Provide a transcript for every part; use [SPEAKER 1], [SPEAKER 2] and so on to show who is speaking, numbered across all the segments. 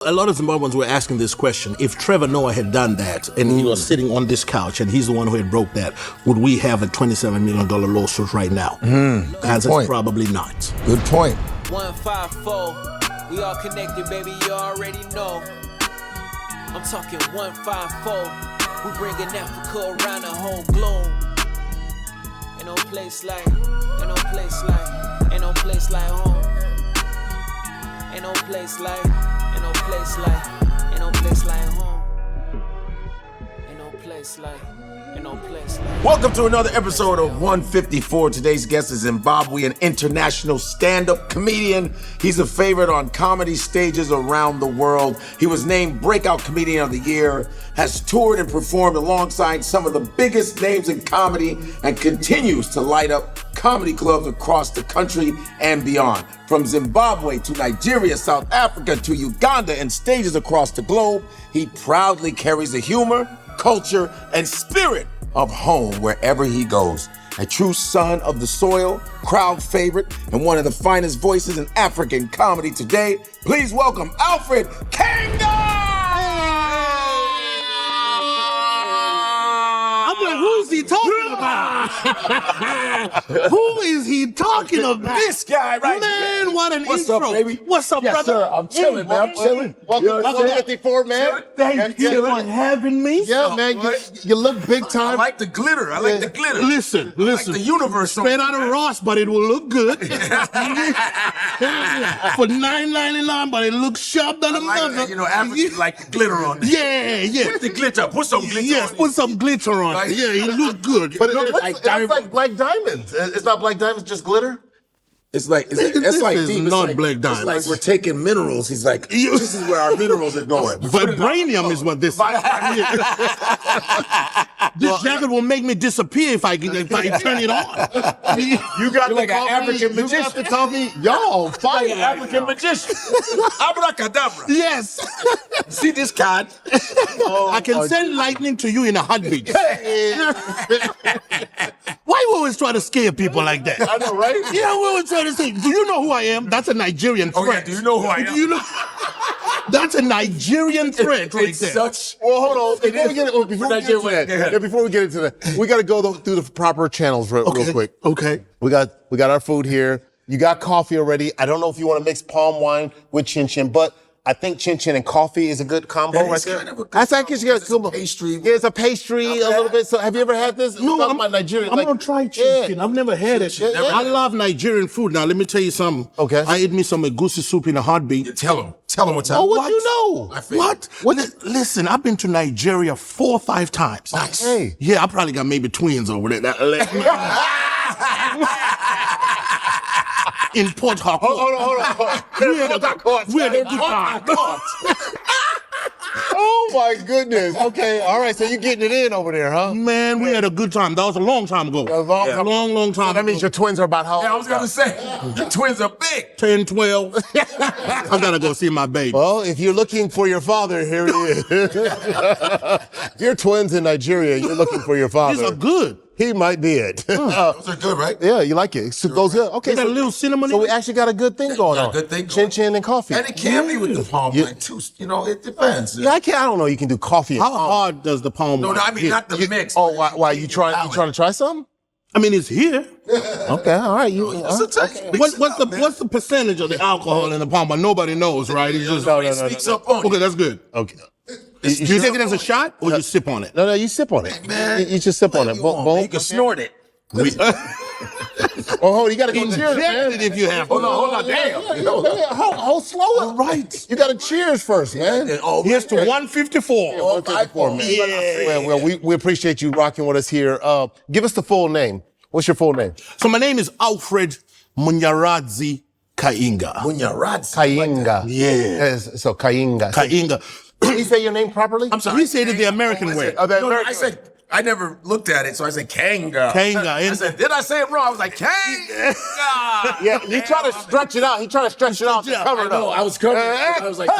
[SPEAKER 1] A lot of Zimbabweans were asking this question. If Trevor Noah had done that and he was sitting on this couch and he's the one who had broke that, would we have a $27 million lawsuit right now? Answer is probably not.
[SPEAKER 2] Good point.
[SPEAKER 3] 154, we all connected, baby, you already know. I'm talking 154, we bringing Africa around the whole globe. Ain't no place like home. Ain't no place like home. Ain't no place like
[SPEAKER 2] Welcome to another episode of 154. Today's guest is Zimbabwean international stand-up comedian. He's a favorite on comedy stages around the world. He was named Breakout Comedian of the Year, has toured and performed alongside some of the biggest names in comedy, and continues to light up comedy clubs across the country and beyond. From Zimbabwe to Nigeria, South Africa to Uganda and stages across the globe, he proudly carries the humor, culture, and spirit of home wherever he goes. A true son of the soil, crowd favorite, and one of the finest voices in African comedy today. Please welcome Alfred Kainga!
[SPEAKER 1] I'm like, who's he talking about? Who is he talking about?
[SPEAKER 2] This guy right here.
[SPEAKER 1] Man, what an
[SPEAKER 2] What's
[SPEAKER 1] intro.
[SPEAKER 2] up, baby?
[SPEAKER 1] What's up,
[SPEAKER 2] Yes,
[SPEAKER 1] brother?
[SPEAKER 2] sir. I'm chilling, man. I'm chilling.
[SPEAKER 4] Welcome to 154, man.
[SPEAKER 1] Thank you for having me.
[SPEAKER 4] Yeah, man, you look big
[SPEAKER 2] I
[SPEAKER 4] time.
[SPEAKER 2] like the glitter. I like the glitter.
[SPEAKER 1] Listen.
[SPEAKER 2] I like the universe.
[SPEAKER 1] Straight out of Ross, but it will look good. For $9.99, but it looks sharp than a mother.
[SPEAKER 2] That. You know, Africans like the glitter on it.
[SPEAKER 1] Yeah.
[SPEAKER 2] Put the glitter. Put some glitter
[SPEAKER 1] Yes,
[SPEAKER 2] on
[SPEAKER 1] put
[SPEAKER 2] it.
[SPEAKER 1] some glitter on it. Yeah, it looks good.
[SPEAKER 4] But it's like black diamonds. It's not black diamonds, just glitter.
[SPEAKER 2] It's like
[SPEAKER 1] This
[SPEAKER 2] like
[SPEAKER 1] is
[SPEAKER 2] deep. It's
[SPEAKER 1] not
[SPEAKER 2] like,
[SPEAKER 1] black
[SPEAKER 2] It's
[SPEAKER 1] diamonds.
[SPEAKER 2] like we're taking minerals. He's like, this is where our minerals are going.
[SPEAKER 1] Vibranium is what this is. This jacket will make me disappear if I turn it on.
[SPEAKER 4] You got
[SPEAKER 2] You're like an African magician.
[SPEAKER 4] You got the coffee. Y'all, fire.
[SPEAKER 2] Like an African magician. Abracadabra.
[SPEAKER 1] Yes.
[SPEAKER 2] See this card?
[SPEAKER 1] I can send lightning to you in a heartbeat. Why you always try to scare people like that?
[SPEAKER 4] I know, right?
[SPEAKER 1] Yeah, we always try to say, do you know who I am? That's a Nigerian threat.
[SPEAKER 2] Oh yeah, do you know who I am?
[SPEAKER 1] Do you know? That's a Nigerian threat right
[SPEAKER 2] It's
[SPEAKER 1] there.
[SPEAKER 2] such.
[SPEAKER 4] Well, hold on. Before we get into that, we got to go through the proper channels real quick.
[SPEAKER 1] Okay.
[SPEAKER 4] We got our food here. You got coffee already. I don't know if you want to mix palm wine with chin chin, but I think chin chin and coffee is a good combo right there.
[SPEAKER 2] Kind of a good
[SPEAKER 4] I guess you got a combo.
[SPEAKER 2] pastry.
[SPEAKER 4] Yeah, it's a pastry a little bit. So have you ever had this?
[SPEAKER 1] No, I'm
[SPEAKER 4] Nigerian.
[SPEAKER 1] gonna try chicken. I've never had it.
[SPEAKER 4] Chin-chin, yeah.
[SPEAKER 1] I love Nigerian food. Now, let me tell you something.
[SPEAKER 4] Okay.
[SPEAKER 1] I ate me some egusi soup in a heartbeat.
[SPEAKER 2] Tell him what's up.
[SPEAKER 4] Oh, what you know?
[SPEAKER 2] I feel
[SPEAKER 1] What? Listen, I've been to Nigeria 4 or 5 times.
[SPEAKER 2] Nice.
[SPEAKER 4] Hey.
[SPEAKER 1] Yeah, I probably got maybe twins over there. In Port Harcourt.
[SPEAKER 4] Hold on.
[SPEAKER 1] We had a good time.
[SPEAKER 4] Oh my goodness. Okay, all right. So you're getting it in over there, huh?
[SPEAKER 1] Man, we had a good time. That was a long time ago.
[SPEAKER 4] A long
[SPEAKER 1] time
[SPEAKER 4] That means
[SPEAKER 1] ago.
[SPEAKER 4] your twins are about how old?
[SPEAKER 2] Yeah, I was gonna say the twins are big.
[SPEAKER 1] 10, 12. I gotta go see my baby.
[SPEAKER 4] Well, if you're looking for your father, here he is. If you're twins in Nigeria, you're looking for your father.
[SPEAKER 1] These are good.
[SPEAKER 4] He might be it.
[SPEAKER 2] Those are good, right?
[SPEAKER 4] Yeah, you like it. So it goes good. Okay,
[SPEAKER 1] They got a little cinnamon
[SPEAKER 4] so
[SPEAKER 1] in
[SPEAKER 4] we
[SPEAKER 1] it.
[SPEAKER 4] actually got a good thing going
[SPEAKER 2] got a
[SPEAKER 4] on.
[SPEAKER 2] good thing
[SPEAKER 4] Chin
[SPEAKER 2] going.
[SPEAKER 4] chin and coffee.
[SPEAKER 2] And it can be with the palm wine too. You know, it depends.
[SPEAKER 4] Yeah, I don't know. You can do coffee. And
[SPEAKER 1] How hard does the palm
[SPEAKER 2] No,
[SPEAKER 1] wine
[SPEAKER 2] I mean
[SPEAKER 1] hit?
[SPEAKER 2] not the mix.
[SPEAKER 4] Oh, why you trying to try something?
[SPEAKER 1] I mean, it's here.
[SPEAKER 4] Okay, all right.
[SPEAKER 1] What's the percentage of the alcohol in the palm wine? Nobody knows, right? It's just
[SPEAKER 4] No.
[SPEAKER 2] Sneaks up on
[SPEAKER 1] Okay,
[SPEAKER 2] you.
[SPEAKER 1] that's good.
[SPEAKER 4] Okay.
[SPEAKER 1] You take it as a shot or you sip on it?
[SPEAKER 4] No, you sip on it.
[SPEAKER 2] Man,
[SPEAKER 4] You just sip on it.
[SPEAKER 2] You can snort it.
[SPEAKER 4] Oh, you gotta go cheers,
[SPEAKER 1] Inject
[SPEAKER 4] man.
[SPEAKER 1] it if you have to.
[SPEAKER 2] Hold on, damn.
[SPEAKER 4] Hold slow.
[SPEAKER 1] Right.
[SPEAKER 4] You gotta cheers first, man.
[SPEAKER 1] Here's to 154.
[SPEAKER 4] 154, man. Well, we appreciate you rocking with us here. Give us the full name. What's your full name?
[SPEAKER 1] So my name is Alfred Munyaradzi Kainga.
[SPEAKER 4] Kainga. Yes, so Kainga.
[SPEAKER 1] Kainga.
[SPEAKER 4] Did you say your name properly?
[SPEAKER 1] I'm sorry. He said it the American way.
[SPEAKER 2] No, I said I never looked at it, so I said Kainga.
[SPEAKER 1] Kainga.
[SPEAKER 2] I said, did I say it wrong? I was like, Kainga.
[SPEAKER 4] Yeah, he tried to stretch it out. He tried to stretch it out to cover it up.
[SPEAKER 2] I was covering it. I was like,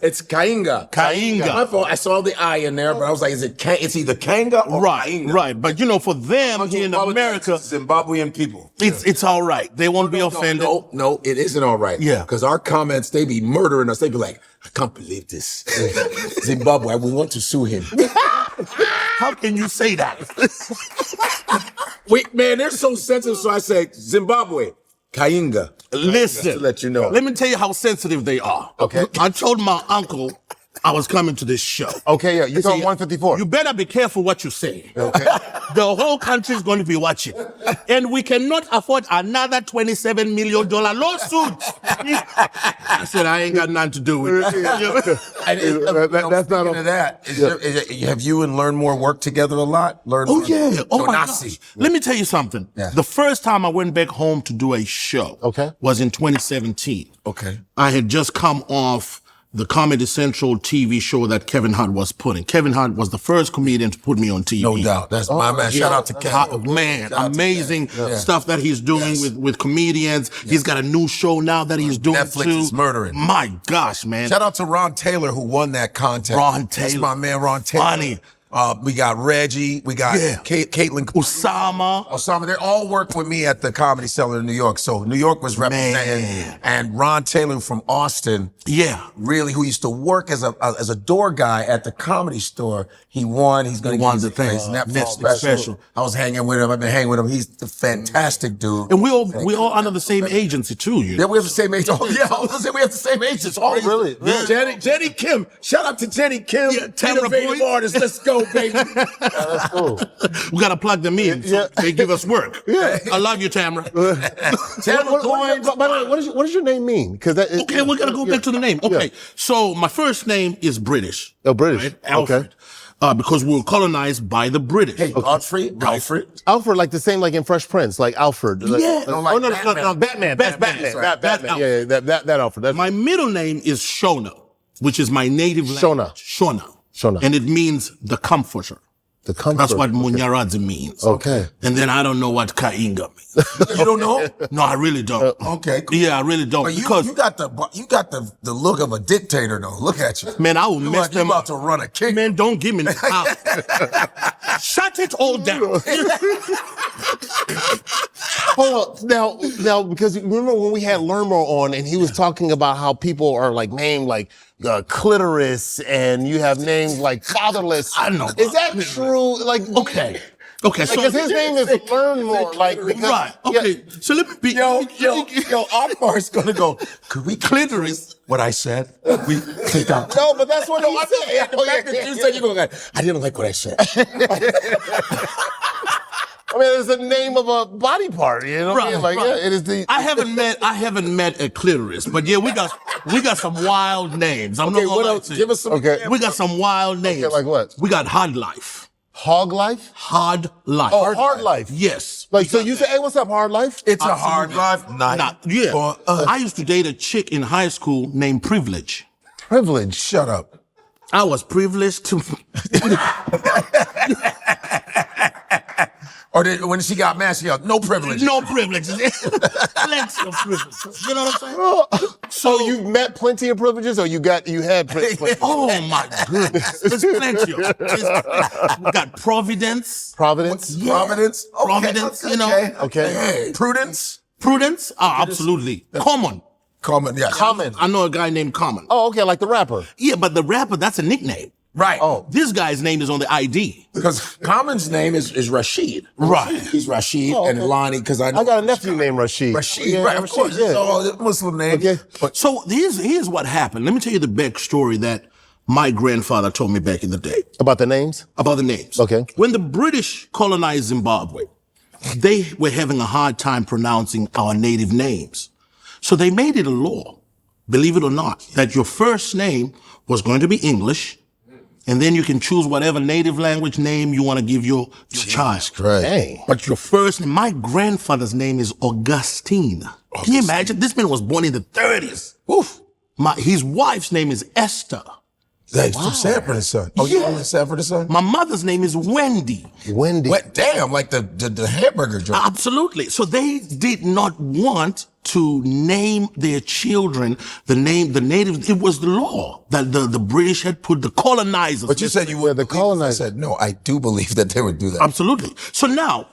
[SPEAKER 2] it's Kainga.
[SPEAKER 1] Kainga.
[SPEAKER 2] My fault. I saw the I in there, but I was like, it's either Kainga or Kainga.
[SPEAKER 1] Right. But for them here in America,
[SPEAKER 2] Zimbabwean people,
[SPEAKER 1] it's all right. They won't be offended.
[SPEAKER 2] No, it isn't all right.
[SPEAKER 1] Yeah.
[SPEAKER 2] Because our comments, they be murdering us. They be like, I can't believe this. Zimbabwe, we want to sue him.
[SPEAKER 1] How can you say that?
[SPEAKER 2] Wait, man, they're so sensitive. So I say, Zimbabwe, Kainga.
[SPEAKER 1] Listen,
[SPEAKER 2] to let you know.
[SPEAKER 1] Let me tell you how sensitive they are.
[SPEAKER 2] Okay.
[SPEAKER 1] I told my uncle I was coming to this show.
[SPEAKER 4] Okay, yeah, you told 154.
[SPEAKER 1] You better be careful what you say.
[SPEAKER 4] Okay.
[SPEAKER 1] The whole country is going to be watching. And we cannot afford another $27 million lawsuit. I said, I ain't got nothing to do with it.
[SPEAKER 4] That's not
[SPEAKER 2] Speaking of that, have you and Learnmore worked together a lot?
[SPEAKER 1] Oh, yeah. Oh, my
[SPEAKER 2] Jonasi.
[SPEAKER 1] gosh. Let me tell you something.
[SPEAKER 2] Yeah.
[SPEAKER 1] The first time I went back home to do a show was in 2017.
[SPEAKER 2] Okay.
[SPEAKER 1] I had just come off the Comedy Central TV show that Kevin Hart was putting. Kevin Hart was the first comedian to put me on TV.
[SPEAKER 2] No doubt. That's my man. Shout out to Kevin.
[SPEAKER 1] Man, amazing stuff that he's doing with comedians. Yes. He's got a new show now that he's doing
[SPEAKER 2] Netflix
[SPEAKER 1] too.
[SPEAKER 2] is murdering.
[SPEAKER 1] My gosh, man.
[SPEAKER 2] Shout out to Ron Taylor who won that contest.
[SPEAKER 1] Ron Taylor.
[SPEAKER 2] That's my man, Ron Taylor.
[SPEAKER 1] Funny.
[SPEAKER 2] We got Reggie. We got Caitlin. Osama. They all worked with me at the Comedy Cellar in New York. So New York was represented. And Ron Taylor from Austin.
[SPEAKER 1] Yeah.
[SPEAKER 2] Really, who used to work as a door guy at the Comedy Store. He won. He's going to get the thing. Netflix special. I was hanging with him. I've been hanging with him. He's a fantastic dude.
[SPEAKER 1] And we all under the same agency too.
[SPEAKER 2] Yeah, we have the same agency. Oh, yeah, I was going to say we have the same agency. Oh,
[SPEAKER 4] really?
[SPEAKER 2] Yeah. Jenny Kim. Shout out to Jenny Kim. Innovative artist. Let's go, baby.
[SPEAKER 4] That's cool.
[SPEAKER 1] We got to plug them in so they give us work. I love you, Tamara.
[SPEAKER 4] By the way, what does your name mean?
[SPEAKER 1] Okay, we're going to go back to the name. Okay, so my first name is British.
[SPEAKER 4] Oh, British.
[SPEAKER 1] Right? Alfred. Okay. Because we were colonized by the British.
[SPEAKER 2] Hey, Alfred.
[SPEAKER 4] Alfred, like the same like in Fresh Prince, like Alfred.
[SPEAKER 1] Yeah.
[SPEAKER 4] Batman. Batman. Yeah, that Alfred.
[SPEAKER 1] My middle name is Shona, which is my native language. Shona. And it means the comforter.
[SPEAKER 4] The comforter.
[SPEAKER 1] That's what Munyaradzi means.
[SPEAKER 4] Okay.
[SPEAKER 1] And then I don't know what Kainga means.
[SPEAKER 2] You don't know?
[SPEAKER 1] No, I really don't.
[SPEAKER 2] Okay. Cool.
[SPEAKER 1] Yeah, I really don't.
[SPEAKER 2] But
[SPEAKER 1] because
[SPEAKER 2] you got the look of a dictator though. Look at you.
[SPEAKER 1] Man, I will mess
[SPEAKER 2] like
[SPEAKER 1] them
[SPEAKER 2] about to run a kick.
[SPEAKER 1] Man, don't give me shut it all down.
[SPEAKER 4] Hold on. Now, because remember when we had Learnmore on and he was talking about how people are like named like clitoris and you have names like fatherless.
[SPEAKER 1] I know.
[SPEAKER 4] Is that true? Like,
[SPEAKER 1] okay.
[SPEAKER 4] Because his name is Learnmore. Like,
[SPEAKER 1] right. Okay.
[SPEAKER 4] Yeah.
[SPEAKER 1] So let me be.
[SPEAKER 2] Yo, Akbar's gonna go. Could we clitoris? What I said? We take out.
[SPEAKER 4] No, but that's what he said.
[SPEAKER 2] The fact that you said you're going. I didn't like what I said.
[SPEAKER 4] I mean, it's the name of a body part, you know?
[SPEAKER 1] Right,
[SPEAKER 4] like,
[SPEAKER 1] right.
[SPEAKER 4] yeah, it is the.
[SPEAKER 1] I haven't met a clitoris, but yeah, we got some wild names. I'm not
[SPEAKER 2] what
[SPEAKER 1] gonna
[SPEAKER 2] else? Give us some.
[SPEAKER 4] Okay.
[SPEAKER 1] We got some wild names.
[SPEAKER 4] Okay, like what?
[SPEAKER 1] We got Hard Life.
[SPEAKER 4] Hog Life?
[SPEAKER 1] Hard Life.
[SPEAKER 4] Oh, Hard Life.
[SPEAKER 1] Yes.
[SPEAKER 4] Like, so you say, hey, what's up, Hard Life?
[SPEAKER 2] It's a hard life.
[SPEAKER 1] Yeah. I used to date a chick in high school named Privilege.
[SPEAKER 4] Privilege.
[SPEAKER 2] Shut up.
[SPEAKER 1] I was privileged to.
[SPEAKER 2] Or when she got mad, she got no privilege.
[SPEAKER 1] No privileges. Plenty of privileges. You know what I'm saying?
[SPEAKER 4] So you met plenty of privileges, or you had privileges?
[SPEAKER 1] Oh my goodness. There's plenty of we got Providence.
[SPEAKER 4] Providence?
[SPEAKER 2] Yeah. Providence? Okay.
[SPEAKER 1] Providence, you know.
[SPEAKER 4] Okay.
[SPEAKER 2] Hey. Prudence?
[SPEAKER 1] Prudence? Absolutely. Common.
[SPEAKER 2] Yeah.
[SPEAKER 4] Common.
[SPEAKER 1] I know a guy named Common.
[SPEAKER 4] Oh, okay, like the rapper.
[SPEAKER 1] Yeah, but the rapper, that's a nickname.
[SPEAKER 2] Right.
[SPEAKER 4] Oh.
[SPEAKER 1] This guy's name is on the ID.
[SPEAKER 2] Because Common's name is Rashid.
[SPEAKER 1] Right.
[SPEAKER 2] He's Rashid and Lonnie, because I
[SPEAKER 4] got a nephew named Rashid.
[SPEAKER 2] Rashid, right, of course. It's all a Muslim name.
[SPEAKER 4] Okay.
[SPEAKER 2] But
[SPEAKER 1] So here's what happened. Let me tell you the backstory that my grandfather told me back in the day.
[SPEAKER 4] About the names?
[SPEAKER 1] About the names.
[SPEAKER 4] Okay.
[SPEAKER 1] When the British colonized Zimbabwe, they were having a hard time pronouncing our native names. So they made it a law, believe it or not, that your first name was going to be English, and then you can choose whatever native language name you want to give your child.
[SPEAKER 2] right.
[SPEAKER 4] Dang.
[SPEAKER 1] But your first name, my grandfather's name is Augustine. Can you imagine? This man was born in the 30s. Oof. His wife's name is Esther.
[SPEAKER 2] Like from Sanford and Son. Oh, you in Sanford and Son?
[SPEAKER 1] My mother's name is Wendy.
[SPEAKER 4] Wendy.
[SPEAKER 2] What? Damn, like the hamburger joint.
[SPEAKER 1] Absolutely. So they did not want to name their children the native. It was the law that the British had put, the colonizers.
[SPEAKER 2] But you said you were
[SPEAKER 4] the colonizers.
[SPEAKER 2] I said, no, I do believe that they would do that.
[SPEAKER 1] Absolutely. So now,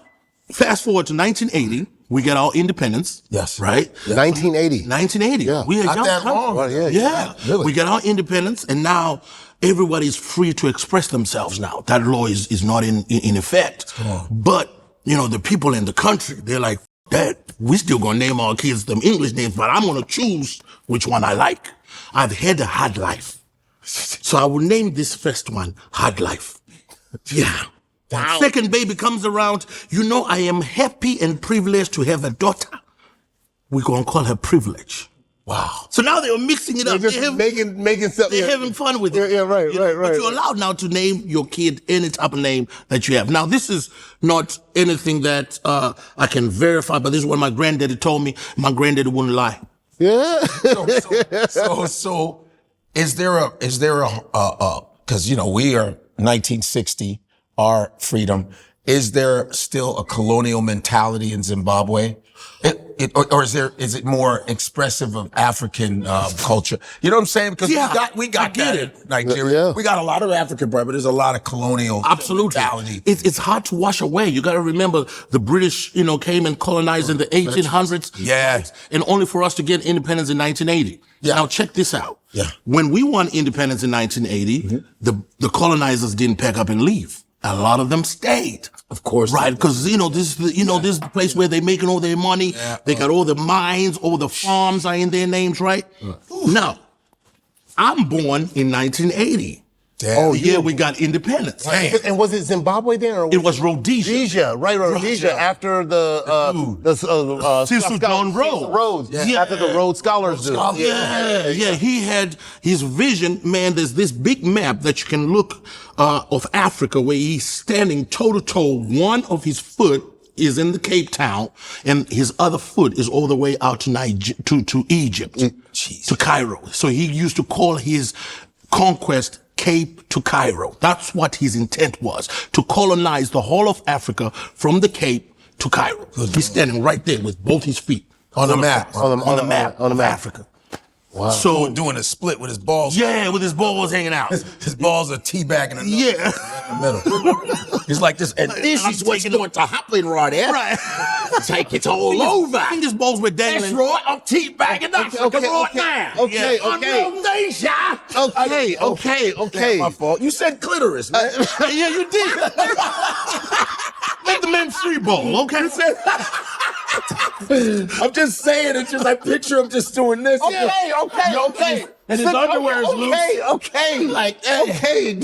[SPEAKER 1] fast forward to 1980, we get our independence.
[SPEAKER 2] Yes.
[SPEAKER 1] Right?
[SPEAKER 4] 1980.
[SPEAKER 1] 1980.
[SPEAKER 4] Yeah.
[SPEAKER 1] We are
[SPEAKER 2] Not
[SPEAKER 1] young
[SPEAKER 2] that
[SPEAKER 1] country.
[SPEAKER 2] long.
[SPEAKER 4] Well, yeah.
[SPEAKER 1] Yeah.
[SPEAKER 2] Really?
[SPEAKER 1] We get our independence, and now everybody's free to express themselves now. That law is not in effect. But, you know, the people in the country, they're like, that we still gonna name our kids them English names, but I'm gonna choose which one I like. I've had a hard life. So I will name this first one Hard Life. Yeah.
[SPEAKER 4] Wow.
[SPEAKER 1] Second baby comes around, you know, I am happy and privileged to have a daughter. We're gonna call her Privilege.
[SPEAKER 2] Wow.
[SPEAKER 1] So now they are mixing it up.
[SPEAKER 4] They're just making something.
[SPEAKER 1] They're having fun with it.
[SPEAKER 4] Yeah, right,
[SPEAKER 1] You know,
[SPEAKER 4] right.
[SPEAKER 1] But you're allowed now to name your kid any type of name that you have. Now, this is not anything that I can verify, but this is what my granddaddy told me. My granddaddy wouldn't lie.
[SPEAKER 4] Yeah.
[SPEAKER 2] So is there a because, you know, we are 1960, our freedom. Is there still a colonial mentality in Zimbabwe? Or is it more expressive of African culture? You know what I'm saying? Because we got
[SPEAKER 1] get
[SPEAKER 2] that
[SPEAKER 1] it.
[SPEAKER 2] in Nigeria.
[SPEAKER 4] Yeah.
[SPEAKER 2] We got a lot of African bread, but there's a lot of colonial
[SPEAKER 1] Absolutely.
[SPEAKER 2] mentality.
[SPEAKER 1] It's hard to wash away. You got to remember the British, you know, came and colonized in the 1800s.
[SPEAKER 2] Yeah.
[SPEAKER 1] And only for us to get independence in 1980.
[SPEAKER 2] Yeah.
[SPEAKER 1] Now check this out.
[SPEAKER 2] Yeah.
[SPEAKER 1] When we won independence in 1980, the colonizers didn't pack up and leave. A lot of them stayed.
[SPEAKER 2] Of course.
[SPEAKER 1] Right, because, you know, this is the place where they're making all their money.
[SPEAKER 2] Yeah.
[SPEAKER 1] They got all the mines, all the farms are in their names, right? Now, I'm born in 1980.
[SPEAKER 2] Damn.
[SPEAKER 1] Oh, yeah, we got independence.
[SPEAKER 2] Damn.
[SPEAKER 4] And was it Zimbabwe then? Or
[SPEAKER 1] It was Rhodesia.
[SPEAKER 4] Rhodesia, right? Rhodesia after
[SPEAKER 1] Cecil John Rhodes.
[SPEAKER 4] Rhodes.
[SPEAKER 1] Yeah.
[SPEAKER 4] After the Rhodes Scholars do.
[SPEAKER 1] Yeah. He had his vision, man. There's this big map that you can look of Africa where he's standing toe to toe. One of his foot is in the Cape Town, and his other foot is all the way out to Egypt, to Cairo. So he used to call his conquest Cape to Cairo. That's what his intent was, to colonize the whole of Africa from the Cape to Cairo. He's standing right there with both his feet
[SPEAKER 2] On the map.
[SPEAKER 1] on the map of Africa.
[SPEAKER 4] Wow.
[SPEAKER 1] So
[SPEAKER 2] Doing a split with his balls.
[SPEAKER 1] yeah, with his balls hanging out.
[SPEAKER 2] His balls are teabagging in
[SPEAKER 1] Yeah.
[SPEAKER 2] the middle. He's like this. And this
[SPEAKER 1] I'm
[SPEAKER 2] is what's
[SPEAKER 1] taking
[SPEAKER 2] going to happen right here.
[SPEAKER 1] Right.
[SPEAKER 2] Take it all over.
[SPEAKER 1] I think his balls were
[SPEAKER 2] That's
[SPEAKER 1] dangling.
[SPEAKER 2] right. I'm teabagging Africa right now.
[SPEAKER 4] Okay. Okay.
[SPEAKER 2] My fault. You said clitoris, man.
[SPEAKER 1] Yeah, you did. Let the men free ball, okay?
[SPEAKER 2] I'm just saying. It's just I picture him just doing this.
[SPEAKER 4] Okay.
[SPEAKER 2] And his underwear is loose.
[SPEAKER 4] Okay.
[SPEAKER 2] Like, hey.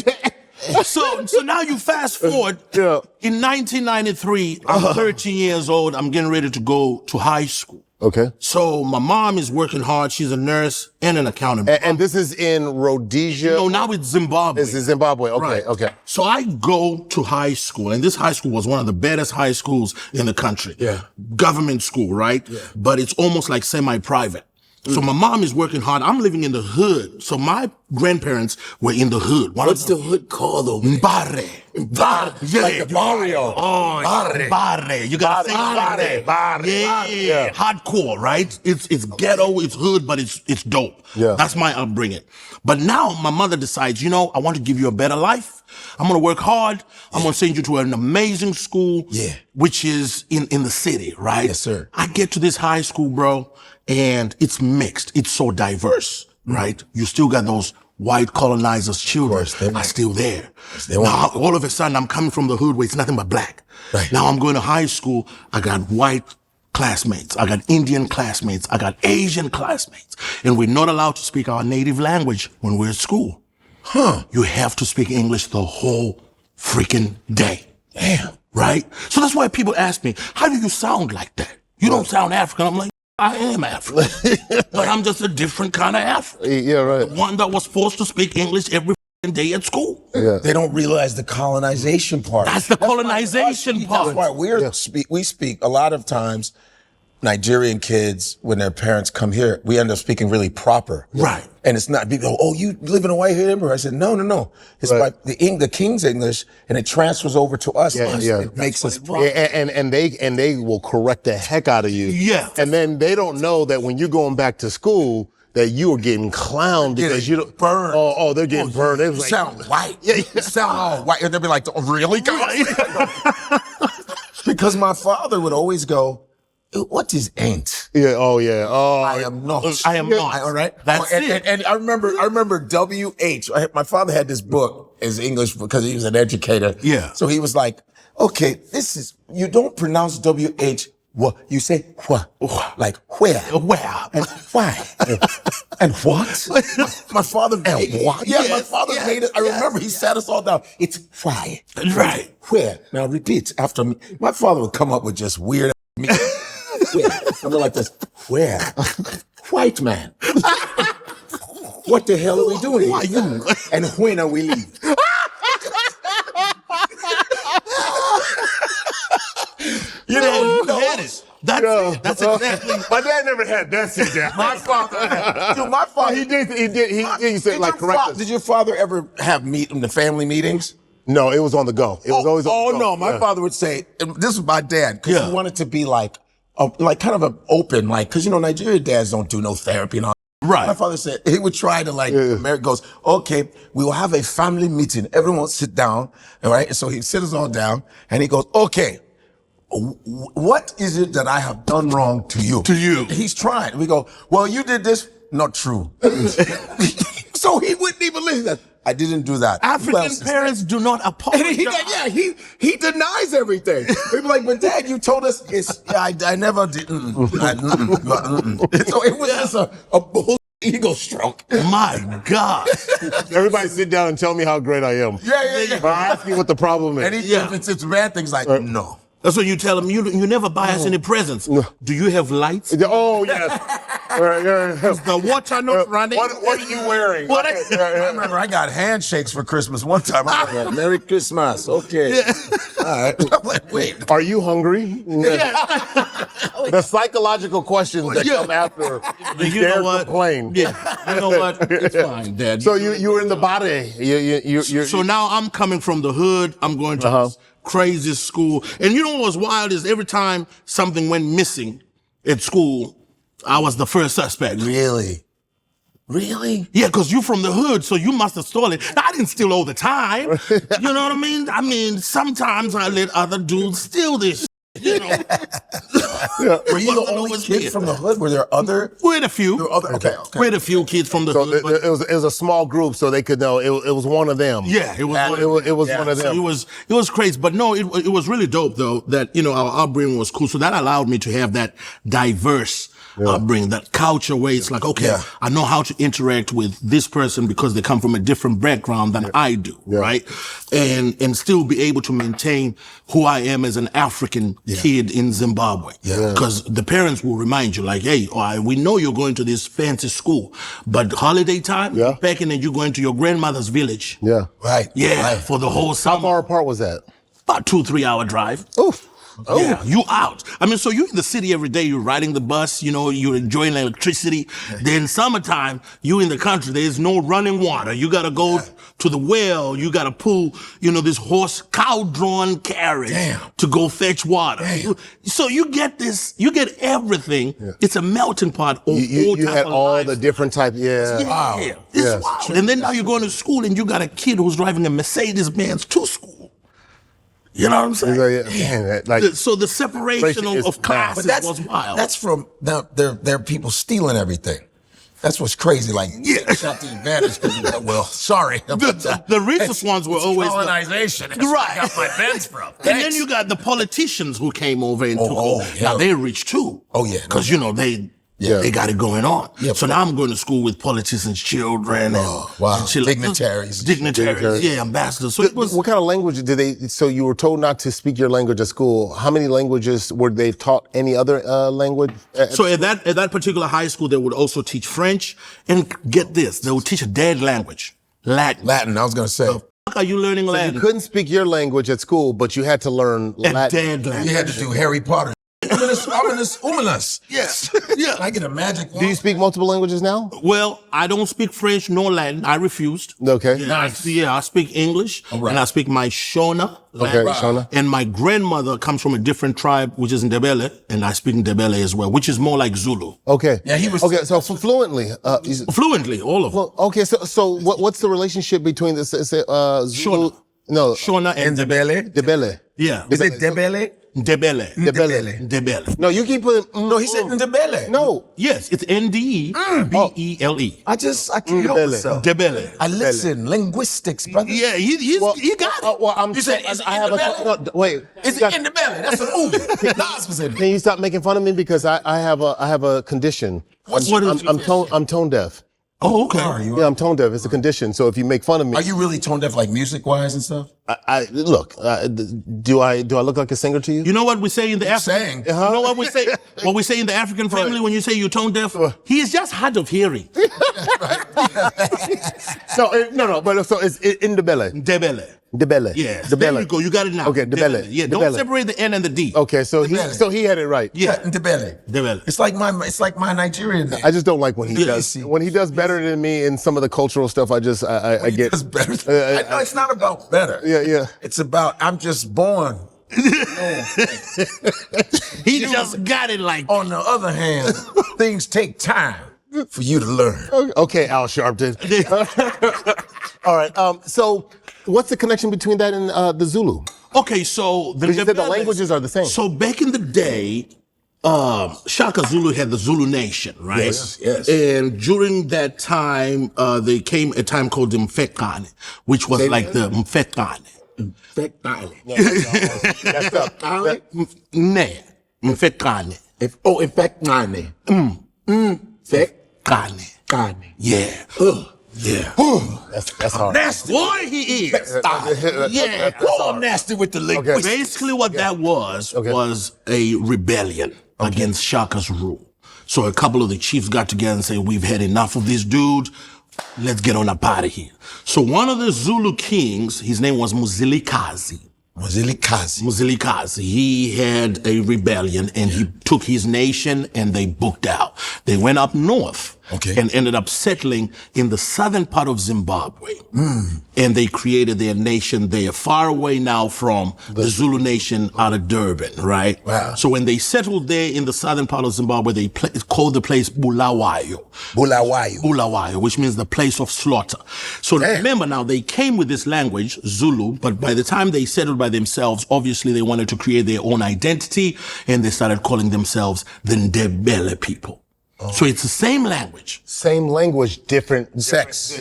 [SPEAKER 1] So now you fast forward.
[SPEAKER 4] Yeah.
[SPEAKER 1] In 1993, I'm 13 years old. I'm getting ready to go to high school.
[SPEAKER 4] Okay.
[SPEAKER 1] So my mom is working hard. She's a nurse and an accountant.
[SPEAKER 4] And this is in Rhodesia.
[SPEAKER 1] No, now it's Zimbabwe.
[SPEAKER 4] This is Zimbabwe. Okay.
[SPEAKER 1] Right.
[SPEAKER 4] Okay.
[SPEAKER 1] So I go to high school, and this high school was one of the baddest high schools in the country.
[SPEAKER 2] Yeah.
[SPEAKER 1] Government school, right? Yeah. But it's almost like semi-private. So my mom is working hard. I'm living in the hood. So my grandparents were in the hood.
[SPEAKER 2] What's the hood called though?
[SPEAKER 1] Mbare.
[SPEAKER 2] Bar.
[SPEAKER 1] Yeah.
[SPEAKER 2] Like the Mario.
[SPEAKER 1] Oh,
[SPEAKER 2] Barre.
[SPEAKER 1] Barre. You gotta say Barre. Yeah. Hardcore, right? It's ghetto, it's hood, but it's dope.
[SPEAKER 4] Yeah.
[SPEAKER 1] That's my upbringing. But now my mother decides, you know, I want to give you a better life. I'm gonna work hard. I'm gonna send you to an amazing school.
[SPEAKER 2] Yeah.
[SPEAKER 1] Which is in the city, right?
[SPEAKER 2] Yes, sir.
[SPEAKER 1] I get to this high school, bro, and it's mixed. It's so diverse, right? You still got those white colonizers' children are still there. Now, all of a sudden, I'm coming from the hood where it's nothing but black.
[SPEAKER 2] Right.
[SPEAKER 1] Now I'm going to high school. I got white classmates. I got Indian classmates. I got Asian classmates. And we're not allowed to speak our native language when we're at school. You have to speak English the whole freaking day.
[SPEAKER 2] Damn.
[SPEAKER 1] Right? So that's why people ask me, how do you sound like that? You don't sound African. I'm like, I am African. But I'm just a different kind of African.
[SPEAKER 4] Yeah, right.
[SPEAKER 1] One that was forced to speak English every day at school.
[SPEAKER 4] Yeah.
[SPEAKER 2] They don't realize the colonization part.
[SPEAKER 1] That's the colonization part.
[SPEAKER 2] That's why we speak a lot of times. Nigerian kids, when their parents come here, we end up speaking really proper.
[SPEAKER 1] Right.
[SPEAKER 2] And it's not, people go, oh, you live in a white neighborhood? I said, no. It's like the King's English, and it transfers over to us. It makes us proper.
[SPEAKER 4] And they will correct the heck out of you.
[SPEAKER 1] Yeah.
[SPEAKER 4] And then they don't know that when you're going back to school, that you are getting clowned because you don't
[SPEAKER 2] burned.
[SPEAKER 4] Oh, they're getting burned. They
[SPEAKER 2] You
[SPEAKER 4] was
[SPEAKER 2] sound white. You sound all white. And they'll be like, oh, really, guys? Because my father would always go, what is ain't?
[SPEAKER 4] Yeah. Oh, yeah. Oh,
[SPEAKER 2] I am not.
[SPEAKER 1] I am not.
[SPEAKER 2] All right.
[SPEAKER 1] That's it.
[SPEAKER 2] And I remember WH. My father had this book as English because he was an educator.
[SPEAKER 1] Yeah.
[SPEAKER 2] So he was like, okay, you don't pronounce WH. What you say? What? Like where?
[SPEAKER 1] Where?
[SPEAKER 2] And why? And what? My father.
[SPEAKER 1] And what?
[SPEAKER 2] Yeah, my father made it. I remember he sat us all down. It's why.
[SPEAKER 1] Right.
[SPEAKER 2] Where? Now repeat after me. My father would come up with just weird. Where? Something like this. Where? White man. What the hell are we doing here?
[SPEAKER 1] You?
[SPEAKER 2] And when are we leaving?
[SPEAKER 1] You had it. That's it. That's exactly.
[SPEAKER 4] My dad never had that sit down.
[SPEAKER 2] My father. Dude, my father.
[SPEAKER 4] He said like correct us.
[SPEAKER 2] Did your father ever have the family meetings?
[SPEAKER 4] No, it was on the go. It was always on the go.
[SPEAKER 2] No, my father would say, and this was my dad, because he wanted to be like kind of an open, like, because, Nigerian dads don't do no therapy and all.
[SPEAKER 1] Right.
[SPEAKER 2] My father said, he would try to America goes, okay, we will have a family meeting. Everyone sit down, all right? And so he'd sit us all down, and he goes, okay, what is it that I have done wrong to you?
[SPEAKER 1] To you.
[SPEAKER 2] He's trying. We go, well, you did this. Not true. So he wouldn't even listen. I didn't do that.
[SPEAKER 1] African parents do not apologize.
[SPEAKER 2] He denies everything. He'd be like, but Dad, you told us I never did. So it was just a bull ego stroke.
[SPEAKER 1] My God.
[SPEAKER 4] Everybody sit down and tell me how great I am.
[SPEAKER 2] Yeah.
[SPEAKER 4] But ask me what the problem is.
[SPEAKER 2] And if it's bad things, like, no.
[SPEAKER 1] That's what you tell them. You never buy us any presents. Do you have lights?
[SPEAKER 4] Oh, yes.
[SPEAKER 1] The water not running.
[SPEAKER 4] What are you wearing?
[SPEAKER 2] I remember I got handshakes for Christmas one time. I was like, Merry Christmas. Okay. All right. I'm like, wait.
[SPEAKER 4] Are you hungry? The psychological questions that come after you dare complain.
[SPEAKER 1] Yeah. You know what? It's fine, Dad.
[SPEAKER 4] So you were in the body.
[SPEAKER 1] So now I'm coming from the hood. I'm going to this crazy school. And you know what's wild is every time something went missing at school, I was the first suspect.
[SPEAKER 2] Really? Really?
[SPEAKER 1] Yeah, because you're from the hood, so you must have stolen. I didn't steal all the time. You know what I mean? I mean, sometimes I let other dudes steal this shit, you know.
[SPEAKER 2] Were you the only kid from the hood? Were there other?
[SPEAKER 1] We had a few.
[SPEAKER 2] Okay.
[SPEAKER 1] We had a few kids from the hood.
[SPEAKER 4] It was a small group, so they could know it was one of them.
[SPEAKER 1] Yeah, it was
[SPEAKER 4] one of them.
[SPEAKER 1] So it was crazy, but no, it was really dope though that our upbringing was cool. So that allowed me to have that diverse upbringing, that culture where it's like, okay, I know how to interact with this person because they come from a different background than I do, right? And still be able to maintain who I am as an African kid in Zimbabwe. Because the parents will remind you like, hey, we know you're going to this fancy school, but holiday time, back in and you're going to your grandmother's village.
[SPEAKER 4] Yeah.
[SPEAKER 2] Right.
[SPEAKER 1] Yeah. For the whole summer.
[SPEAKER 4] How far apart was that?
[SPEAKER 1] About 2-3 hour drive.
[SPEAKER 4] Oof. Oh.
[SPEAKER 1] Yeah, you out. I mean, so you're in the city every day, you're riding the bus, you're enjoying electricity. Then summertime, you in the country, there's no running water. You gotta go to the well, you gotta pull, this cow-drawn carriage to go fetch water. So you get everything. It's a melting pot of all
[SPEAKER 4] you had all
[SPEAKER 1] life.
[SPEAKER 4] the different types,
[SPEAKER 1] Wow. It's wild. And then now you're going to school and you got a kid who's driving a Mercedes-Benz to school. You know what I'm saying? So the separation of classes was wild.
[SPEAKER 2] That's from there are people stealing everything. That's what's crazy. Like, shot the advantage. Well, sorry.
[SPEAKER 1] The richest ones were always
[SPEAKER 2] colonization.
[SPEAKER 1] Right. Where I
[SPEAKER 2] got my Benz from.
[SPEAKER 1] And then you got the politicians who came over and took over. Now they're rich too.
[SPEAKER 2] Oh yeah.
[SPEAKER 1] Because they got it going on. So now I'm going to school with politicians' children and
[SPEAKER 2] dignitaries.
[SPEAKER 1] Ambassadors. So
[SPEAKER 4] what kind of language did they? So you were told not to speak your language at school. How many languages were they taught? Any other language?
[SPEAKER 1] So at that particular high school, they would also teach French, and get this, they would teach a dead language, Latin.
[SPEAKER 2] I was going to say.
[SPEAKER 1] So, are you learning Latin?
[SPEAKER 4] You couldn't speak your language at school, but you had to learn Latin.
[SPEAKER 1] Dead language.
[SPEAKER 2] You had to do Harry Potter. I'm in this Umanus.
[SPEAKER 1] Yes. Yeah.
[SPEAKER 2] I get a magic wand.
[SPEAKER 4] Do you speak multiple languages now?
[SPEAKER 1] Well, I don't speak French nor Latin. I refused.
[SPEAKER 4] Okay.
[SPEAKER 1] Yeah,
[SPEAKER 2] Nice.
[SPEAKER 1] I speak English,
[SPEAKER 2] All right.
[SPEAKER 1] and I speak my Shona.
[SPEAKER 4] Okay,
[SPEAKER 1] language.
[SPEAKER 4] Shona.
[SPEAKER 1] And my grandmother comes from a different tribe, which is Ndebele, and I speak Ndebele as well, which is more like Zulu.
[SPEAKER 4] Okay.
[SPEAKER 2] Yeah, he was-
[SPEAKER 4] Okay, so fluently.
[SPEAKER 1] Fluently, all of them.
[SPEAKER 4] Well, okay, so what's the relationship between the Zulu?
[SPEAKER 1] Shona.
[SPEAKER 4] No,
[SPEAKER 1] Shona and
[SPEAKER 2] Ndebele?
[SPEAKER 4] Debele.
[SPEAKER 1] Yeah.
[SPEAKER 2] Is it Debele?
[SPEAKER 1] Ndebele.
[SPEAKER 2] Ndebele.
[SPEAKER 1] Ndebele.
[SPEAKER 4] No, you keep putting.
[SPEAKER 2] No, he said Ndebele.
[SPEAKER 4] No.
[SPEAKER 1] Yes, it's Ndebele.
[SPEAKER 2] I can't help myself.
[SPEAKER 1] Ndebele.
[SPEAKER 2] I listen. Linguistics, brother.
[SPEAKER 1] Yeah, he got it.
[SPEAKER 4] Well, I'm.
[SPEAKER 2] You said, is it
[SPEAKER 4] I have
[SPEAKER 2] in the belly?
[SPEAKER 4] no, wait.
[SPEAKER 2] Is it in the belly? That's a movie. Nas was in it.
[SPEAKER 4] Can you stop making fun of me because I have a condition.
[SPEAKER 1] What is
[SPEAKER 4] I'm tone deaf.
[SPEAKER 1] Oh, okay.
[SPEAKER 4] Yeah, I'm tone deaf. It's a condition. So if you make fun of me,
[SPEAKER 2] Are you really tone deaf, like music wise and stuff?
[SPEAKER 4] I look. Do I look like a singer to you?
[SPEAKER 1] You know what we say in the
[SPEAKER 2] Saying.
[SPEAKER 1] You know what we say? What we say in the African family when you say you're tone deaf? He is just hard of hearing.
[SPEAKER 4] No. But so it's in the belly.
[SPEAKER 1] Ndebele.
[SPEAKER 4] The belly.
[SPEAKER 1] Yes.
[SPEAKER 4] The
[SPEAKER 1] There
[SPEAKER 4] belly.
[SPEAKER 1] you go. You got it now.
[SPEAKER 4] Okay, the belly.
[SPEAKER 1] Yeah.
[SPEAKER 4] The
[SPEAKER 1] Don't
[SPEAKER 4] belly.
[SPEAKER 1] separate the N and the D.
[SPEAKER 4] Okay, so
[SPEAKER 2] belly.
[SPEAKER 4] he had it right.
[SPEAKER 1] Yeah.
[SPEAKER 2] In the belly.
[SPEAKER 1] Ndebele.
[SPEAKER 2] It's like my Nigerian name.
[SPEAKER 4] I just don't like when he does
[SPEAKER 2] see.
[SPEAKER 4] when he does better than me in some of the cultural stuff. I get
[SPEAKER 2] It's better. I know it's not about better.
[SPEAKER 4] yeah.
[SPEAKER 2] It's about I'm just born.
[SPEAKER 1] He just got it like
[SPEAKER 2] On the other hand, things take time for you to learn.
[SPEAKER 4] Okay, Al Sharpton. All right. So what's the connection between that and the Zulu?
[SPEAKER 1] Okay, so
[SPEAKER 4] Because you said the
[SPEAKER 1] Ndebele-
[SPEAKER 4] languages are the same.
[SPEAKER 1] So back in the day, Shaka Zulu had the Zulu Nation, right?
[SPEAKER 2] Yes.
[SPEAKER 1] And during that time, there came a time called the Mfekane, which was like the Mfekane.
[SPEAKER 2] Infectile.
[SPEAKER 4] That's up.
[SPEAKER 1] Ne. Mfekane.
[SPEAKER 2] Infectile. Infectane.
[SPEAKER 1] Yeah. Yeah.
[SPEAKER 4] That's hard.
[SPEAKER 2] Nasty.
[SPEAKER 1] Boy, he is. Yeah.
[SPEAKER 2] Oh, I'm nasty with the linguistics.
[SPEAKER 1] Basically, what that was a rebellion against Shaka's rule. So a couple of the chiefs got together and said, "We've had enough of this dude. Let's get on up out of here." So one of the Zulu kings, his name was Muzilikazi. Muzilikazi. He had a rebellion and he took his nation and they booked out. They went up north and ended up settling in the southern part of Zimbabwe. And they created their nation there, far away now from the Zulu nation out of Durban, right?
[SPEAKER 2] Wow.
[SPEAKER 1] So when they settled there in the southern part of Zimbabwe, they called the place Bulawayo. Bulawayo, which means the place of slaughter. So remember now, they came with this language, Zulu, but by the time they settled by themselves, obviously they wanted to create their own identity, and they started calling themselves the Ndebele people. So it's the same language.
[SPEAKER 4] Same language, different
[SPEAKER 2] Sex.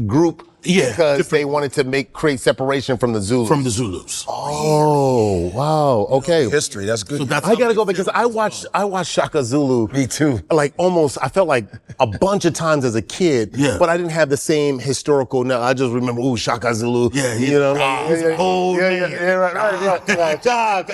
[SPEAKER 4] Group.
[SPEAKER 1] Yeah,
[SPEAKER 4] Because they wanted to create separation from the Zulus.
[SPEAKER 1] From the Zulus.
[SPEAKER 4] Oh, wow. Okay.
[SPEAKER 2] History. That's good.
[SPEAKER 1] So that's
[SPEAKER 4] I gotta go because I watched Shaka Zulu.
[SPEAKER 2] Me too.
[SPEAKER 4] Like I felt like a bunch of times as a kid.
[SPEAKER 1] Yeah.
[SPEAKER 4] But I didn't have the same historical. No, I just remember, Shaka Zulu.
[SPEAKER 1] Yeah,
[SPEAKER 4] You know.
[SPEAKER 1] old
[SPEAKER 4] Right.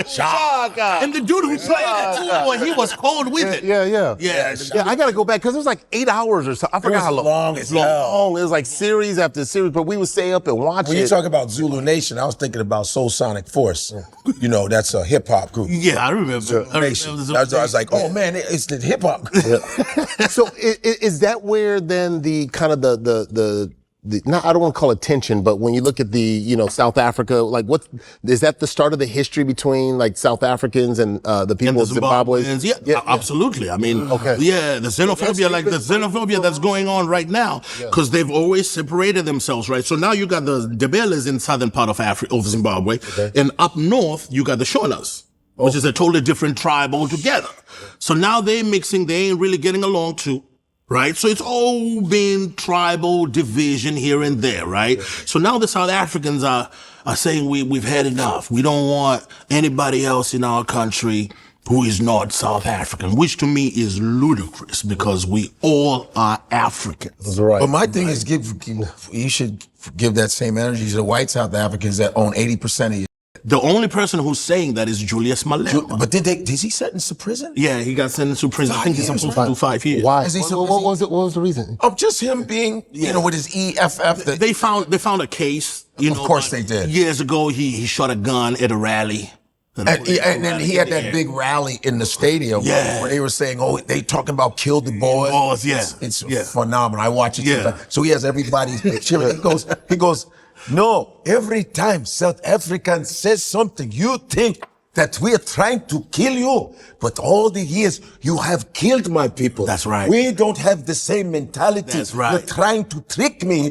[SPEAKER 4] Shaka.
[SPEAKER 1] And the dude who played it too, boy, he was cold with it.
[SPEAKER 4] Yeah.
[SPEAKER 1] Yeah.
[SPEAKER 4] I gotta go back because it was like 8 hours or something. I forgot how long.
[SPEAKER 2] It's long.
[SPEAKER 4] It was like series after series, but we would stay up and watch
[SPEAKER 2] When
[SPEAKER 4] it.
[SPEAKER 2] you talk about Zulu Nation, I was thinking about Soul Sonic Force. You know, that's a hip hop group.
[SPEAKER 1] Yeah, I remember.
[SPEAKER 2] Nation. I was like, oh man, it's the hip hop group.
[SPEAKER 4] So is that where then the kind of the not, I don't want to call it tension, but when you look at the, South Africa, like is that the start of the history between like South Africans and the people of Zimbabwe?
[SPEAKER 1] Yeah, absolutely. I mean, the xenophobia that's going on right now, because they've always separated themselves, right? So now you got the Ndebeles in southern part of Zimbabwe, and up north you got the Shonas, which is a totally different tribe altogether. So now they're mixing, they ain't really getting along too. Right? So it's all been tribal division here and there, right? So now the South Africans are saying we've had enough. We don't want anybody else in our country who is not South African, which to me is ludicrous because we all are Africans.
[SPEAKER 4] That's right.
[SPEAKER 2] But my thing is, you should give that same energy to the white South Africans that own 80% of you.
[SPEAKER 1] The only person who's saying that is Julius Malema.
[SPEAKER 2] But is he sentenced to prison?
[SPEAKER 1] Yeah, he got sentenced to prison. I think he's supposed to do 5 years.
[SPEAKER 4] Why?
[SPEAKER 2] Is he
[SPEAKER 4] What was the reason?
[SPEAKER 2] Of just him being, with his EFF.
[SPEAKER 1] They found a case,
[SPEAKER 2] Of course they did.
[SPEAKER 1] Years ago, he shot a gun at a rally.
[SPEAKER 2] And then he had that big rally in the stadium where they were saying, "Oh, they talking about kill the boys." It's phenomenal. I watch it sometimes. So he has everybody cheering. He goes, "No, every time South African says something, you think that we are trying to kill you, but all the years you have killed my people.
[SPEAKER 1] That's right.
[SPEAKER 2] We don't have the same mentality.
[SPEAKER 1] That's right.
[SPEAKER 2] You're trying to trick me.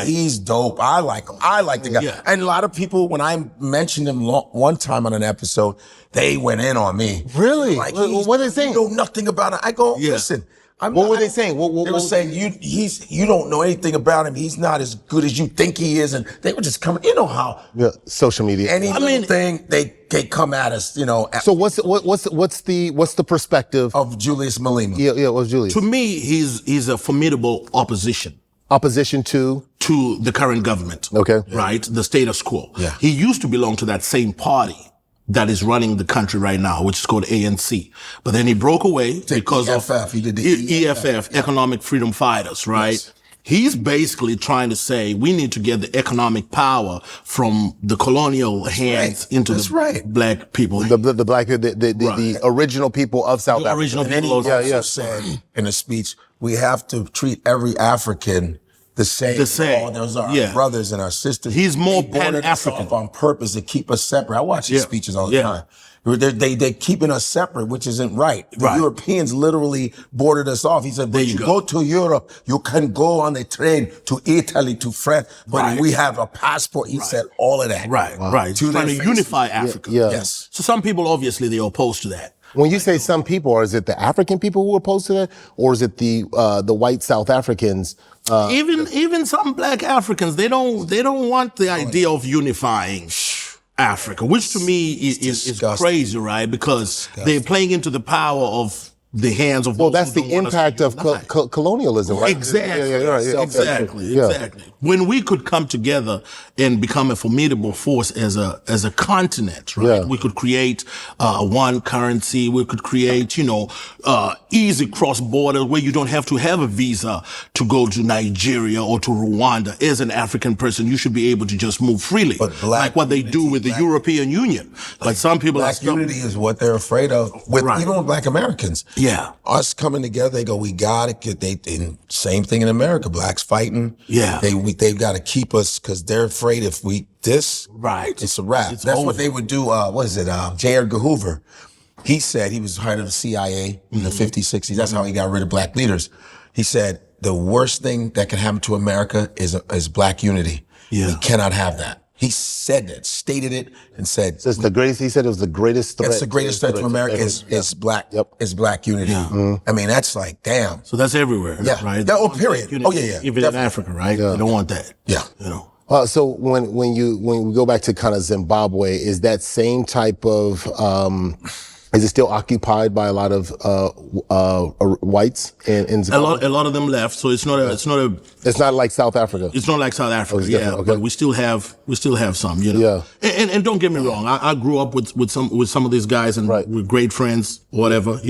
[SPEAKER 2] He's dope. I like him. I like the guy.
[SPEAKER 1] Yeah.
[SPEAKER 2] And a lot of people, when I mentioned him one time on an episode, they went in on me.
[SPEAKER 4] Really?
[SPEAKER 2] Like,
[SPEAKER 4] what are they saying?
[SPEAKER 2] You know nothing about it. I go, listen.
[SPEAKER 4] What were they saying?
[SPEAKER 2] They were saying you don't know anything about him. He's not as good as you think he is, and they were just coming. You know how
[SPEAKER 4] social media.
[SPEAKER 2] Any little thing they come at us. You know.
[SPEAKER 4] So what's the perspective
[SPEAKER 2] of Julius Malema?
[SPEAKER 4] Yeah. What's Julius?
[SPEAKER 1] To me, he's a formidable opposition.
[SPEAKER 4] Opposition to
[SPEAKER 1] the current government.
[SPEAKER 4] Okay.
[SPEAKER 1] Right, the status quo.
[SPEAKER 2] Yeah.
[SPEAKER 1] He used to belong to that same party that is running the country right now, which is called ANC. But then he broke away because of
[SPEAKER 2] he did the
[SPEAKER 1] EFF, Economic Freedom Fighters, right? Yes. He's basically trying to say we need to get the economic power from the colonial hands into the black people.
[SPEAKER 4] The black, the original people of South Africa.
[SPEAKER 1] Original
[SPEAKER 2] and
[SPEAKER 1] people.
[SPEAKER 2] Then he also said in a speech, we have to treat every African the same. Oh, those are our brothers and our sisters.
[SPEAKER 1] He's more Pan-African
[SPEAKER 2] on purpose to keep us separate. I watch his speeches all the time. They're keeping us separate, which isn't right. The Europeans literally boarded us off. He said, when you go to Europe, you can go on a train to Italy, to France, but we have a passport. He said all of that.
[SPEAKER 1] Right. He's trying to unify Africa.
[SPEAKER 2] Yes.
[SPEAKER 1] So some people, obviously, they're opposed to that.
[SPEAKER 4] When you say some people, or is it the African people who are opposed to that, or is it the white South Africans?
[SPEAKER 1] Even some black Africans, they don't want the idea of unifying Africa, which to me is crazy, right? Because they're playing into the power of the hands of.
[SPEAKER 4] Well, that's the impact of colonialism, right?
[SPEAKER 1] Exactly. Exactly. When we could come together and become a formidable force as a continent, right? We could create one currency. We could create, easy cross borders where you don't have to have a visa to go to Nigeria or to Rwanda. As an African person, you should be able to just move freely, like what they do with the European Union. But some people
[SPEAKER 2] black unity is what they're afraid of. Even with black Americans.
[SPEAKER 1] Yeah.
[SPEAKER 2] Us coming together, they go, we gotta get, same thing in America, blacks fighting.
[SPEAKER 1] Yeah.
[SPEAKER 2] They've got to keep us because they're afraid if we it's a wrap. That's over. What they would do, J. Edgar Hoover. He said he was head of the CIA in the 50s, 60s. That's how he got rid of black leaders. He said, the worst thing that can happen to America is black unity. Yeah. We cannot have that. He said that, stated it, and said,
[SPEAKER 4] so it's the greatest. He said it was the greatest threat.
[SPEAKER 2] That's the greatest threat to America is black. Is black unity. Yeah. I mean, that's like, damn.
[SPEAKER 1] So that's everywhere, right?
[SPEAKER 2] Period.
[SPEAKER 1] Even in Africa, right? They don't want that.
[SPEAKER 2] Yeah.
[SPEAKER 4] So when we go back to kind of Zimbabwe, is that same type of is it still occupied by a lot of whites in Zimbabwe?
[SPEAKER 1] A lot of them left, so it's not like South Africa. It's not like South Africa, but we still have some,
[SPEAKER 4] Yeah.
[SPEAKER 1] And don't get me wrong, I grew up with some of these guys and we're great friends, whatever.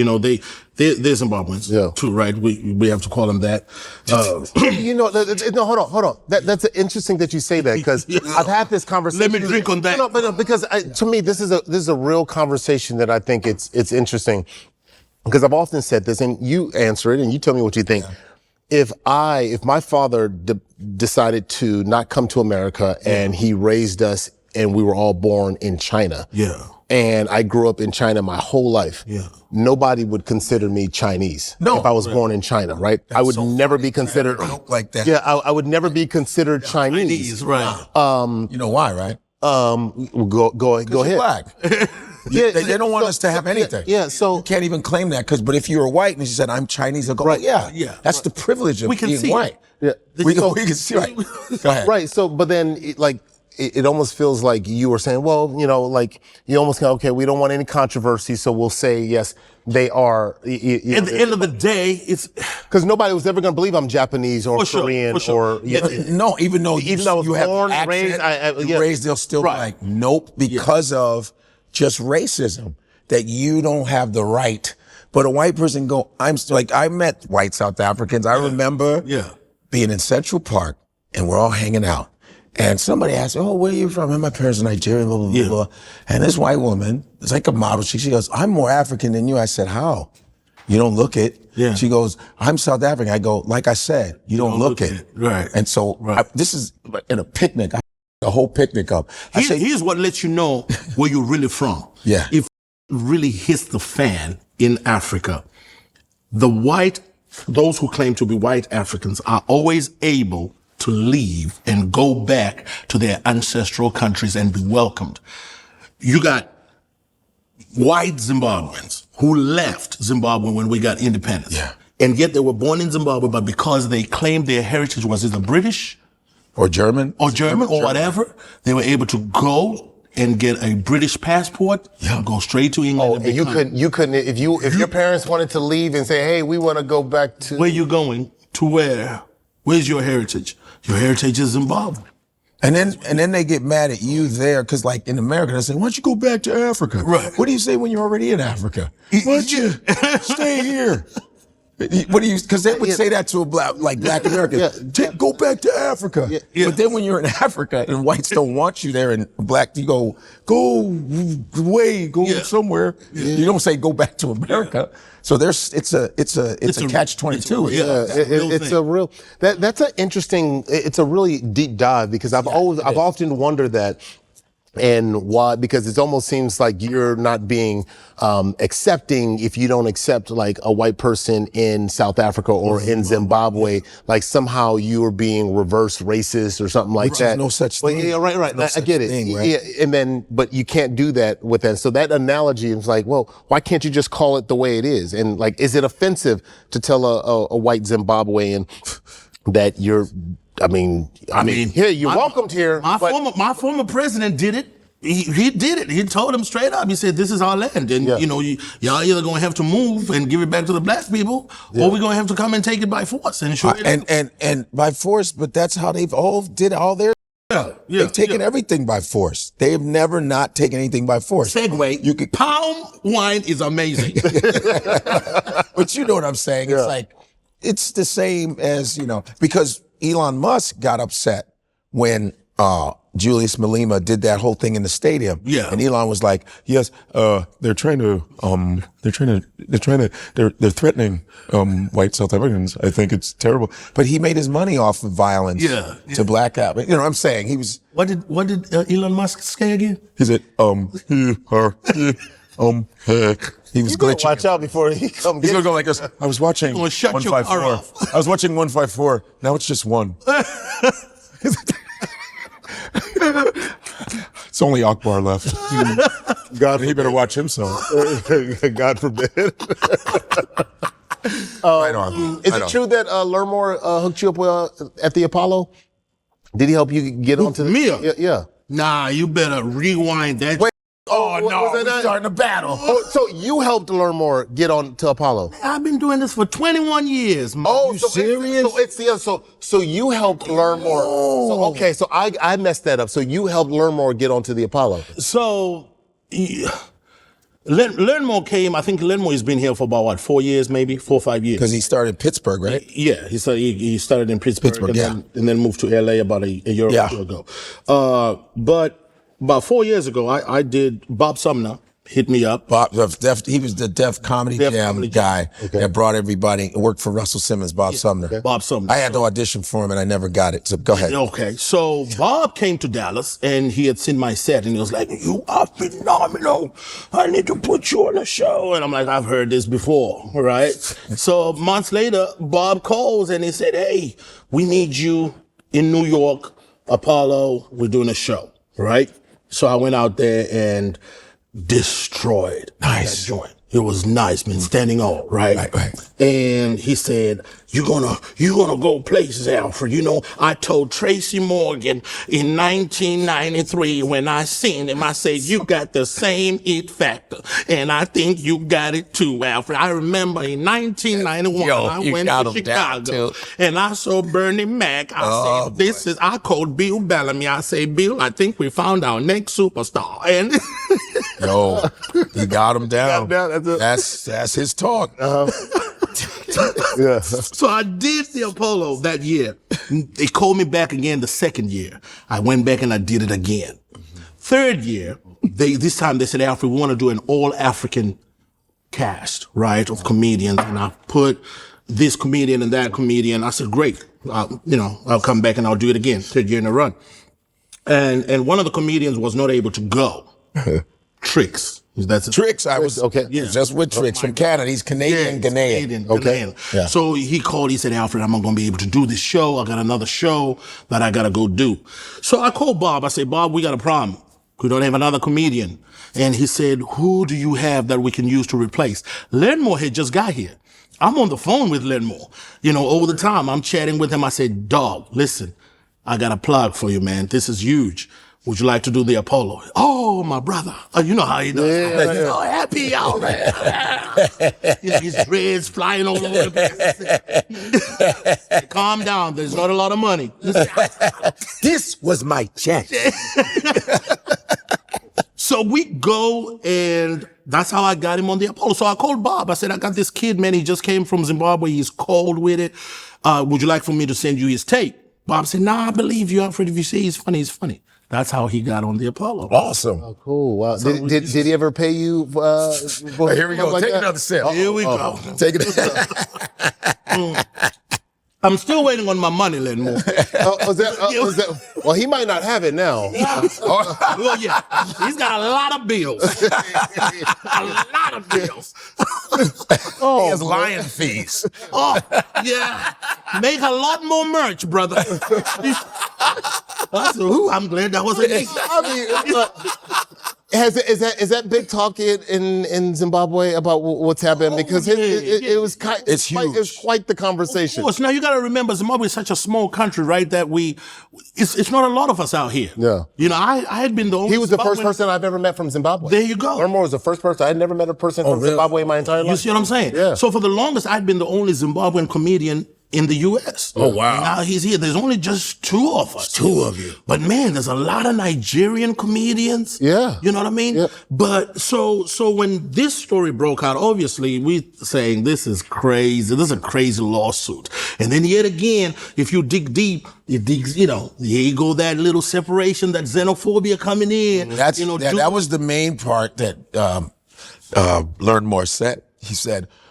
[SPEAKER 1] They're Zimbabweans too, right? We have to call them that.
[SPEAKER 4] No, hold on. That's interesting that you say that because I've had this conversation.
[SPEAKER 1] Let me drink on that.
[SPEAKER 4] But because to me, this is a real conversation that I think it's interesting because I've often said this, and you answer it and you tell me what you think. Yeah. If my father decided to not come to America and he raised us and we were all born in China. Yeah. And I grew up in China my whole life. Yeah. Nobody would consider me Chinese if I was born in China, right? I would never be considered
[SPEAKER 2] like that.
[SPEAKER 4] Yeah, I would never be considered Chinese.
[SPEAKER 1] Right.
[SPEAKER 2] You know why, right?
[SPEAKER 4] Go ahead.
[SPEAKER 2] Black. They don't want us to have anything.
[SPEAKER 4] Yeah, so
[SPEAKER 2] you can't even claim that because. But if you were white and you said I'm Chinese, they'll go, that's the privilege of being white.
[SPEAKER 4] Yeah,
[SPEAKER 2] we can see. Right. Go ahead.
[SPEAKER 4] Right. So, but then it almost feels like you were saying, well, you almost go, okay, we don't want any controversy, so we'll say yes, they are.
[SPEAKER 1] At the end of the day, it's
[SPEAKER 4] because nobody was ever going to believe I'm Japanese or Korean or
[SPEAKER 2] no, even though you have
[SPEAKER 4] born,
[SPEAKER 2] raised, they'll still be like, nope, because of just racism that you don't have the right. But a white person go, I met white South Africans. I remember being in Central Park and we're all hanging out. And somebody asked, oh, where are you from? And my parents are Nigerian, blah, blah, blah, blah. And this white woman, it's like a model. She goes, I'm more African than you. I said, how? You don't look it.
[SPEAKER 1] Yeah.
[SPEAKER 2] She goes, I'm South African. I go, like I said, you don't look it.
[SPEAKER 1] Right.
[SPEAKER 2] And so this is in a picnic. I a whole picnic up.
[SPEAKER 1] Here's what lets you know where you're really from.
[SPEAKER 2] Yeah.
[SPEAKER 1] If it really hits the fan in Africa, those who claim to be white Africans are always able to leave and go back to their ancestral countries and be welcomed. You got white Zimbabweans who left Zimbabwe when we got independence.
[SPEAKER 2] Yeah.
[SPEAKER 1] And yet they were born in Zimbabwe, but because they claimed their heritage was either British
[SPEAKER 2] or German
[SPEAKER 1] or whatever, they were able to go and get a British passport, go straight to England.
[SPEAKER 4] And you couldn't if your parents wanted to leave and say, hey, we want to go back to.
[SPEAKER 1] Where you going? To where? Where's your heritage? Your heritage is Zimbabwe.
[SPEAKER 2] And then they get mad at you there, because like in America, they say, why don't you go back to Africa?
[SPEAKER 1] Right.
[SPEAKER 2] What do you say when you're already in Africa? Why don't you stay here? What do you, because they would say that to a black Americans. Go back to Africa. Yeah. But then when you're in Africa and whites don't want you there and black, you go away, somewhere. Yeah. You don't say go back to America. So it's a catch-22.
[SPEAKER 4] It's a real, that's an interesting, it's a really deep dive, because I've often wondered that. And why? Because it almost seems like you're not being accepting if you don't accept like a white person in South Africa or in Zimbabwe. Like somehow you are being reverse racist or something like that.
[SPEAKER 2] There's no such thing.
[SPEAKER 4] Yeah, right.
[SPEAKER 2] No
[SPEAKER 4] I get it.
[SPEAKER 2] Thing, right?
[SPEAKER 4] Yeah, and then, but you can't do that with that. So that analogy is like, well, why can't you just call it the way it is? And like, is it offensive to tell a white Zimbabwean that you're? I mean, here, you're welcomed here.
[SPEAKER 1] My former president did it. He did it. He told him straight up. He said, this is our land. And, y'all either going to have to move and give it back to the black people, or we're going to have to come and take it by force. And
[SPEAKER 2] and by force, but that's how they've all did all their. They've taken everything by force. They have never not taken anything by force.
[SPEAKER 1] Segue. Palm wine is amazing.
[SPEAKER 2] But you know what I'm saying? It's like, it's the same as, because Elon Musk got upset when Julius Malema did that whole thing in the stadium.
[SPEAKER 1] Yeah.
[SPEAKER 2] And Elon was like, yes, they're threatening white South Africans. I think it's terrible. But he made his money off of violence to black out. You know what I'm saying? He was.
[SPEAKER 1] What did Elon Musk say again?
[SPEAKER 2] He said, he was glitching.
[SPEAKER 4] Watch out before he comes.
[SPEAKER 2] He's gonna go like this. I was watching 154. I was watching 154. Now it's just one. It's only Akbar left. God, he better watch himself.
[SPEAKER 4] God forbid.
[SPEAKER 2] Right on.
[SPEAKER 4] Is it true that Learnmore hooked you up at the Apollo? Did he help you get onto the...
[SPEAKER 1] Me?
[SPEAKER 4] Yeah.
[SPEAKER 1] Nah, you better rewind that.
[SPEAKER 4] Wait.
[SPEAKER 2] Oh, no, we're starting a battle.
[SPEAKER 4] Oh, so you helped Learnmore get on to Apollo?
[SPEAKER 1] I've been doing this for 21 years.
[SPEAKER 4] Oh,
[SPEAKER 1] you serious?
[SPEAKER 4] So you helped Learnmore. So I messed that up. So you helped Learnmore get onto the Apollo.
[SPEAKER 1] So Learnmore came, I think Learnmore has been here for about 4 years, maybe 4 or 5 years.
[SPEAKER 2] Because he started in Pittsburgh, right?
[SPEAKER 1] Yeah, he started in Pittsburgh, and then moved to LA about a year or two ago. But about 4 years ago, I did, Bob Sumner hit me up.
[SPEAKER 2] He was the Def Comedy Jam guy that brought everybody, worked for Russell Simmons, Bob Sumner.
[SPEAKER 1] Okay. Bob Sumner.
[SPEAKER 2] I had to audition for him and I never got it, so go ahead.
[SPEAKER 1] Okay, so Bob came to Dallas and he had seen my set and he was like, you are phenomenal. I need to put you on a show. And I'm like, I've heard this before, right? So months later, Bob calls and he said, hey, we need you in New York, Apollo, we're doing a show, right? So I went out there and destroyed that joint. It was nice, man, standing all, right? And he said, you're gonna go places, Alfred. I told Tracy Morgan in 1993 when I seen him, I said, you got the same it factor. And I think you got it too, Alfred. I remember in 1991, I went to Chicago and I saw Bernie Mac. I said, I called Bill Bellamy. I said, Bill, I think we found our next superstar. And
[SPEAKER 2] he got him down. That's his talk.
[SPEAKER 1] So I did the Apollo that year. They called me back again the second year. I went back and I did it again. Third year, this time they said, Alfred, we want to do an all-African cast, right, of comedians. And I put this comedian and that comedian. I said, great. I'll come back and I'll do it again. Third year in a run. And one of the comedians was not able to go. Tricks. That's
[SPEAKER 2] Tricks. I was
[SPEAKER 1] Yeah.
[SPEAKER 2] just with Tricks from Canada. He's Canadian, Ghanaian.
[SPEAKER 4] Okay.
[SPEAKER 1] Ghanaian.
[SPEAKER 2] Yeah.
[SPEAKER 1] So he called. He said, Alfred, I'm not going to be able to do this show. I got another show that I got to go do. So I called Bob. I said, Bob, we got a problem. We don't have another comedian. And he said, who do you have that we can use to replace? Learnmore had just got here. I'm on the phone with Learnmore. All the time. I'm chatting with him. I said, dog, listen, I got a plug for you, man. This is huge. Would you like to do the Apollo? Oh, my brother. Oh, you know how he does.
[SPEAKER 4] Yeah.
[SPEAKER 1] He's all happy, all right. His dreads flying all over the place. Calm down. There's not a lot of money.
[SPEAKER 2] This was my chance.
[SPEAKER 1] So we go, and that's how I got him on the Apollo. So I called Bob. I said, I got this kid, man. He just came from Zimbabwe. He's cold with it. Would you like for me to send you his tape? Bob said, nah, I believe you, Alfred. If you say he's funny, he's funny. That's how he got on the Apollo.
[SPEAKER 2] Awesome.
[SPEAKER 4] Oh, cool. Wow. Did he ever pay you?
[SPEAKER 2] Here we go.
[SPEAKER 4] Like
[SPEAKER 2] Take
[SPEAKER 4] that?
[SPEAKER 2] another sip.
[SPEAKER 1] Here we go.
[SPEAKER 2] Take it.
[SPEAKER 1] I'm still waiting on my money, Learnmore.
[SPEAKER 4] Is that, well, he might not have it now.
[SPEAKER 1] Well, yeah. He's got a lot of bills. A lot of bills.
[SPEAKER 2] He has lion fees.
[SPEAKER 1] Oh, yeah. Make a lot more merch, brother. I'm glad that wasn't me.
[SPEAKER 4] Is that big talk in Zimbabwe about what's happened? Because it was
[SPEAKER 2] It's huge.
[SPEAKER 4] It was quite the conversation.
[SPEAKER 1] Of course. Now you got to remember, Zimbabwe is such a small country, right? That it's not a lot of us out here.
[SPEAKER 4] Yeah.
[SPEAKER 1] I had been the only.
[SPEAKER 4] He was the first
[SPEAKER 1] Zimbabwean-
[SPEAKER 4] person I've ever met from Zimbabwe.
[SPEAKER 1] There you go.
[SPEAKER 4] Learnmore was the first person. I had never met a person from
[SPEAKER 2] really?
[SPEAKER 4] Zimbabwe in my entire life.
[SPEAKER 1] You see what I'm saying?
[SPEAKER 4] Yeah.
[SPEAKER 1] So for the longest, I'd been the only Zimbabwean comedian in the U.S.
[SPEAKER 2] Oh, wow.
[SPEAKER 1] And now he's here. There's only just two of us.
[SPEAKER 2] Two of you.
[SPEAKER 1] But man, there's a lot of Nigerian comedians.
[SPEAKER 4] Yeah.
[SPEAKER 1] You know what I mean?
[SPEAKER 4] Yeah.
[SPEAKER 1] But so when this story broke out, obviously we saying this is crazy. This is a crazy lawsuit. And then yet again, if you dig deep, here you go that little separation, that xenophobia coming in.
[SPEAKER 2] That was the main part that Learnmore said.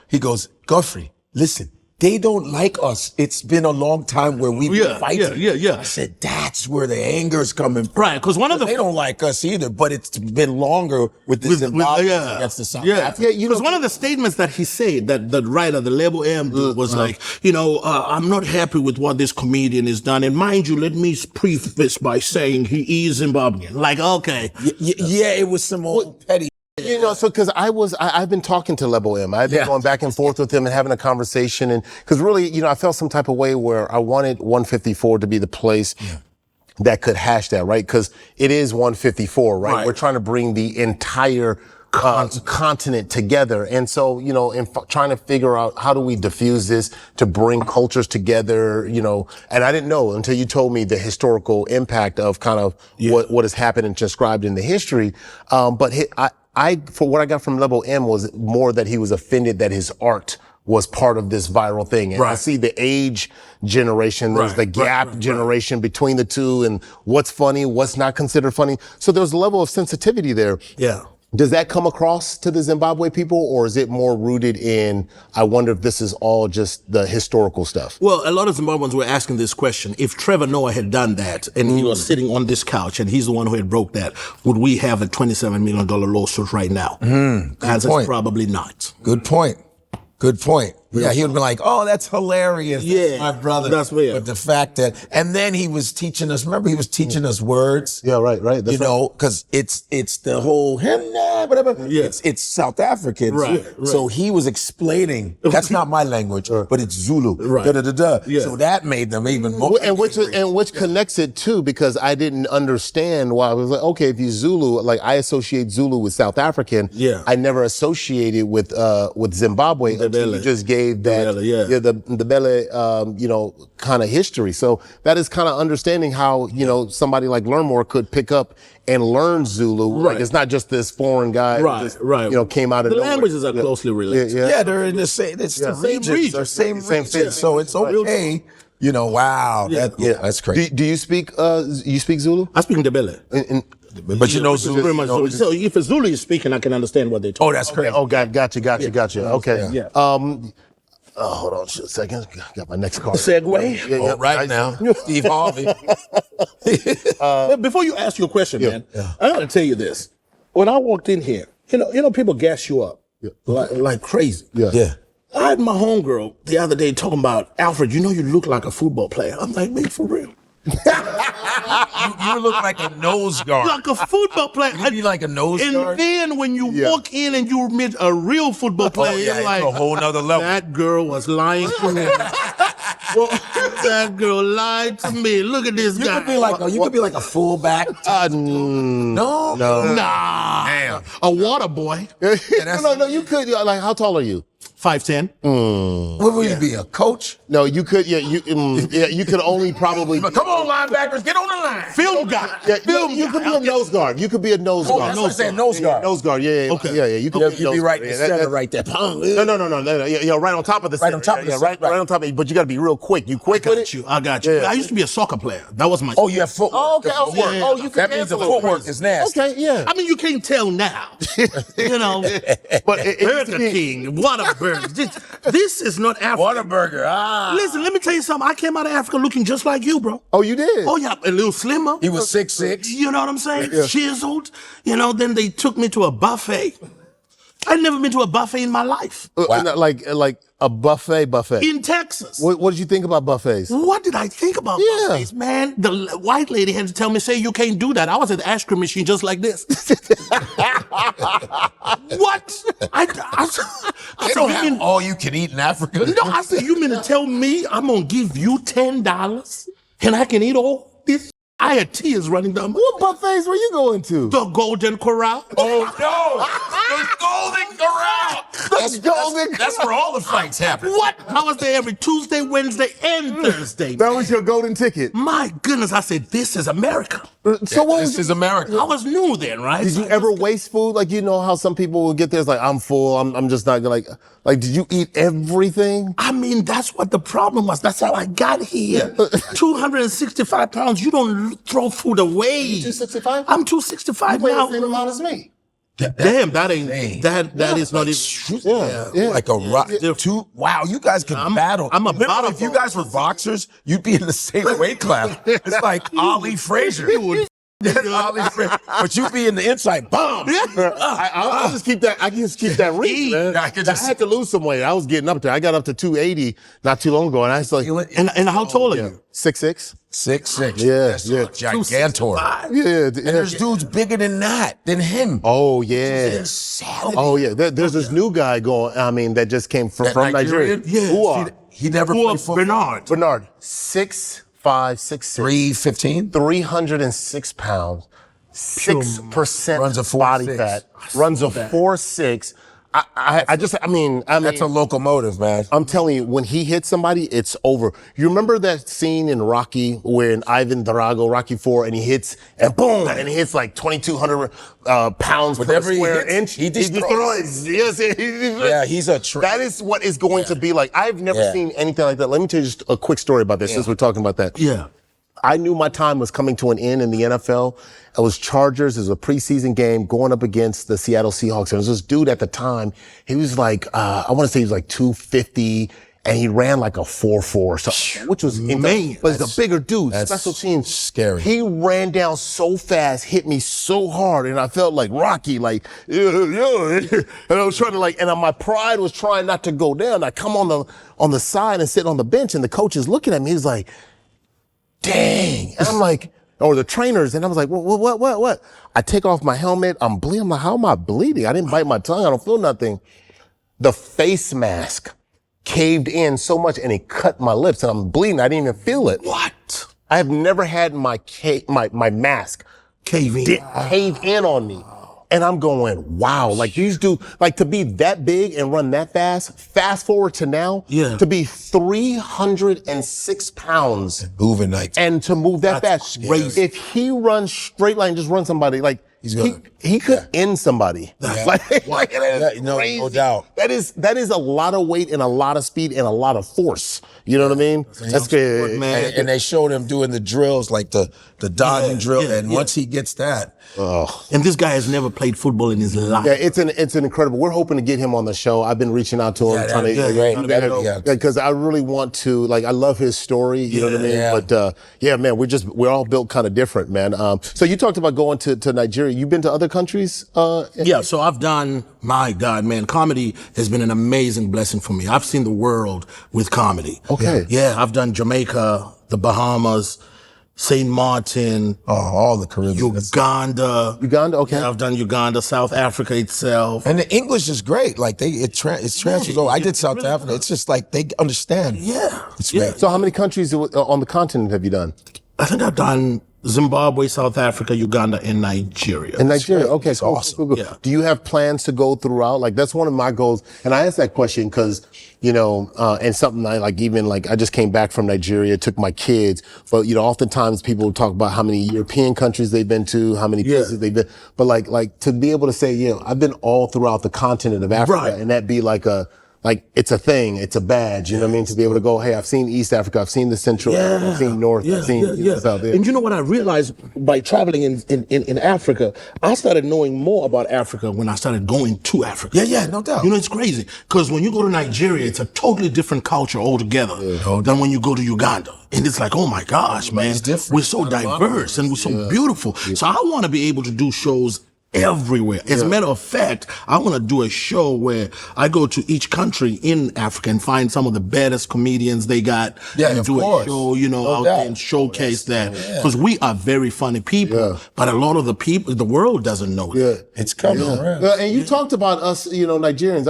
[SPEAKER 2] He goes, Godfrey, listen. They don't like us. It's been a long time where we've been fighting.
[SPEAKER 1] Yeah.
[SPEAKER 2] I said, that's where the anger is coming from.
[SPEAKER 1] Right, because
[SPEAKER 2] They don't like us either, but it's been longer with the Zimbabwe against the South Africa.
[SPEAKER 1] Because one of the statements that he said, that the writer, the LeBo M, was like, I'm not happy with what this comedian has done. And mind you, let me preface by saying he is Zimbabwean. Like, okay.
[SPEAKER 2] Yeah, it was some old petty.
[SPEAKER 4] So because I've been talking to LeBo M. I've been going back and forth with him and having a conversation. And because really, I felt some type of way where I wanted 154 to be the place that could hash that, right? Because it is 154, right? We're trying to bring the entire continent together. And so, trying to figure out how do we diffuse this to bring cultures together, and I didn't know until you told me the historical impact of kind of what has happened and described in the history. But for what I got from LeBo M was more that he was offended that his art was part of this viral thing. And I see the age generation, there's the gap generation between the two and what's funny, what's not considered funny. So there's a level of sensitivity there.
[SPEAKER 1] Yeah.
[SPEAKER 4] Does that come across to the Zimbabwe people, or is it more rooted in, I wonder if this is all just the historical stuff?
[SPEAKER 1] Well, a lot of Zimbabweans were asking this question. If Trevor Noah had done that and he was sitting on this couch and he's the one who had broke that, would we have a $27 million lawsuit right now? Answer is probably not.
[SPEAKER 2] Good point. Yeah, he would be like, oh, that's hilarious. That's my brother.
[SPEAKER 1] That's weird.
[SPEAKER 2] But the fact that, and then he was teaching us, remember he was teaching us words?
[SPEAKER 4] Yeah, right. That's
[SPEAKER 2] because it's the whole, whatever. It's South African.
[SPEAKER 1] Right.
[SPEAKER 2] So he was explaining, that's not my language, but it's Zulu.
[SPEAKER 1] Right.
[SPEAKER 2] Yeah. So that made them even more.
[SPEAKER 4] And which connects it too, because I didn't understand why. I was like, okay, if you Zulu, like I associate Zulu with South African. I never associated with Zimbabwe until you just gave that the Bele kind of history. So that is kind of understanding how somebody like Learnmore could pick up and learn Zulu. Like it's not just this foreign guy who just, came out of
[SPEAKER 1] the
[SPEAKER 4] nowhere.
[SPEAKER 1] languages are closely related.
[SPEAKER 2] Yeah, they're in the same. It's the regions, or same regions. So it's okay You know, wow. That's crazy.
[SPEAKER 4] Do you speak Zulu?
[SPEAKER 1] I speak Ndebele.
[SPEAKER 2] But you know Zulu.
[SPEAKER 1] Pretty much Zulu. So if a Zulu is speaking, I can understand what they talk.
[SPEAKER 2] Oh, that's crazy.
[SPEAKER 4] Oh, gotcha. Okay.
[SPEAKER 1] Yeah.
[SPEAKER 4] Hold on just a second. Got my next card.
[SPEAKER 1] Segue.
[SPEAKER 4] Yeah,
[SPEAKER 2] Right now, Steve Harvey.
[SPEAKER 1] Before you ask your question, man, I gotta tell you this. When I walked in here, you know, people gas you up like crazy.
[SPEAKER 2] Yeah.
[SPEAKER 1] I had my homegirl the other day talking about, Alfred, you know you look like a football player. I'm like, man, for real.
[SPEAKER 2] You look like a nose guard.
[SPEAKER 1] Like a football player.
[SPEAKER 2] You be like a nose guard.
[SPEAKER 1] And then when you walk in and you meet a real football player, you're like,
[SPEAKER 2] it's a whole nother level.
[SPEAKER 1] that girl was lying to me. Well, that girl lied to me. Look at this guy.
[SPEAKER 2] You could be like a fullback. No.
[SPEAKER 1] Nah.
[SPEAKER 2] Damn.
[SPEAKER 1] A water boy.
[SPEAKER 4] No, you could. Like, how tall are you?
[SPEAKER 1] 5'10".
[SPEAKER 2] What will you be, a coach?
[SPEAKER 4] No, you could. You could only probably.
[SPEAKER 2] Come on, linebackers, get on the line.
[SPEAKER 1] Film guy.
[SPEAKER 4] You could be a nose guard. You could be a nose guard.
[SPEAKER 2] That's what I'm saying, nose guard.
[SPEAKER 4] Nose guard. Yeah.
[SPEAKER 1] Okay.
[SPEAKER 4] Yeah. You could
[SPEAKER 2] You'd be right in the center right there.
[SPEAKER 4] No. Yeah, right on top of the.
[SPEAKER 2] Right on top of the center,
[SPEAKER 4] right on top of it. But you got to be real quick. You quick with it?
[SPEAKER 1] I got you.
[SPEAKER 4] Yeah.
[SPEAKER 1] I used to be a soccer player. That was my.
[SPEAKER 2] Oh, you have footwork.
[SPEAKER 4] Oh, okay. You can
[SPEAKER 2] That means the footwork is nasty.
[SPEAKER 4] Okay, yeah.
[SPEAKER 1] I mean, you can't tell now. You know,
[SPEAKER 4] But it
[SPEAKER 1] Burger King, Whataburger. This is not Africa.
[SPEAKER 2] Whataburger.
[SPEAKER 1] Listen, let me tell you something. I came out of Africa looking just like you, bro.
[SPEAKER 4] Oh, you did?
[SPEAKER 1] Oh, yeah, a little slimmer.
[SPEAKER 2] He was 6'6".
[SPEAKER 1] You know what I'm saying? Chiseled. You know, then they took me to a buffet. I'd never been to a buffet in my life.
[SPEAKER 4] Like a buffet.
[SPEAKER 1] In Texas.
[SPEAKER 4] What did you think about buffets?
[SPEAKER 1] What did I think about buffets, man? The white lady had to tell me, say, you can't do that. I was at the ice cream machine just like this. What? I
[SPEAKER 2] They don't have all you can eat in Africa.
[SPEAKER 1] No, I said, you mean to tell me I'm going to give you $10 and I can eat all this? I had tears running down my
[SPEAKER 4] What buffets were you going to?
[SPEAKER 1] The Golden Corral.
[SPEAKER 2] Oh, no. The Golden Corral. That's where all the fights happen.
[SPEAKER 1] What? I was there every Tuesday, Wednesday, and Thursday.
[SPEAKER 4] That was your golden ticket.
[SPEAKER 1] My goodness, I said, this is America.
[SPEAKER 4] So what
[SPEAKER 2] This is America.
[SPEAKER 1] I was new then, right?
[SPEAKER 4] Did you ever waste food? Like, you know how some people will get there, it's like, I'm full, I'm just not gonna like, did you eat everything?
[SPEAKER 1] I mean, that's what the problem was. That's how I got here. 265 pounds, you don't throw food away.
[SPEAKER 4] 265?
[SPEAKER 1] I'm 265
[SPEAKER 4] You weigh
[SPEAKER 1] now.
[SPEAKER 4] the same amount as me.
[SPEAKER 1] Damn, that ain't, that is not even.
[SPEAKER 4] Yeah.
[SPEAKER 2] Like a rock. Wow, you guys can battle.
[SPEAKER 1] I'm a
[SPEAKER 2] Remember,
[SPEAKER 1] battle
[SPEAKER 2] if you guys were boxers, you'd be in the same weight class. It's like Ali Frazier. Ali Frazier. But you'd be in the inside. Bomb.
[SPEAKER 4] I'll just keep that. I can just keep that reach, man.
[SPEAKER 2] I could just-
[SPEAKER 4] I had to lose some weight. I was getting up there. I got up to 280 not too long ago, and I was like,
[SPEAKER 1] And how tall are you?
[SPEAKER 4] 6'6".
[SPEAKER 2] 6'6".
[SPEAKER 4] Yeah,
[SPEAKER 2] That's
[SPEAKER 4] yeah.
[SPEAKER 2] a gigantor.
[SPEAKER 4] Yeah.
[SPEAKER 2] And there's dudes bigger than that, than him.
[SPEAKER 4] Oh yeah.
[SPEAKER 2] Insanity.
[SPEAKER 4] Oh yeah. There's this new guy going. I mean, that just came from Nigeria.
[SPEAKER 2] Nigerian?
[SPEAKER 1] Yeah.
[SPEAKER 4] Who are?
[SPEAKER 2] He never
[SPEAKER 1] Who
[SPEAKER 2] played football.
[SPEAKER 1] Bernard.
[SPEAKER 4] 6'5", 6'6",
[SPEAKER 2] 315.
[SPEAKER 4] 306 pounds, 6%
[SPEAKER 2] Runs a
[SPEAKER 4] body
[SPEAKER 2] 4'6".
[SPEAKER 4] fat, runs a 4'6". I mean,
[SPEAKER 2] That's a locomotive, man.
[SPEAKER 4] I'm telling you, when he hits somebody, it's over. You remember that scene in Rocky where in Ivan Drago, Rocky 4, and he hits, and boom, and he hits like 2,200 pounds per
[SPEAKER 2] Whatever he
[SPEAKER 4] square
[SPEAKER 2] hits,
[SPEAKER 4] inch.
[SPEAKER 2] he destroys.
[SPEAKER 4] Yes,
[SPEAKER 2] Yeah, he's a
[SPEAKER 4] that is what is going to be like. I've never seen anything like that. Let me tell you just a quick story about this since we're talking about that.
[SPEAKER 1] Yeah.
[SPEAKER 4] I knew my time was coming to an end in the NFL. It was Chargers. It was a preseason game going up against the Seattle Seahawks. And there was this dude at the time. He was like, I want to say he was like 250, and he ran like a 4.4 or something, which was insane. But he's a bigger dude, special teams.
[SPEAKER 2] Scary.
[SPEAKER 4] He ran down so fast, hit me so hard, and I felt like Rocky, like, and I was trying to and my pride was trying not to go down. I come on the side and sit on the bench, and the coach is looking at me. He's like, dang. And I'm like, or the trainers, and I was like, what? I take off my helmet, I'm bleeding. I'm like, how am I bleeding? I didn't bite my tongue, I don't feel nothing. The face mask caved in so much and it cut my lips and I'm bleeding. I didn't even feel it.
[SPEAKER 1] What?
[SPEAKER 4] I have never had my mask cave in on me. And I'm going, wow, like these dudes, like to be that big and run that fast forward to now, to be 306 pounds.
[SPEAKER 2] Moving night.
[SPEAKER 4] And to move that fast.
[SPEAKER 1] Crazy.
[SPEAKER 4] If he runs straight line, just run somebody, like
[SPEAKER 2] He's good.
[SPEAKER 4] He could end somebody. Like,
[SPEAKER 2] no doubt.
[SPEAKER 4] That is a lot of weight and a lot of speed and a lot of force. You know what I mean? That's good,
[SPEAKER 2] man. And they showed him doing the drills, like the dodging drill. And once he gets that,
[SPEAKER 1] and this guy has never played football in his life.
[SPEAKER 4] Yeah, it's an incredible. We're hoping to get him on the show. I've been reaching out to him, because I really want to. Like, I love his story. You know what I mean?
[SPEAKER 2] Yeah.
[SPEAKER 4] But man, we're all built kind of different, man. So you talked about going to Nigeria. You've been to other countries?
[SPEAKER 1] Yeah, so I've done, my God, man, comedy has been an amazing blessing for me. I've seen the world with comedy.
[SPEAKER 4] Okay.
[SPEAKER 1] Yeah, I've done Jamaica, the Bahamas, St. Martin.
[SPEAKER 2] all the Caribbean.
[SPEAKER 4] Uganda, okay.
[SPEAKER 1] Yeah, I've done Uganda, South Africa itself.
[SPEAKER 2] And the English is great. Like it transfers over. I did South Africa. It's just like they understand.
[SPEAKER 1] Yeah.
[SPEAKER 2] It's great.
[SPEAKER 4] So how many countries on the continent have you done?
[SPEAKER 1] I think I've done Zimbabwe, South Africa, Uganda, and Nigeria.
[SPEAKER 4] In Nigeria, okay,
[SPEAKER 2] It's awesome.
[SPEAKER 4] Cool.
[SPEAKER 1] Yeah.
[SPEAKER 4] Do you have plans to go throughout? Like, that's one of my goals. And I asked that question because, and something I just came back from Nigeria, took my kids. But, oftentimes people talk about how many European countries they've been to, how many places they've been. But like to be able to say, I've been all throughout the continent of Africa,
[SPEAKER 1] Right.
[SPEAKER 4] and that be it's a thing, it's a badge, you know what I mean? To be able to go, hey, I've seen East Africa, I've seen the Central, I've seen North, I've seen South there.
[SPEAKER 1] And you know what I realized by traveling in Africa, I started knowing more about Africa when I started going to Africa.
[SPEAKER 2] Yeah, no doubt.
[SPEAKER 1] It's crazy. Because when you go to Nigeria, it's a totally different culture altogether than when you go to Uganda. And it's like, oh my gosh, man,
[SPEAKER 2] It's different.
[SPEAKER 1] we're so diverse and we're so beautiful. So I want to be able to do shows everywhere. As a matter of fact, I want to do a show where I go to each country in Africa and find some of the baddest comedians they got.
[SPEAKER 2] Yeah,
[SPEAKER 1] and
[SPEAKER 2] of
[SPEAKER 1] do
[SPEAKER 2] course.
[SPEAKER 1] a show, out
[SPEAKER 2] doubt.
[SPEAKER 1] there and showcase that. Because we are very funny people, but a lot of the people, the world doesn't know that.
[SPEAKER 2] It's coming around.
[SPEAKER 4] And you talked about us, Nigerians.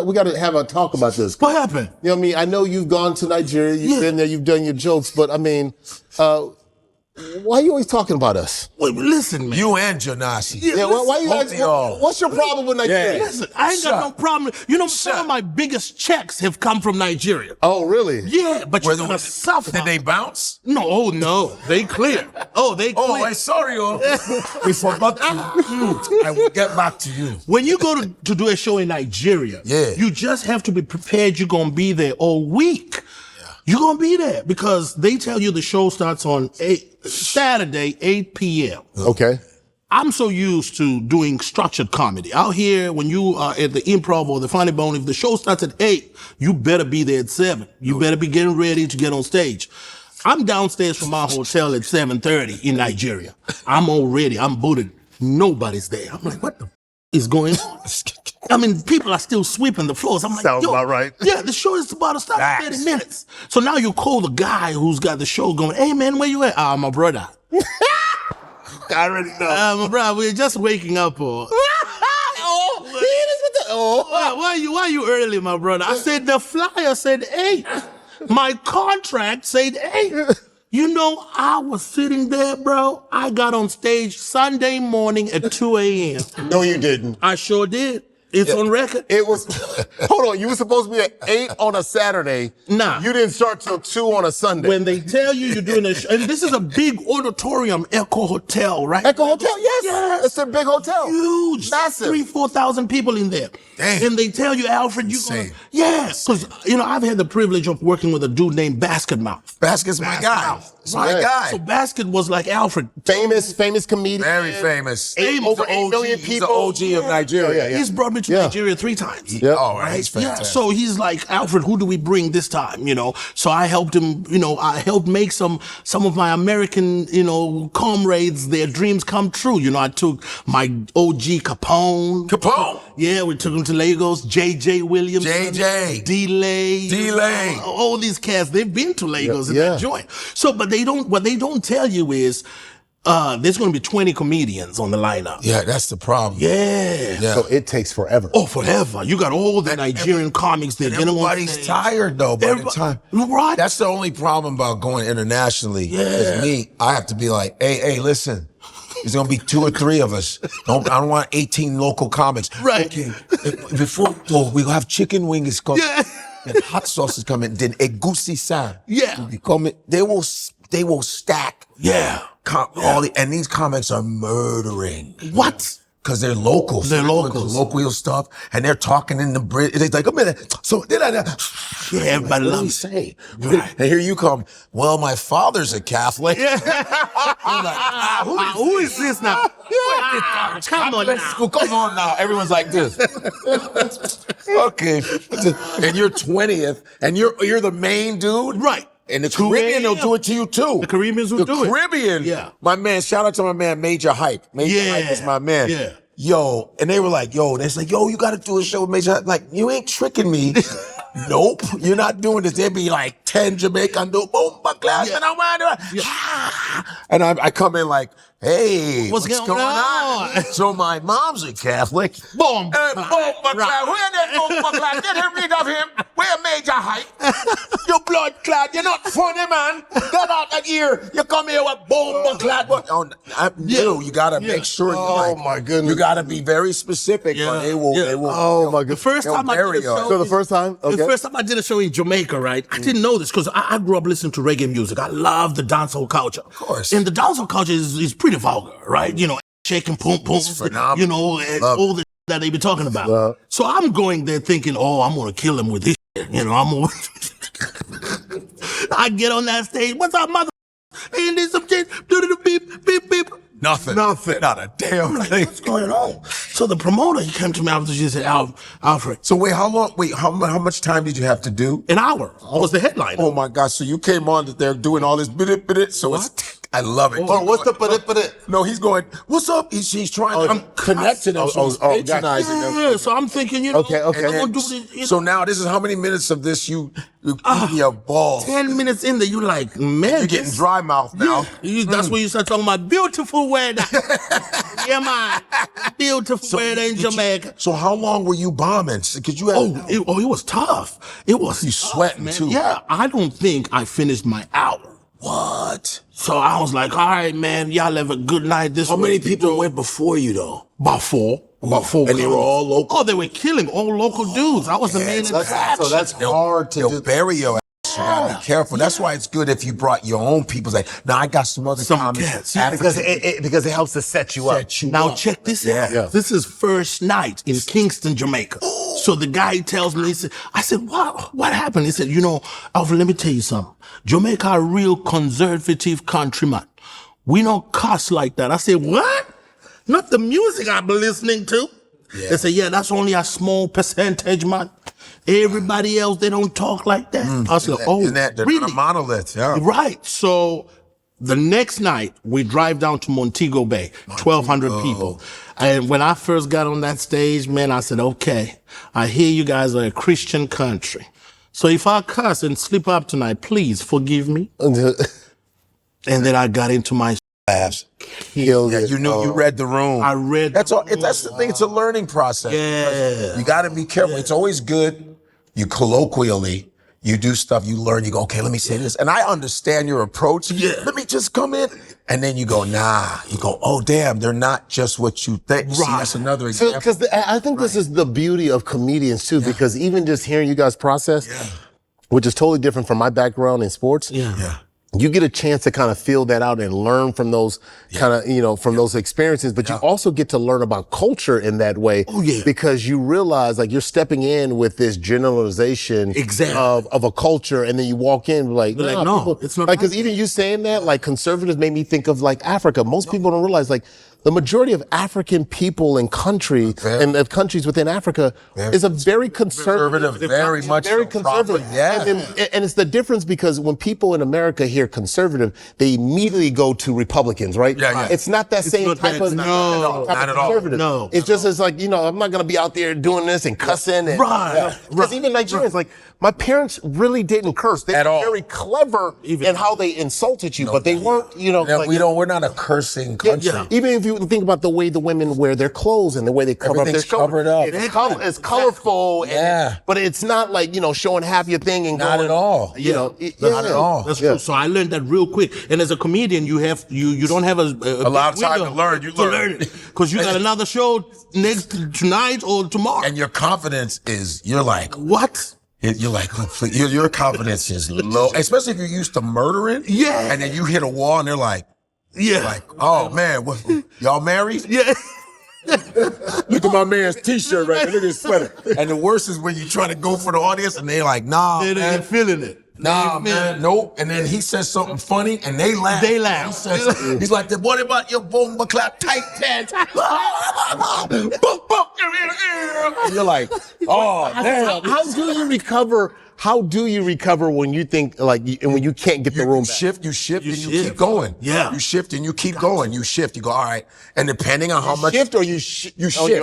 [SPEAKER 4] We got to have a talk about this.
[SPEAKER 1] What happened?
[SPEAKER 4] You know what I mean? I know you've gone to Nigeria, you've been there, you've done your jokes, but I mean, why are you always talking about us?
[SPEAKER 1] Wait, listen, man.
[SPEAKER 2] You and Jonasi.
[SPEAKER 4] Yeah, why you
[SPEAKER 2] Both of y'all.
[SPEAKER 4] what's your problem with Nigeria?
[SPEAKER 1] Listen, I ain't got no problem. Some of my biggest checks have come from Nigeria.
[SPEAKER 4] Oh, really?
[SPEAKER 1] Yeah, but you're gonna suffer.
[SPEAKER 2] Did they bounce?
[SPEAKER 1] No, they clear. They clear.
[SPEAKER 2] Oh, I'm sorry, we forgot you. I will get back to you.
[SPEAKER 1] When you go to do a show in Nigeria, you just have to be prepared you're gonna be there all week. You're gonna be there because they tell you the show starts on Saturday, 8 p.m.
[SPEAKER 4] Okay.
[SPEAKER 1] I'm so used to doing structured comedy. Out here, when you are at the Improv or the Funny Bone, if the show starts at 8, you better be there at 7. You better be getting ready to get on stage. I'm downstairs from my hotel at 7:30 in Nigeria. I'm all ready. I'm booted. Nobody's there. I'm like, what the is going on? I mean, people are still sweeping the floors. I'm like,
[SPEAKER 4] sounds about right.
[SPEAKER 1] Yeah, the show is about to start in 30 minutes. So now you call the guy who's got the show going, hey man, where you at? My brother.
[SPEAKER 4] I already know.
[SPEAKER 1] My brother, we're just waking up. Why are you early, my brother? I said, the flyer said 8. My contract said 8. I was sitting there, bro. I got on stage Sunday morning at 2 a.m.
[SPEAKER 4] No, you didn't.
[SPEAKER 1] I sure did. It's on record.
[SPEAKER 4] It was, hold on, you were supposed to be at 8 on a Saturday.
[SPEAKER 1] Nah.
[SPEAKER 4] You didn't start till 2 on a Sunday.
[SPEAKER 1] When they tell you you're doing a show, and this is a big auditorium, Echo Hotel, right?
[SPEAKER 4] Echo Hotel, yes. It's a big hotel.
[SPEAKER 1] Huge.
[SPEAKER 4] Massive.
[SPEAKER 1] 3,000-4,000 people in there.
[SPEAKER 2] Damn.
[SPEAKER 1] And they tell you, Alfred, you're going
[SPEAKER 2] Insane.
[SPEAKER 1] yes. Because, I've had the privilege of working with a dude named Basket Mouth.
[SPEAKER 2] Basket's my guy. It's my guy.
[SPEAKER 1] So Basket was like Alfred.
[SPEAKER 4] Famous comedian.
[SPEAKER 2] Very famous.
[SPEAKER 4] Over 8 million
[SPEAKER 2] He's the
[SPEAKER 4] people.
[SPEAKER 2] OG of Nigeria.
[SPEAKER 1] He's brought me to Nigeria 3 times.
[SPEAKER 2] All right, he's
[SPEAKER 1] Yeah,
[SPEAKER 2] fantastic.
[SPEAKER 1] so he's like, Alfred, who do we bring this time? So I helped him, I helped make some of my American, comrades, their dreams come true. I took my OG Capone. Yeah, we took him to Lagos. JJ Williams.
[SPEAKER 2] JJ.
[SPEAKER 1] D-Lay. All these cats, they've been to Lagos in that joint. So, but what they don't tell you is, there's going to be 20 comedians on the lineup.
[SPEAKER 2] Yeah, that's the problem.
[SPEAKER 1] Yeah.
[SPEAKER 4] So it takes forever.
[SPEAKER 1] Oh, forever. You got all the Nigerian comics that getting on
[SPEAKER 2] Everybody's
[SPEAKER 1] stage.
[SPEAKER 2] tired though by the time.
[SPEAKER 1] Right.
[SPEAKER 2] That's the only problem about going internationally. Is me, I have to be like, hey, listen. There's gonna be 2 or 3 of us. I don't want 18 local comics.
[SPEAKER 1] Right.
[SPEAKER 2] Okay. Before we'll have chicken wings coming.
[SPEAKER 1] Yeah.
[SPEAKER 2] And hot sauce is coming. Then egusi san.
[SPEAKER 1] Yeah.
[SPEAKER 2] will be coming. They will stack.
[SPEAKER 1] Yeah.
[SPEAKER 2] and these comics are murdering.
[SPEAKER 1] What?
[SPEAKER 2] Because they're locals.
[SPEAKER 1] They're
[SPEAKER 2] doing
[SPEAKER 1] locals.
[SPEAKER 2] Colloquial stuff, and they're talking in the Brit. They're like, a minute. So did I?
[SPEAKER 1] Yeah, everybody
[SPEAKER 2] What do you
[SPEAKER 1] loves
[SPEAKER 2] say?
[SPEAKER 1] Right.
[SPEAKER 2] And here you come. Well, my father's a Catholic.
[SPEAKER 1] Yeah.
[SPEAKER 2] I'm like,
[SPEAKER 1] who is this now? Come on now.
[SPEAKER 2] Come on now. Everyone's like this. Okay. And you're 20th, and you're the main dude.
[SPEAKER 1] Right.
[SPEAKER 2] And the Caribbean, they'll do it to you too.
[SPEAKER 1] The Caribbeans will do it.
[SPEAKER 2] The Caribbean.
[SPEAKER 1] Yeah.
[SPEAKER 2] My man, shout out to my man, Major Hype. Major Hype is my man.
[SPEAKER 1] Yeah.
[SPEAKER 2] Yo, and they were like, yo, you got to do a show with Major Hype. Like, you ain't tricking me. Nope, you're not doing this. There'd be like 10 Jamaican do boom, class, and I come in like, hey, what's going on? So my mom's a Catholic.
[SPEAKER 1] Boom.
[SPEAKER 2] Where that boom, class? Get rid of him. Where Major Hype? You blood clad. You're not funny, man. Get out of here. You come here with boom, clad. You gotta make sure.
[SPEAKER 4] Oh my goodness.
[SPEAKER 2] You gotta be very specific.
[SPEAKER 1] Yeah.
[SPEAKER 2] Or they will.
[SPEAKER 1] Yeah.
[SPEAKER 2] They will.
[SPEAKER 4] Oh my god.
[SPEAKER 1] First time I did a show.
[SPEAKER 4] So the first time? Okay.
[SPEAKER 1] The first time I did a show in Jamaica, right? I didn't know this because I grew up listening to reggae music. I love the dancehall culture. Of
[SPEAKER 2] course.
[SPEAKER 1] And the dancehall culture is pretty vulgar, right? You know, shaking, boom, boom.
[SPEAKER 2] phenomenal.
[SPEAKER 1] You know, and all the that they be talking about.
[SPEAKER 4] Love.
[SPEAKER 1] So I'm going there thinking, oh, I'm going to kill him with this shit. You know, I'm going to... I get on that stage. What's up, mother? Ain't this some shit? Beep, beep, beep.
[SPEAKER 2] Nothing.
[SPEAKER 1] Not a damn thing. What's going on? So the promoter, he came to me after she said, Alfred.
[SPEAKER 2] So how much time did you have to do?
[SPEAKER 1] An hour. I was the headliner.
[SPEAKER 2] Oh my gosh! So you came on that they're doing all this bit. So I love it.
[SPEAKER 4] Oh, what's the but?
[SPEAKER 2] No, he's going. What's up? He's trying to connect to them. So he's patronizing them.
[SPEAKER 1] Yeah, so I'm thinking, you know,
[SPEAKER 4] Okay.
[SPEAKER 1] I'm gonna do this, you
[SPEAKER 2] So
[SPEAKER 1] know,
[SPEAKER 2] now this is how many minutes of this you eat your balls.
[SPEAKER 1] 10 minutes in there, you like, man.
[SPEAKER 2] You're getting dry mouth now.
[SPEAKER 1] That's where you start talking about beautiful weather. Yeah, man. Beautiful weather in Jamaica.
[SPEAKER 2] So how long were you bombing? Because you had
[SPEAKER 1] It was tough. It was
[SPEAKER 2] You
[SPEAKER 1] tough,
[SPEAKER 2] sweating,
[SPEAKER 1] man.
[SPEAKER 2] too.
[SPEAKER 1] Yeah, I don't think I finished my hour.
[SPEAKER 2] what?
[SPEAKER 1] So I was like, all right, man, y'all have a good night.
[SPEAKER 2] How many people went before you though?
[SPEAKER 1] About four. About four.
[SPEAKER 2] And they were all local?
[SPEAKER 1] Oh, they were killing all local dudes. I was the main attraction.
[SPEAKER 4] So that's hard to
[SPEAKER 2] They'll
[SPEAKER 4] do.
[SPEAKER 2] bury your ass. You gotta be careful. That's why it's good if you brought your own people. Like, now I got some other comics.
[SPEAKER 1] cats.
[SPEAKER 4] Because it helps to set you up.
[SPEAKER 1] Now check this out.
[SPEAKER 4] Yeah.
[SPEAKER 1] This is first night in Kingston, Jamaica. So the guy tells me, I said, what happened? He said, you know, Alfred, let me tell you something. Jamaica a real conservative country, man. We don't cuss like that. I said, what? Not the music I've been listening to.
[SPEAKER 2] Yeah.
[SPEAKER 1] They said, yeah, that's only a small percentage, man. Everybody else, they don't talk like that. I was like, oh,
[SPEAKER 2] They're
[SPEAKER 1] really?
[SPEAKER 2] not a monolith. Yeah.
[SPEAKER 1] Right. So the next night, we drive down to Montego Bay, 1,200 people. And when I first got on that stage, man, I said, okay, I hear you guys are a Christian country. So if I cuss and slip up tonight, please forgive me. And then I got into my
[SPEAKER 2] Laughs.
[SPEAKER 4] Killed
[SPEAKER 2] Yeah,
[SPEAKER 4] it.
[SPEAKER 2] you knew you read the room.
[SPEAKER 1] I read
[SPEAKER 2] That's
[SPEAKER 1] the
[SPEAKER 2] all. That's the thing. It's a learning process.
[SPEAKER 1] Yeah.
[SPEAKER 2] You got to be careful. It's always good. You colloquially, you do stuff. You learn. You go, okay, let me say this, and I understand your approach.
[SPEAKER 1] Yeah.
[SPEAKER 2] Let me just come in, and then you go, nah. You go, oh damn, they're not just what you think. See, that's another example.
[SPEAKER 4] Because I think this is the beauty of comedians too, because even just hearing you guys process, which is totally different from my background in sports.
[SPEAKER 2] Yeah.
[SPEAKER 4] You get a chance to kind of feel that out and learn from those kind of, from those experiences, but you also get to learn about culture in that way.
[SPEAKER 1] Oh, yeah.
[SPEAKER 4] Because you realize like you're stepping in with this generalization
[SPEAKER 1] Exactly.
[SPEAKER 4] of a culture, and then you walk in like,
[SPEAKER 1] Like,
[SPEAKER 4] nah,
[SPEAKER 1] no,
[SPEAKER 4] people,
[SPEAKER 1] it's not
[SPEAKER 4] like, cause
[SPEAKER 1] like
[SPEAKER 4] even you saying that, like conservatives made me think of like Africa. Most people don't realize like the majority of African people and countries within Africa is a very conservative,
[SPEAKER 2] very much
[SPEAKER 4] very
[SPEAKER 2] so,
[SPEAKER 4] conservative.
[SPEAKER 2] probably, yeah.
[SPEAKER 4] And it's the difference because when people in America hear conservative, they immediately go to Republicans, right?
[SPEAKER 2] Yeah.
[SPEAKER 4] It's not that same
[SPEAKER 1] not
[SPEAKER 4] type
[SPEAKER 1] that-
[SPEAKER 4] of
[SPEAKER 1] no,
[SPEAKER 2] not at all.
[SPEAKER 4] conservative.
[SPEAKER 1] No.
[SPEAKER 4] It's just it's like, I'm not gonna be out there doing this and cussing and
[SPEAKER 1] Right.
[SPEAKER 4] Because even Nigerians, like my parents really didn't curse. They
[SPEAKER 2] At
[SPEAKER 4] were
[SPEAKER 2] all.
[SPEAKER 4] very clever in how they insulted you, but they weren't, like,
[SPEAKER 2] we're not a cursing country.
[SPEAKER 4] even if you think about the way the women wear their clothes and the way they cover up their
[SPEAKER 2] Everything's
[SPEAKER 4] shoulders.
[SPEAKER 2] covered up.
[SPEAKER 4] It's colorful.
[SPEAKER 2] Yeah.
[SPEAKER 4] But it's not like, showing half your thing and
[SPEAKER 2] Not
[SPEAKER 4] going,
[SPEAKER 2] at all. Not at all.
[SPEAKER 1] That's true. So I learned that real quick. And as a comedian, you don't have a
[SPEAKER 2] lot of
[SPEAKER 1] big
[SPEAKER 2] time
[SPEAKER 1] window
[SPEAKER 2] to learn. You learn.
[SPEAKER 1] it because you got another show tonight or tomorrow.
[SPEAKER 2] And your confidence is, you're like,
[SPEAKER 1] What?
[SPEAKER 2] you're like, your confidence is low, especially if you're used to murdering.
[SPEAKER 1] Yeah.
[SPEAKER 2] And then you hit a wall and they're like,
[SPEAKER 1] Yeah.
[SPEAKER 2] Like, oh man, what, y'all married?
[SPEAKER 1] Yeah.
[SPEAKER 2] Look at my man's t-shirt right there. Look at his sweater. And the worst is when you try to go for the audience and they're like, nah,
[SPEAKER 1] They
[SPEAKER 2] man.
[SPEAKER 1] ain't feeling it.
[SPEAKER 2] Nah, man, nope. And then he says something funny and they laugh.
[SPEAKER 1] They laugh.
[SPEAKER 2] He says, he's like, what about your bomba clap tight pants? And you're like, oh, damn.
[SPEAKER 4] How do you recover? How do you recover when you think and when you can't get the room back?
[SPEAKER 2] You shift, and you
[SPEAKER 1] shift.
[SPEAKER 2] keep going.
[SPEAKER 1] Yeah.
[SPEAKER 2] You shift and you keep going. You shift. You go, all right. And depending on how much
[SPEAKER 4] Shift or you
[SPEAKER 2] shift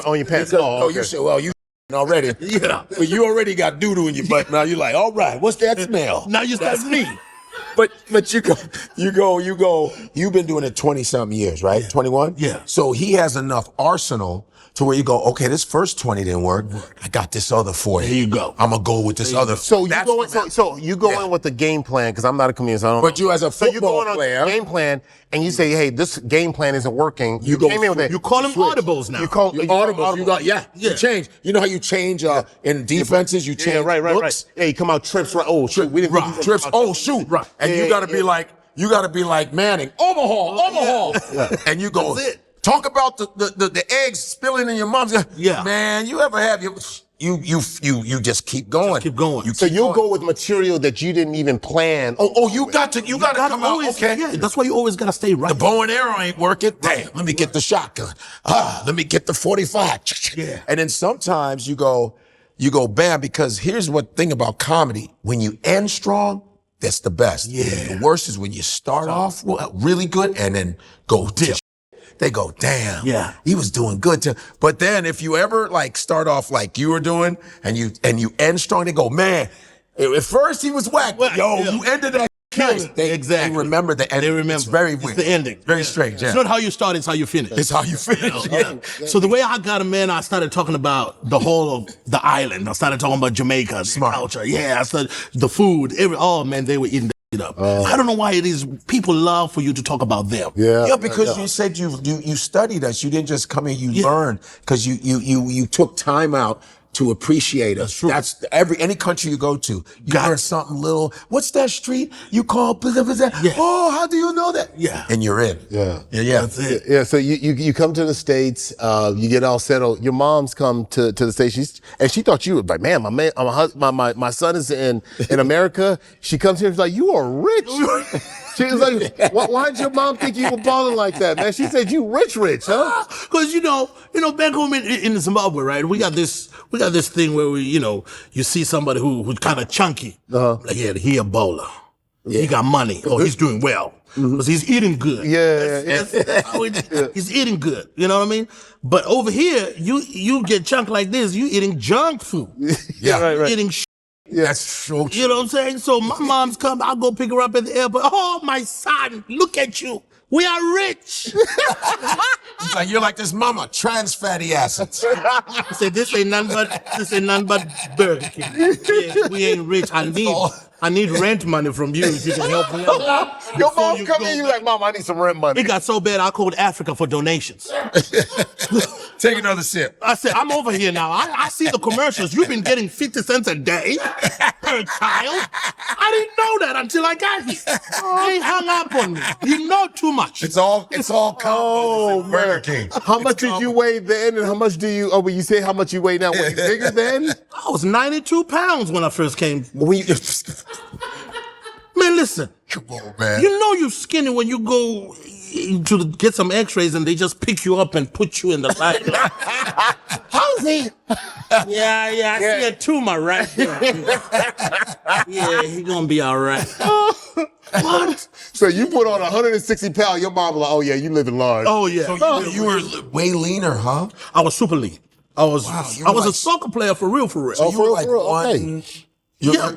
[SPEAKER 4] on your pants?
[SPEAKER 2] Because,
[SPEAKER 4] Oh, okay.
[SPEAKER 2] you say, well, you already.
[SPEAKER 1] Yeah.
[SPEAKER 2] But you already got doo-doo in your butt. Now you're like, all right, what's that smell?
[SPEAKER 1] Now you start me.
[SPEAKER 2] But you go. You've been doing it 20-something years, right? 21?
[SPEAKER 1] Yeah.
[SPEAKER 2] So he has enough arsenal to where you go, okay, this first 20 didn't work. I got this other 40.
[SPEAKER 1] There you go.
[SPEAKER 2] I'm gonna go with this other.
[SPEAKER 4] So you
[SPEAKER 2] That's
[SPEAKER 4] go
[SPEAKER 2] what
[SPEAKER 4] in. So you go
[SPEAKER 2] Yeah.
[SPEAKER 4] in with the game plan because I'm not a comedian. So I don't
[SPEAKER 2] But you as a
[SPEAKER 4] so you go
[SPEAKER 2] football
[SPEAKER 4] in on
[SPEAKER 2] player,
[SPEAKER 4] game plan and you say, hey, this game plan isn't working. You
[SPEAKER 2] go
[SPEAKER 4] came in with it.
[SPEAKER 1] You call them audibles now.
[SPEAKER 4] You call
[SPEAKER 2] you audibles. You got
[SPEAKER 1] Yeah.
[SPEAKER 2] You change. You know how you change in defenses? You change
[SPEAKER 4] Yeah, right.
[SPEAKER 2] looks?
[SPEAKER 4] Yeah, you come out trips right. Oh shoot, we didn't
[SPEAKER 2] Right. Trips. Oh shoot.
[SPEAKER 1] Right.
[SPEAKER 2] And
[SPEAKER 4] Yeah,
[SPEAKER 2] you gotta be
[SPEAKER 4] yeah.
[SPEAKER 2] like Manning. Omaha. And you go.
[SPEAKER 1] That's it.
[SPEAKER 2] Talk about the eggs spilling in your mom's.
[SPEAKER 1] Yeah.
[SPEAKER 2] Man, you ever have you just keep going.
[SPEAKER 1] keep going.
[SPEAKER 4] So you'll go with material that you didn't even plan.
[SPEAKER 2] Oh, you got to come
[SPEAKER 1] always,
[SPEAKER 2] out. Okay.
[SPEAKER 1] Yeah, that's why you always gotta stay right.
[SPEAKER 2] The bow and arrow ain't working. Damn, let me get the shotgun. Let me get the 45.
[SPEAKER 1] Yeah.
[SPEAKER 2] And then sometimes you go bam, because here's what thing about comedy. When you end strong, that's the best.
[SPEAKER 1] Yeah.
[SPEAKER 2] The worst is when you start off really good and then go dip. They go, damn.
[SPEAKER 1] Yeah.
[SPEAKER 2] He was doing good too. But then if you ever start off like you were doing and you end strong, they go, man, at first he was whack. Yo,
[SPEAKER 1] yeah.
[SPEAKER 2] you ended that nice. They remember the ending.
[SPEAKER 1] They remember.
[SPEAKER 2] It's very
[SPEAKER 1] It's
[SPEAKER 2] weird.
[SPEAKER 1] the ending.
[SPEAKER 2] Very strange, yeah.
[SPEAKER 1] It's not how you start, it's how you finish.
[SPEAKER 2] It's how you finish. Yeah.
[SPEAKER 1] So the way I got him in, I started talking about the whole of the island. I started talking about Jamaica,
[SPEAKER 2] Smart.
[SPEAKER 1] culture. Yeah, I started the food. Oh man, they were eating that shit up. I don't know why it is. People love for you to talk about them.
[SPEAKER 2] Yeah, because you said you studied us. You didn't just come here. You learned because you took time out to appreciate us. That's any country you go to. You learn something little. What's that street you call? Blah, blah, blah.
[SPEAKER 1] Yeah.
[SPEAKER 2] Oh, how do you know that?
[SPEAKER 1] Yeah.
[SPEAKER 2] And you're in.
[SPEAKER 4] Yeah.
[SPEAKER 1] That's it.
[SPEAKER 4] Yeah, so you come to the States, you get all settled. Your mom's come to the States, and she thought you were like, man, my son is in America. She comes here and she's like, you are rich. She was like, why'd your mom think you were balling like that, man? She said, you rich, huh?
[SPEAKER 1] Because you know, back home in Zimbabwe, right? We got this thing where you see somebody who's kind of chunky. Like, yeah, he a bowler. Yeah. He got money. Oh, he's doing well. Because he's eating good. He's eating good. You know what I mean? But over here, you get chunk like this, you eating junk food.
[SPEAKER 2] Yeah,
[SPEAKER 4] right.
[SPEAKER 1] Eating
[SPEAKER 2] Yeah, that's so true.
[SPEAKER 1] You know what I'm saying? So my mom's come, I'll go pick her up at the airport. Oh, my son, look at you. We are rich.
[SPEAKER 2] It's like you're like this mama, trans fatty acids.
[SPEAKER 1] I said, this ain't nothing but Burger King. Yeah, we ain't rich. I need rent money from you if you can help me out.
[SPEAKER 4] Your mom come in, you like, Mom, I need some rent money.
[SPEAKER 1] It got so bad, I called Africa for donations.
[SPEAKER 2] Take another sip.
[SPEAKER 1] I said, I'm over here now. I see the commercials. You've been getting 50 cents a day per child. I didn't know that until I got here. They hung up on me. You know too much.
[SPEAKER 2] It's all Burger King.
[SPEAKER 4] How much did you weigh then, and how much do you? Oh, when you say how much you weigh now, were you bigger then?
[SPEAKER 1] I was 92 pounds when I first came. Man, llisten.
[SPEAKER 2] Come on, man.
[SPEAKER 1] You know you're skinny when you go to get some x-rays and they just pick you up and put you in the light. How's he? Yeah, I see a tumor right there. Yeah, he gonna be all right. What?
[SPEAKER 4] So you put on 160 pounds, your mom like, oh yeah, you living large.
[SPEAKER 1] Oh, yeah.
[SPEAKER 2] So you were way leaner, huh?
[SPEAKER 1] I was super lean. I was
[SPEAKER 2] like-
[SPEAKER 1] a soccer player for real.
[SPEAKER 2] So you were like one.
[SPEAKER 1] Yeah,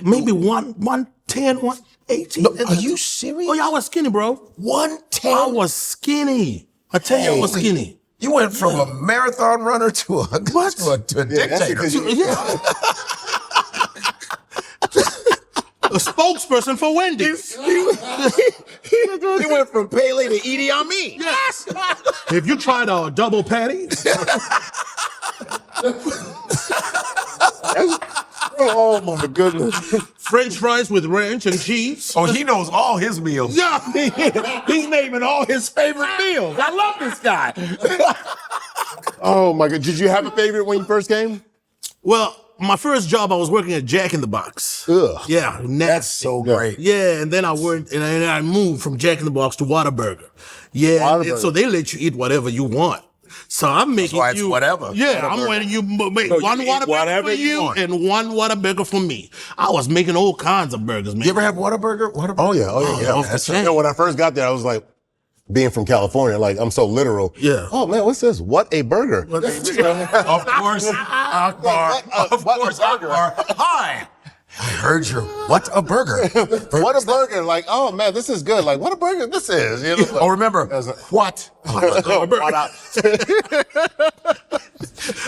[SPEAKER 1] maybe 110, 118.
[SPEAKER 2] No, are you serious?
[SPEAKER 1] Oh, yeah, I was skinny, bro.
[SPEAKER 2] 110?
[SPEAKER 1] I was skinny. I tell you, I was skinny.
[SPEAKER 2] You went from a marathon runner to a dictator.
[SPEAKER 1] A spokesperson for Wendy's.
[SPEAKER 2] You went from Pele to Idi Amin.
[SPEAKER 1] Yes. If you tried a double patty.
[SPEAKER 4] Oh my goodness.
[SPEAKER 1] French fries with ranch and cheese.
[SPEAKER 2] Oh, he knows all his meals.
[SPEAKER 1] Yeah.
[SPEAKER 2] He's naming all his favorite meals. I love this guy.
[SPEAKER 4] Oh my God. Did you have a favorite when you first came?
[SPEAKER 1] Well, my first job, I was working at Jack in the Box.
[SPEAKER 4] Ugh.
[SPEAKER 1] Yeah,
[SPEAKER 2] That's so great.
[SPEAKER 1] Yeah, and then I worked, and then I moved from Jack in the Box to Whataburger. Yeah,
[SPEAKER 4] Whataburger.
[SPEAKER 1] so they let you eat whatever you want. So I'm making
[SPEAKER 2] why it's
[SPEAKER 1] you
[SPEAKER 2] whatever.
[SPEAKER 1] Yeah,
[SPEAKER 2] Whataburger.
[SPEAKER 1] I'm letting you make
[SPEAKER 2] So you
[SPEAKER 1] one
[SPEAKER 2] eat
[SPEAKER 1] Whataburger
[SPEAKER 2] whatever
[SPEAKER 1] for
[SPEAKER 2] you
[SPEAKER 1] you
[SPEAKER 2] want.
[SPEAKER 1] and one Whataburger for me. I was making all kinds of burgers, man.
[SPEAKER 2] You ever have Whataburger?
[SPEAKER 4] Oh yeah. Oh yeah.
[SPEAKER 1] off the chain.
[SPEAKER 4] You know, when I first got there, I was like, being from California, like I'm so literal.
[SPEAKER 1] Yeah.
[SPEAKER 4] Oh man, what's this? What a burger.
[SPEAKER 2] Of course, Akbar. Of course, Akbar. Hi. I heard you. What a burger.
[SPEAKER 4] What a burger. Like, oh man, this is good. Like, what a burger this is. You know,
[SPEAKER 2] Oh, remember, what?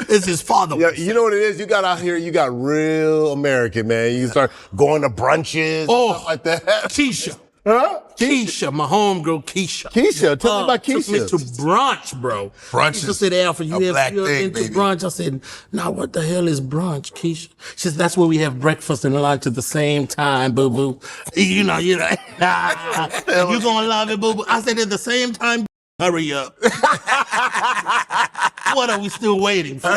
[SPEAKER 1] It's his father.
[SPEAKER 4] Yeah, you know what it is? You got out here, you got real American, man. You start going to brunches, stuff like that.
[SPEAKER 1] Keisha.
[SPEAKER 4] Huh?
[SPEAKER 1] Keisha, my homegirl Keisha.
[SPEAKER 4] Keisha, tell me about
[SPEAKER 1] Took me
[SPEAKER 4] Keisha.
[SPEAKER 1] to brunch, bro.
[SPEAKER 2] Brunch
[SPEAKER 1] She
[SPEAKER 2] is
[SPEAKER 1] said, Alfred,
[SPEAKER 2] a black
[SPEAKER 1] you're
[SPEAKER 2] thing,
[SPEAKER 1] into
[SPEAKER 2] baby.
[SPEAKER 1] brunch. I said, nah, what the hell is brunch, Keisha? She said, that's where we have breakfast and lunch at the same time, boo-boo. You know, you're gonna love it, boo-boo. I said, at the same time, hurry up. What are we still waiting for?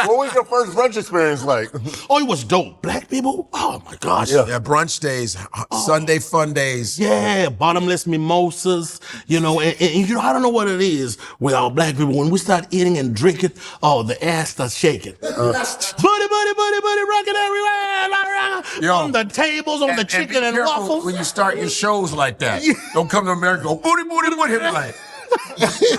[SPEAKER 4] What was your first brunch experience like?
[SPEAKER 1] Oh, it was dope. Black people? Oh, my gosh.
[SPEAKER 2] Yeah, brunch days, Sunday fun days.
[SPEAKER 1] Yeah, bottomless mimosas, you know, and you know, I don't know what it is with our black people. When we start eating and drinking, oh, the ass starts shaking. Booty, rocking everywhere.
[SPEAKER 2] Yo.
[SPEAKER 1] On the tables, on the
[SPEAKER 2] And
[SPEAKER 1] chicken
[SPEAKER 2] be
[SPEAKER 1] and
[SPEAKER 2] careful
[SPEAKER 1] waffles.
[SPEAKER 2] when you start your shows like that. Don't come to America and go, booty, booty, booty. Him like,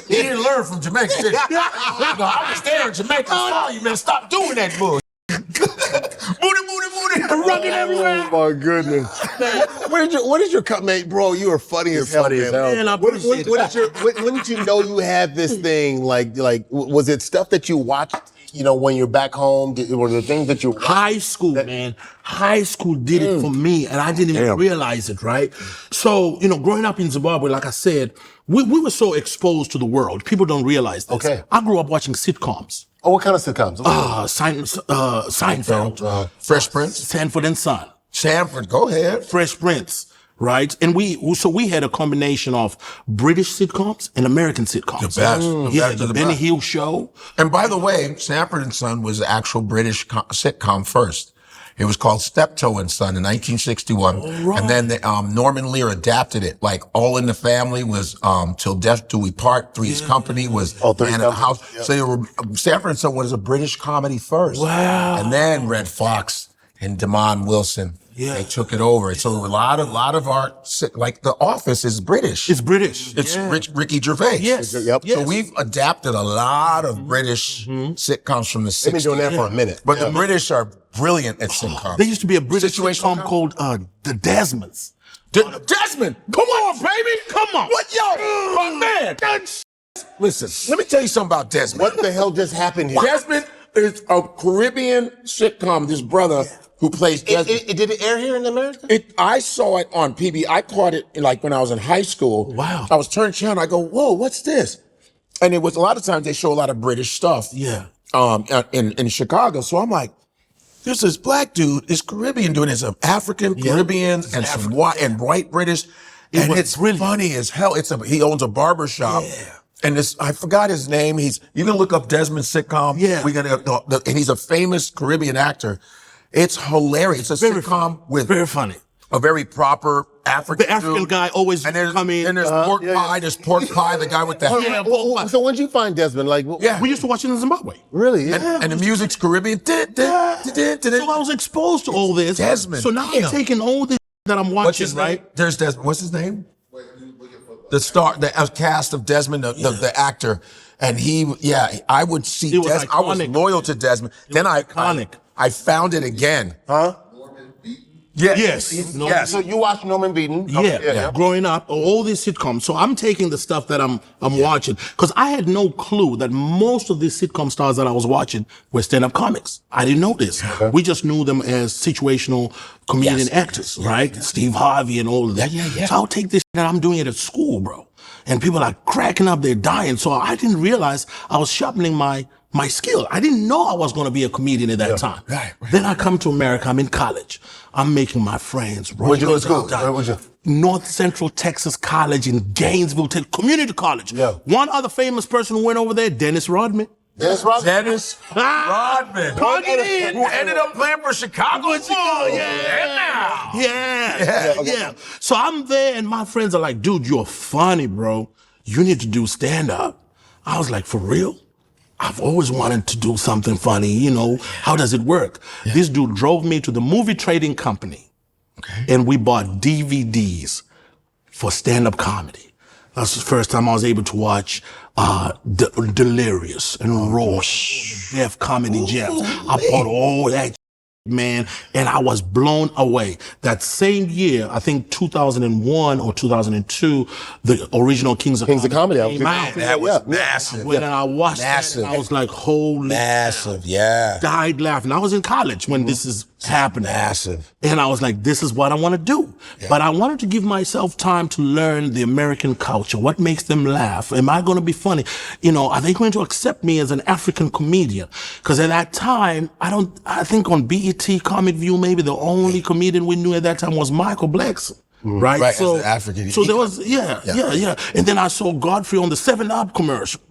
[SPEAKER 2] he didn't learn from Jamaica, did he? I was there in Jamaica. I saw you, man. Stop doing that bullshit. Booty, booty, booty.
[SPEAKER 1] Rocking everywhere.
[SPEAKER 4] Oh my goodness. What did your mate, bro? You are funny as hell.
[SPEAKER 2] funny as hell.
[SPEAKER 1] Man, I appreciate it.
[SPEAKER 4] When did you know you had this thing? Like, was it stuff that you watched? You know, when you're back home, were there things that you watched?
[SPEAKER 1] High school, man. High school did it for me, and I didn't even realize it, right? So, you know, growing up in Zimbabwe, like I said, we were so exposed to the world. People don't realize this.
[SPEAKER 4] Okay.
[SPEAKER 1] I grew up watching sitcoms.
[SPEAKER 4] Oh, what kind of sitcoms?
[SPEAKER 1] Seinfeld,
[SPEAKER 2] Fresh Prince.
[SPEAKER 1] Sanford and Son,
[SPEAKER 2] Sanford, go ahead.
[SPEAKER 1] Fresh Prince, right? And we had a combination of British sitcoms and American sitcoms.
[SPEAKER 2] The best.
[SPEAKER 1] Yeah,
[SPEAKER 2] best
[SPEAKER 1] the
[SPEAKER 2] of
[SPEAKER 1] Benny
[SPEAKER 2] best.
[SPEAKER 1] Hill Show.
[SPEAKER 2] And by the way, Sanford and Son was the actual British sitcom first. It was called Steptoe and Son in 1961.
[SPEAKER 1] right.
[SPEAKER 2] And then Norman Lear adapted it. Like All in the Family was Till Death Do We Part. Three's Company was
[SPEAKER 4] Three's
[SPEAKER 2] Man in the
[SPEAKER 4] Company,
[SPEAKER 2] House.
[SPEAKER 4] yeah.
[SPEAKER 2] So they were, Sanford and Son was a British comedy first.
[SPEAKER 1] Wow.
[SPEAKER 2] And then Red Fox and Damon Wilson.
[SPEAKER 1] Yeah.
[SPEAKER 2] They took it over. So a lot of our, like The Office is British.
[SPEAKER 1] It's British.
[SPEAKER 2] It's
[SPEAKER 1] yeah.
[SPEAKER 2] Ricky Gervais.
[SPEAKER 1] Yes.
[SPEAKER 4] Yep.
[SPEAKER 1] Yes.
[SPEAKER 2] So we've adapted a lot of British sitcoms from the 60s.
[SPEAKER 4] They've been doing that for a minute.
[SPEAKER 2] But the British are brilliant at sitcoms.
[SPEAKER 1] There used to be a British
[SPEAKER 2] Situational
[SPEAKER 1] sitcom called The Desmonds.
[SPEAKER 2] Desmond, come on, baby.
[SPEAKER 1] Come on.
[SPEAKER 2] What, yo, my man. Listen, let me tell you something about Desmond.
[SPEAKER 4] What the hell just happened here?
[SPEAKER 2] Desmond is a Caribbean sitcom, this brother who plays Desmond.
[SPEAKER 4] Did it air here in America?
[SPEAKER 2] I saw it on PB. I caught it like when I was in high school.
[SPEAKER 1] Wow.
[SPEAKER 2] I was turning channel. I go, whoa, what's this? And it was a lot of times they show a lot of British stuff.
[SPEAKER 1] Yeah.
[SPEAKER 2] In Chicago. So I'm like, there's this black dude, this Caribbean dude, there's some African, Caribbean, and some white and white British. And it's funny as hell. He owns a barber shop.
[SPEAKER 1] Yeah.
[SPEAKER 2] And I forgot his name. You can look up Desmond sitcom.
[SPEAKER 1] Yeah.
[SPEAKER 2] And he's a famous Caribbean actor. It's hilarious. It's a sitcom with
[SPEAKER 1] very funny.
[SPEAKER 2] a very proper African
[SPEAKER 1] The African
[SPEAKER 2] dude.
[SPEAKER 1] guy always
[SPEAKER 2] And there's,
[SPEAKER 1] come in.
[SPEAKER 2] and there's pork pie. There's pork pie, the guy with the
[SPEAKER 1] Yeah, pork pie.
[SPEAKER 4] So when did you find Desmond? Like,
[SPEAKER 2] Yeah.
[SPEAKER 1] We used to watch it in Zimbabwe.
[SPEAKER 4] really? Yeah.
[SPEAKER 2] and the music's Caribbean.
[SPEAKER 1] So I was exposed to all this.
[SPEAKER 2] Desmond.
[SPEAKER 1] So now I'm taking all this that I'm watching,
[SPEAKER 2] What's his
[SPEAKER 1] right?
[SPEAKER 2] name? There's Desmond. What's his name? The star, the cast of Desmond, the actor. And I would see
[SPEAKER 1] It was
[SPEAKER 2] Desmond. I was
[SPEAKER 1] iconic.
[SPEAKER 2] loyal to Desmond. Then
[SPEAKER 1] iconic.
[SPEAKER 2] I found it again.
[SPEAKER 4] Huh?
[SPEAKER 1] Yes. No.
[SPEAKER 2] Yes.
[SPEAKER 4] So you watched Norman Beaton?
[SPEAKER 1] Yeah, growing up, all these sitcoms. So I'm taking the stuff that I'm watching because I had no clue that most of these sitcom stars that I was watching were stand-up comics. I didn't know this. We just knew them as situational comedian actors, right? Steve Harvey and all of that.
[SPEAKER 2] Yeah.
[SPEAKER 1] So I'll take this and I'm doing it at school, bro. And people are cracking up, they're dying. So I didn't realize I was sharpening my my skill. I didn't know I was going to be a comedian at that time.
[SPEAKER 2] Right.
[SPEAKER 1] Then I come to America. I'm in college. I'm making my friends.
[SPEAKER 4] Where'd you go to school? Where was you?
[SPEAKER 1] North Central Texas College in Gainesville, Community College.
[SPEAKER 4] Yeah.
[SPEAKER 1] One other famous person who went over there, Dennis Rodman.
[SPEAKER 4] Dennis Rodman?
[SPEAKER 2] Dennis Rodman.
[SPEAKER 1] Plug it in.
[SPEAKER 2] Who ended up playing for Chicago Bulls.
[SPEAKER 1] Yeah. So I'm there and my friends are like, dude, you're funny, bro. You need to do stand-up. I was like, for real? I've always wanted to do something funny, you know. How does it work? Yeah. This dude drove me to the movie trading company. Okay. And we bought DVDs for stand-up comedy. That's the first time I was able to watch Delirious and Ross, Def Comedy Gems. I bought all that, man, and I was blown away. That same year, I think 2001 or 2002, the original Kings of Comedy came out.
[SPEAKER 2] That was massive.
[SPEAKER 1] When I watched that, I was like, holy
[SPEAKER 2] massive, yeah.
[SPEAKER 1] Died laughing. I was in college when this is happening.
[SPEAKER 2] Massive.
[SPEAKER 1] And I was like, this is what I want to do. Yeah. But I wanted to give myself time to learn the American culture. What makes them laugh? Am I going to be funny? You know, are they going to accept me as an African comedian? Because at that time, I think on BET, Comic View, maybe the only comedian we knew at that time was Michael Blackson. Right?
[SPEAKER 2] Right,
[SPEAKER 1] so,
[SPEAKER 2] as an African.
[SPEAKER 1] So there was, yeah. And then I saw Godfrey on the 7-Up commercial.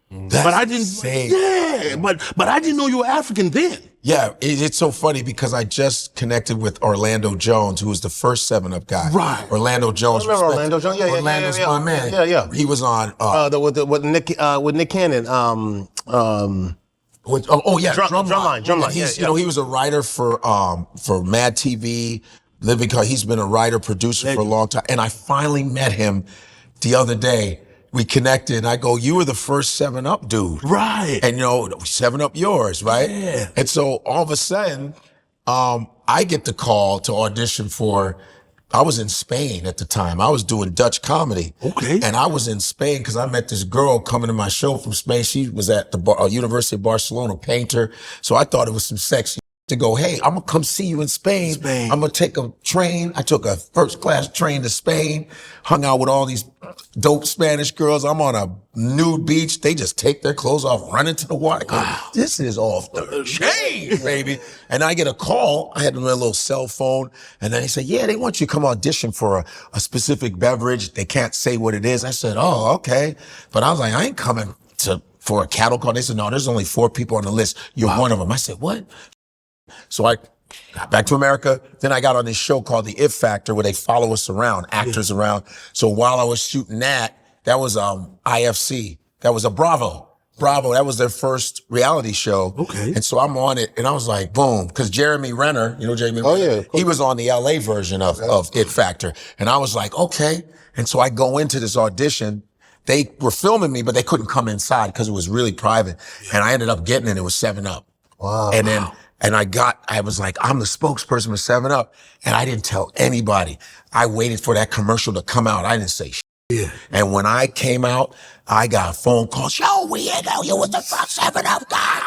[SPEAKER 1] But I didn't, but I didn't know you were African then.
[SPEAKER 2] Yeah, it's so funny because I just connected with Orlando Jones, who was the first 7-Up guy.
[SPEAKER 1] Right.
[SPEAKER 2] Orlando Jones.
[SPEAKER 4] I remember Orlando Jones? Yeah.
[SPEAKER 2] Orlando's my man.
[SPEAKER 4] Yeah.
[SPEAKER 2] He was on.
[SPEAKER 4] With Nick Cannon. Drumline.
[SPEAKER 2] He's, you know, he was a writer for Mad TV, Living Car. He's been a writer, producer for a long time. And I finally met him the other day. We connected and I go, you were the first 7-Up dude.
[SPEAKER 1] Right.
[SPEAKER 2] And you know, 7-Up yours, right?
[SPEAKER 1] Yeah.
[SPEAKER 2] And so all of a sudden, I get the call to audition for, I was in Spain at the time. I was doing Dutch comedy.
[SPEAKER 1] Okay.
[SPEAKER 2] And I was in Spain because I met this girl coming to my show from Spain. She was at the University of Barcelona, painter. So I thought it was some sexy to go, hey, I'm going to come see you in Spain. I'm going to take a train. I took a first class train to Spain, hung out with all these dope Spanish girls. I'm on a nude beach. They just take their clothes off, run into the water. Go, this is off the chain, baby. And I get a call. I had my little cell phone. And then they said, yeah, they want you to come audition for a specific beverage. They can't say what it is. I said, oh, okay. But I was like, I ain't coming for a cattle call. They said, no, there's only 4 people on the list. You're one of them. I said, what? So I got back to America. Then I got on this show called The If Factor where they follow us around, actors around. So while I was shooting that was IFC. That was a Bravo. That was their first reality show.
[SPEAKER 1] Okay.
[SPEAKER 2] And so I'm on it and I was like, boom. Cause Jeremy Renner, you know Jeremy Renner?
[SPEAKER 4] Yeah.
[SPEAKER 2] He was on the LA version of It Factor. And I was like, okay. And so I go into this audition. They were filming me, but they couldn't come inside because it was really private. And I ended up getting it. It was 7-Up.
[SPEAKER 4] Wow.
[SPEAKER 2] And then, I was like, I'm the spokesperson for 7-Up. And I didn't tell anybody. I waited for that commercial to come out. I didn't say shit.
[SPEAKER 1] Yeah.
[SPEAKER 2] And when I came out, I got phone calls. Yo, we didn't know you was the first 7-Up guy.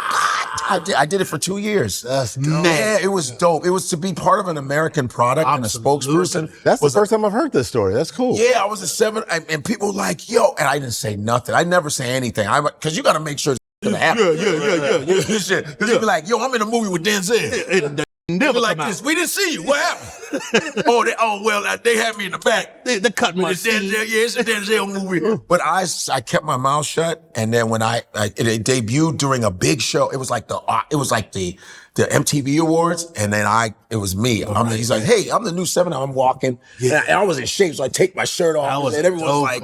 [SPEAKER 2] I did it for 2 years.
[SPEAKER 4] That's dope.
[SPEAKER 2] Yeah, it was dope. It was to be part of an American product and a spokesperson.
[SPEAKER 4] That's the first time I've heard this story. That's cool.
[SPEAKER 2] Yeah, I was a 7, and people were like, yo, and I didn't say nothing. I never say anything. Cause you gotta make sure gonna happen.
[SPEAKER 1] Yeah.
[SPEAKER 2] Shit. Cause you'd be like, yo, I'm in a movie with Denzel. Never like this. We didn't see you. What happened? They had me in the back.
[SPEAKER 1] They cut my scene.
[SPEAKER 2] It's a Denzel movie. But I kept my mouth shut. And then when it debuted during a big show, it was like the MTV Awards. And then it was me. He's like, hey, I'm the new 7-Up. I'm walking. Yeah. And I was in shape, so I take my shirt off. And everyone was like,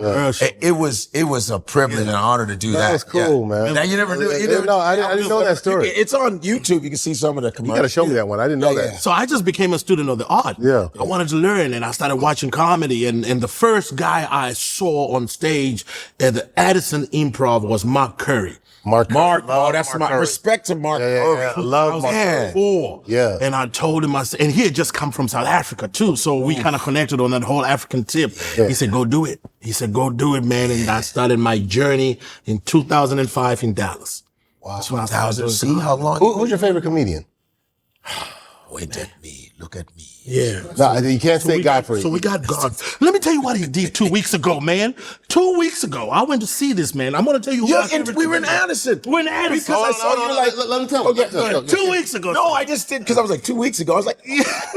[SPEAKER 2] it was a privilege and an honor to do that.
[SPEAKER 4] That's cool, man.
[SPEAKER 2] Now you never knew.
[SPEAKER 4] No, I didn't know that story.
[SPEAKER 2] It's on YouTube. You can see some of the commercials.
[SPEAKER 4] You gotta show me that one. I didn't know that.
[SPEAKER 1] So I just became a student of the art.
[SPEAKER 4] Yeah.
[SPEAKER 1] I wanted to learn and I started watching comedy and the first guy I saw on stage at the Addison Improv was Mark Curry.
[SPEAKER 2] Mark. Oh, that's my respect to Mark.
[SPEAKER 4] Yeah. Love Mark.
[SPEAKER 1] Yeah. And I told him, and he had just come from South Africa too. So we kind of connected on that whole African tip. Yeah. He said, go do it. He said, go do it, man. And I started my journey in 2005 in Dallas.
[SPEAKER 4] Wow.
[SPEAKER 2] That's when I started. See how long?
[SPEAKER 4] Who's your favorite comedian?
[SPEAKER 2] Wait, that me. look at me.
[SPEAKER 1] Yeah.
[SPEAKER 4] No, you can't say Godfrey.
[SPEAKER 1] So we got God. Let me tell you what he did 2 weeks ago, man. 2 weeks ago, I went to see this man. I'm going to tell you.
[SPEAKER 2] Yeah, and we were in Addison.
[SPEAKER 1] We're in Addison.
[SPEAKER 2] Because I saw you like,
[SPEAKER 4] let him tell him.
[SPEAKER 2] Okay, go ahead.
[SPEAKER 1] 2 weeks ago.
[SPEAKER 2] No, I just did because I was like 2 weeks ago. I was like,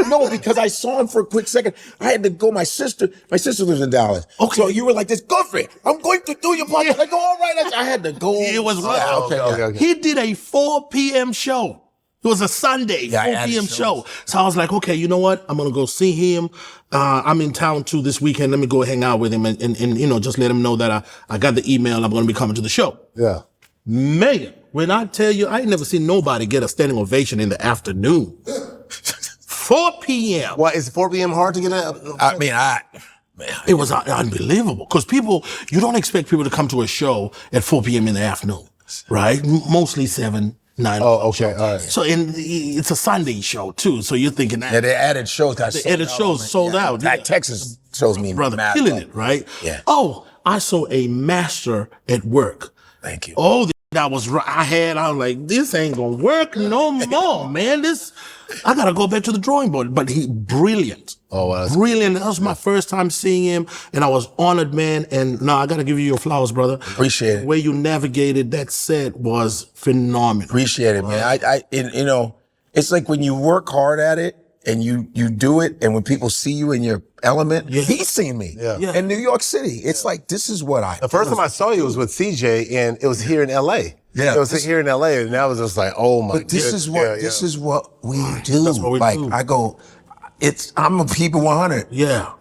[SPEAKER 2] no, because I saw him for a quick second. I had to go. My sister lives in Dallas. Okay. So you were like this, Godfrey, I'm going to do your podcast. I go, all right. I had to go.
[SPEAKER 1] It was
[SPEAKER 2] okay.
[SPEAKER 1] He did a 4 p.m. show. It was a Sunday, 4 p.m. show. So I was like, okay, you know what? I'm going to go see him. I'm in town too this weekend. Let me go hang out with him and you know, just let him know that I got the email. I'm going to be coming to the show.
[SPEAKER 4] Yeah.
[SPEAKER 1] Man, when I tell you, I ain't never seen nobody get a standing ovation in the afternoon. 4 p.m.
[SPEAKER 4] Why, is 4 p.m. hard to get out?
[SPEAKER 1] It was unbelievable because you don't expect people to come to a show at 4 p.m. in the afternoon, right? Mostly 7, 9.
[SPEAKER 4] Oh, okay, all right.
[SPEAKER 1] So it's a Sunday show too. So you're thinking that.
[SPEAKER 2] Yeah, the added shows got
[SPEAKER 1] the added shows sold out.
[SPEAKER 2] That Texas shows me
[SPEAKER 1] brother
[SPEAKER 2] mad
[SPEAKER 1] killing
[SPEAKER 2] love.
[SPEAKER 1] it, right?
[SPEAKER 2] Yeah.
[SPEAKER 1] Oh, I saw a master at work.
[SPEAKER 2] Thank you.
[SPEAKER 1] Oh, that was right. I was like, this ain't gonna work no more, man. I gotta go back to the drawing board. But he brilliant.
[SPEAKER 4] Oh, wow,
[SPEAKER 1] brilliant. That was my first time seeing him, and I was honored, man. And no, I gotta give you your flowers, brother.
[SPEAKER 2] Appreciate it.
[SPEAKER 1] The way you navigated that set was phenomenal.
[SPEAKER 2] Appreciate it, man. You know, it's like when you work hard at it and you do it, and when people see you in your element, he's seen me in New York City. It's like, this is what
[SPEAKER 4] The first time I saw you was with CJ, and it was here in LA. Yeah, it was here in LA, and that was just like, oh my.
[SPEAKER 2] But this is what we do.
[SPEAKER 1] That's what we do.
[SPEAKER 2] I go, I'm a people 100.
[SPEAKER 1] Yeah.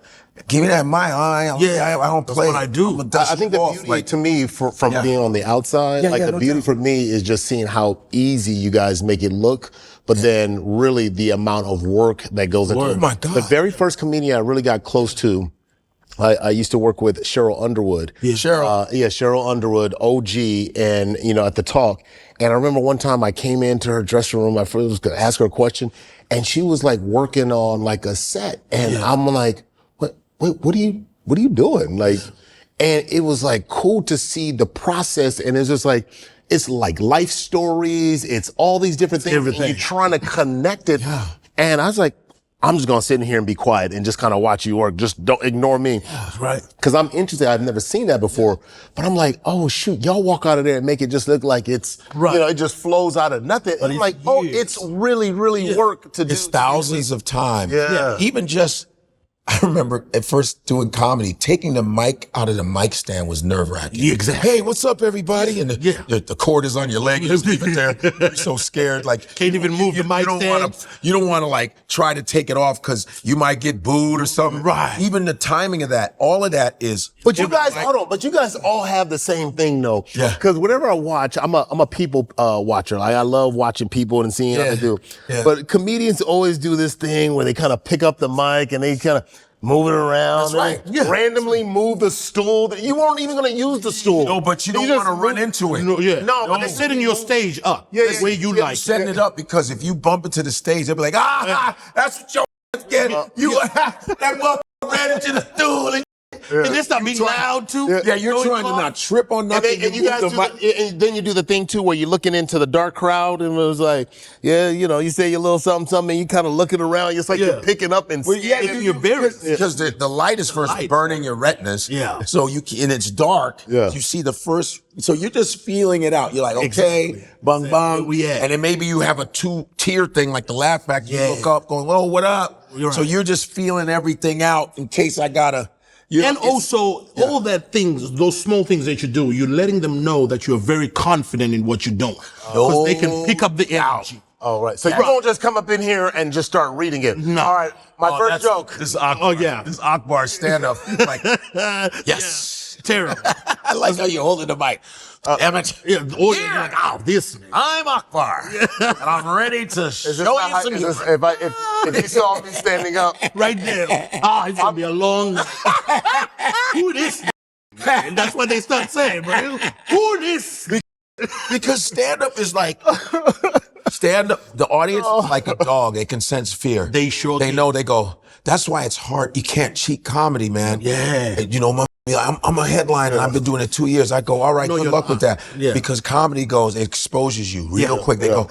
[SPEAKER 2] Give me that mic. I don't play.
[SPEAKER 1] That's what I do.
[SPEAKER 4] I think the beauty to me from being on the outside, the beauty for me is just seeing how easy you guys make it look, but then really the amount of work that goes into it.
[SPEAKER 2] Oh my God.
[SPEAKER 4] The very first comedian I really got close to, I used to work with Cheryl Underwood.
[SPEAKER 1] Yeah.
[SPEAKER 4] Cheryl Underwood, OG, and, you know, at the Talk. And I remember one time I came into her dressing room, I first was gonna ask her a question, and she was like working on like a set. And I'm like, what are you doing? Like, and it was like cool to see the process. And it's just like, it's like life stories. It's all these different things.
[SPEAKER 1] Everything.
[SPEAKER 4] And you're trying to connect it. Yeah. And I was like, I'm just going to sit in here and be quiet and just kind of watch you work. Just don't ignore me.
[SPEAKER 1] Yeah, right.
[SPEAKER 4] Cause I'm interested. I've never seen that before, but I'm like, oh shoot, y'all walk out of there and make it just look like it's, you know, it just flows out of nothing. But I'm like, oh, it's really, really work to do.
[SPEAKER 2] It's thousands of time.
[SPEAKER 4] Yeah.
[SPEAKER 2] Even just, I remember at first doing comedy, taking the mic out of the mic stand was nerve-wracking.
[SPEAKER 1] Yeah, exactly.
[SPEAKER 2] Hey, what's up, everybody? And the cord is on your leg. You just leave it there. You're so scared. Like,
[SPEAKER 1] can't even move the mic stand.
[SPEAKER 2] You don't want to like try to take it off because you might get booed or something.
[SPEAKER 1] Right.
[SPEAKER 2] Even the timing of that, all of that is.
[SPEAKER 4] But you guys, hold on. But you guys all have the same thing though.
[SPEAKER 2] Yeah.
[SPEAKER 4] Because whenever I watch, I'm a people watcher. Like I love watching people and seeing how they do.
[SPEAKER 2] Yeah.
[SPEAKER 4] But comedians always do this thing where they kind of pick up the mic and they kind of move it around.
[SPEAKER 2] That's right.
[SPEAKER 4] Yeah. Randomly move the stool. You weren't even going to use the stool.
[SPEAKER 2] No, but you don't want to run into it.
[SPEAKER 1] No, but they're setting your stage up.
[SPEAKER 4] Yeah,
[SPEAKER 1] where you like.
[SPEAKER 2] Setting it up because if you bump into the stage, they'll be like, that's what your get. That motherfucker ran into the stool.
[SPEAKER 1] And this not being loud too.
[SPEAKER 2] Yeah, you're trying to not trip on nothing.
[SPEAKER 4] And you guys and then you do the thing too where you're looking into the dark crowd and it was like, you know, you say your little something, and you kind of looking around. It's like you're picking up and
[SPEAKER 2] you're buried because the light is first burning your retinas.
[SPEAKER 1] Yeah.
[SPEAKER 2] So and it's dark.
[SPEAKER 4] Yeah.
[SPEAKER 2] You see the first. So you're just feeling it out. You're like, okay, bung bung. And then maybe you have a 2-tier thing like the laugh factory. You look up, going, oh, what up? So you're just feeling everything out in case I gotta.
[SPEAKER 1] And also, all that things, those small things that you do, you're letting them know that you're very confident in what you're doing. Because they can pick up the energy.
[SPEAKER 4] Oh, right. So you don't just come up in here and just start reading it.
[SPEAKER 1] No.
[SPEAKER 4] All right. My first joke.
[SPEAKER 2] This Akbar. This Akbar stand-up. Like, yes.
[SPEAKER 1] Terrible.
[SPEAKER 2] I like how you're holding the mic. Emmett.
[SPEAKER 1] This.
[SPEAKER 2] I'm Akbar. And I'm ready to show you some humor.
[SPEAKER 4] If you saw me standing up.
[SPEAKER 1] Right there. It's going to be a long. Who this? And that's what they start saying, bro. Who this?
[SPEAKER 2] Because stand-up is like, stand up. The audience is like a dog. They can sense fear.
[SPEAKER 1] They sure
[SPEAKER 2] They
[SPEAKER 1] can.
[SPEAKER 2] know. They go. That's why it's hard. You can't cheat comedy, man.
[SPEAKER 1] Yeah.
[SPEAKER 2] You know, I'm a headliner. And I've been doing it 2 years. I go, all right,
[SPEAKER 1] No,
[SPEAKER 2] good
[SPEAKER 1] you're
[SPEAKER 2] luck with
[SPEAKER 1] not.
[SPEAKER 2] that.
[SPEAKER 1] Yeah.
[SPEAKER 2] Because comedy goes, it exposes you real
[SPEAKER 1] Yeah.
[SPEAKER 2] quick. They go,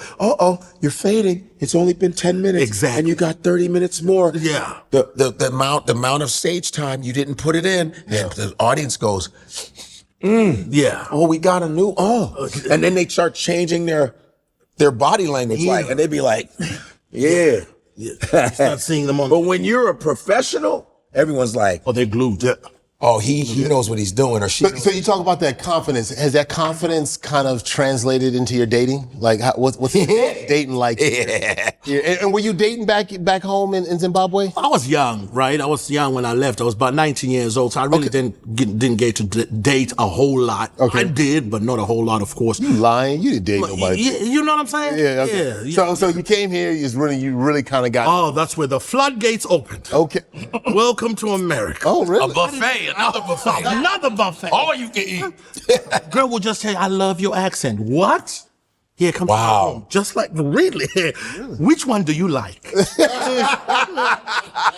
[SPEAKER 2] you're fading. It's only been 10 minutes.
[SPEAKER 1] Exactly.
[SPEAKER 2] And you got 30 minutes more.
[SPEAKER 1] Yeah.
[SPEAKER 2] The amount of stage time, you didn't put it in. And the audience goes,
[SPEAKER 1] Yeah.
[SPEAKER 2] oh, we got a new, and then they start changing their body language, like, and they be like, yeah.
[SPEAKER 1] Yeah. Start seeing them on.
[SPEAKER 2] But when you're a professional, everyone's like,
[SPEAKER 1] Oh, they're glued.
[SPEAKER 2] oh, he knows what he's doing, or she.
[SPEAKER 4] So you talk about that confidence. Has that confidence kind of translated into your dating? Like, what's dating like? Yeah. And were you dating back home in Zimbabwe?
[SPEAKER 1] I was young, right? I was young when I left. I was about 19 years old, so I really didn't get to date a whole lot.
[SPEAKER 4] Okay.
[SPEAKER 1] I did, but not a whole lot, of course.
[SPEAKER 4] You lying? You didn't date nobody.
[SPEAKER 1] You know what I'm saying?
[SPEAKER 4] Yeah. Okay.
[SPEAKER 1] Yeah.
[SPEAKER 4] So you came here. You really kind of got.
[SPEAKER 1] Oh, that's where the floodgates opened.
[SPEAKER 4] Okay.
[SPEAKER 1] Welcome to America.
[SPEAKER 4] Oh, really?
[SPEAKER 2] A buffet, another buffet.
[SPEAKER 1] Another buffet.
[SPEAKER 2] All you can eat.
[SPEAKER 1] Girl will just say, I love your accent. What? Here comes
[SPEAKER 2] Wow.
[SPEAKER 1] home. Just like, really? Which one do you like?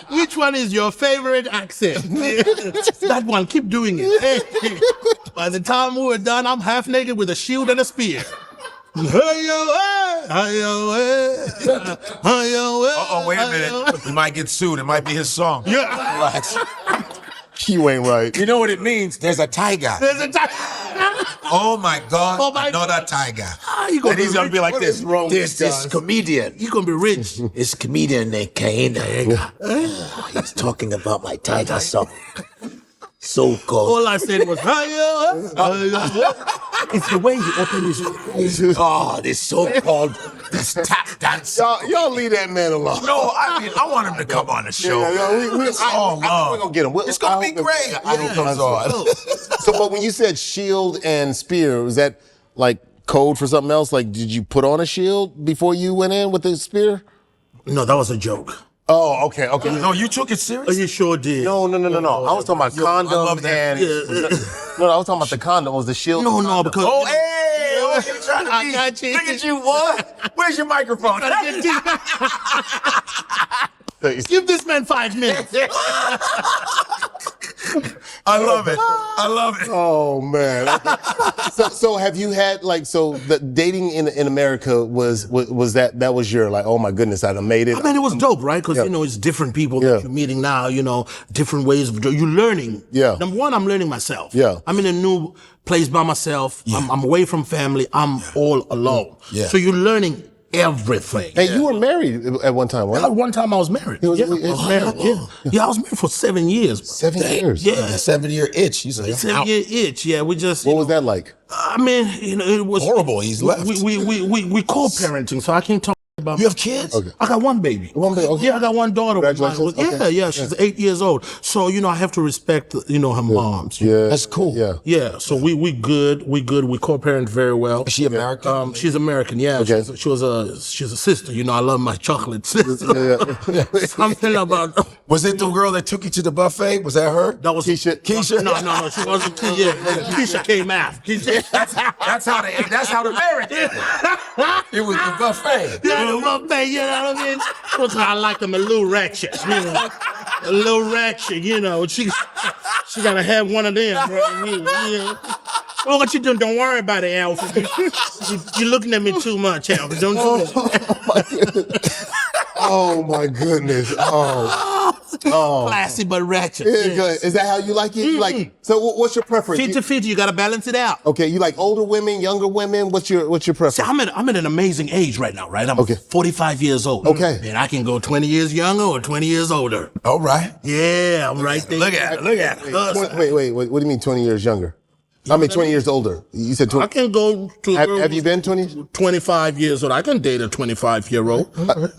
[SPEAKER 1] Which one is your favorite accent? That one, keep doing it. By the time we were done, I'm half naked with a shield and a spear.
[SPEAKER 2] Oh, wait a minute. He might get sued. It might be his song.
[SPEAKER 1] Yeah.
[SPEAKER 2] Relax.
[SPEAKER 4] You ain't right.
[SPEAKER 2] You know what it means? There's a tiger.
[SPEAKER 1] There's a time.
[SPEAKER 2] Oh my God.
[SPEAKER 1] Oh, my
[SPEAKER 2] Another tiger.
[SPEAKER 1] You gonna
[SPEAKER 2] And he's gonna be like
[SPEAKER 4] What
[SPEAKER 2] this.
[SPEAKER 4] is wrong with
[SPEAKER 2] There's
[SPEAKER 4] you
[SPEAKER 2] this
[SPEAKER 4] guys?
[SPEAKER 2] comedian.
[SPEAKER 1] You're gonna be rich.
[SPEAKER 2] This comedian named Kainga. He's talking about my tiger song. So cold.
[SPEAKER 1] All I said was, it's the way he opened his.
[SPEAKER 2] Oh, this so-called this tap dance.
[SPEAKER 4] Y'all leave that man alone.
[SPEAKER 2] No, I mean, I want him to come on the show. It's all love.
[SPEAKER 4] We're gonna get him.
[SPEAKER 2] It's gonna be great. I hope he comes on.
[SPEAKER 4] So, but when you said shield and spear, was that like code for something else? Like, did you put on a shield before you went in with the spear?
[SPEAKER 1] No, that was a joke.
[SPEAKER 4] Oh, okay.
[SPEAKER 2] No, you took it
[SPEAKER 1] Oh,
[SPEAKER 2] serious?
[SPEAKER 1] you sure did.
[SPEAKER 4] No. I was talking about condom
[SPEAKER 2] love that.
[SPEAKER 4] and no, I was talking about the condom. Was the shield?
[SPEAKER 1] No, because
[SPEAKER 2] Oh, hey! Oh, you trying to
[SPEAKER 1] I
[SPEAKER 2] be?
[SPEAKER 1] got you.
[SPEAKER 2] Look at you, what? Where's your microphone?
[SPEAKER 1] give this man 5 minutes.
[SPEAKER 2] I love it. I love it.
[SPEAKER 4] Oh man. So have you had the dating in America was that was your like, oh my goodness, I done made it.
[SPEAKER 1] I mean, it was dope, right? Because, it's different people that you're meeting now, different ways of you're learning.
[SPEAKER 4] Yeah.
[SPEAKER 1] Number one, I'm learning myself.
[SPEAKER 4] Yeah.
[SPEAKER 1] I'm in a new place by myself.
[SPEAKER 2] Yeah.
[SPEAKER 1] I'm away from family. I'm all alone.
[SPEAKER 2] Yeah.
[SPEAKER 1] So you're learning everything.
[SPEAKER 4] Hey, you were married at one time, right?
[SPEAKER 1] At one time I was married. I was married. Yeah, I was married for 7 years.
[SPEAKER 4] 7 years.
[SPEAKER 1] Yeah.
[SPEAKER 2] A 7-year itch. He's like,
[SPEAKER 1] 7 year itch. Yeah, we just.
[SPEAKER 4] What was that like?
[SPEAKER 1] I mean, it was
[SPEAKER 2] horrible. He's left.
[SPEAKER 1] We co-parenting, so I can't talk about.
[SPEAKER 2] You have kids?
[SPEAKER 4] Okay.
[SPEAKER 1] I got one baby.
[SPEAKER 4] One baby, okay.
[SPEAKER 1] Yeah, I got one daughter.
[SPEAKER 4] Congratulations. Okay.
[SPEAKER 1] Yeah, she's 8 years old. So I have to respect her moms.
[SPEAKER 4] Yeah.
[SPEAKER 2] That's cool.
[SPEAKER 4] Yeah.
[SPEAKER 1] Yeah. So we good. We co-parent very well.
[SPEAKER 2] Is she American?
[SPEAKER 1] She's American. Yeah.
[SPEAKER 4] Okay.
[SPEAKER 1] She's a sister. I love my chocolate sister. Something about.
[SPEAKER 2] Was it the girl that took you to the buffet? Was that her?
[SPEAKER 1] That was
[SPEAKER 4] Keisha?
[SPEAKER 1] No, she wasn't. Yeah, Keisha came after.
[SPEAKER 2] That's how the marriage ended. It was the buffet.
[SPEAKER 1] Yeah, the buffet, you know what I mean? That's why I like them a little ratchet, a little ratchet, She gotta have one of them, right? Well, what you doing? Don't worry about it, Alfred. You're looking at me too much, Alfred. Don't do it.
[SPEAKER 4] Oh my goodness. Oh.
[SPEAKER 1] Classy but ratchet.
[SPEAKER 4] Yeah, good. Is that how you like it? You like, so what's your preference?
[SPEAKER 1] 50-50, you gotta balance it out.
[SPEAKER 4] Okay, you like older women, younger women? What's your preference?
[SPEAKER 1] See, I'm at an amazing age right now, right? I'm 45 years old.
[SPEAKER 4] Okay.
[SPEAKER 1] And I can go 20 years younger or 20 years older.
[SPEAKER 2] All right.
[SPEAKER 1] Yeah, I'm right there.
[SPEAKER 2] Look at it.
[SPEAKER 4] Wait. What do you mean 20 years younger? 20 years older. You said 20.
[SPEAKER 1] I can go to
[SPEAKER 4] Have you been 20?
[SPEAKER 1] 25 years old. I can date a 25-year-old.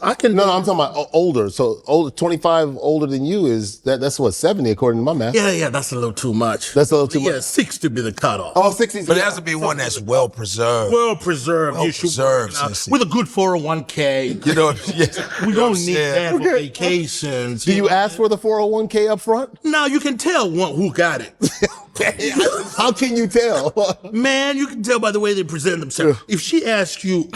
[SPEAKER 1] I can.
[SPEAKER 4] No, I'm talking about older. So 25 older than you that's what, 70 according to my math.
[SPEAKER 1] Yeah, that's a little too much.
[SPEAKER 4] That's a little too much.
[SPEAKER 1] Yeah, 60 be the cutoff.
[SPEAKER 4] Oh, 60.
[SPEAKER 2] But it has to be one that's well preserved.
[SPEAKER 1] Well preserved.
[SPEAKER 2] Well
[SPEAKER 1] You should
[SPEAKER 2] preserved,
[SPEAKER 1] work out
[SPEAKER 2] sissy.
[SPEAKER 1] with a good 401k.
[SPEAKER 2] You know, yeah.
[SPEAKER 1] We don't need that for
[SPEAKER 4] Okay.
[SPEAKER 1] vacations.
[SPEAKER 4] Do you ask for the 401k up front?
[SPEAKER 1] No, you can tell who got it.
[SPEAKER 4] How can you tell?
[SPEAKER 1] Man, you can tell by the way they present themselves. If she asks you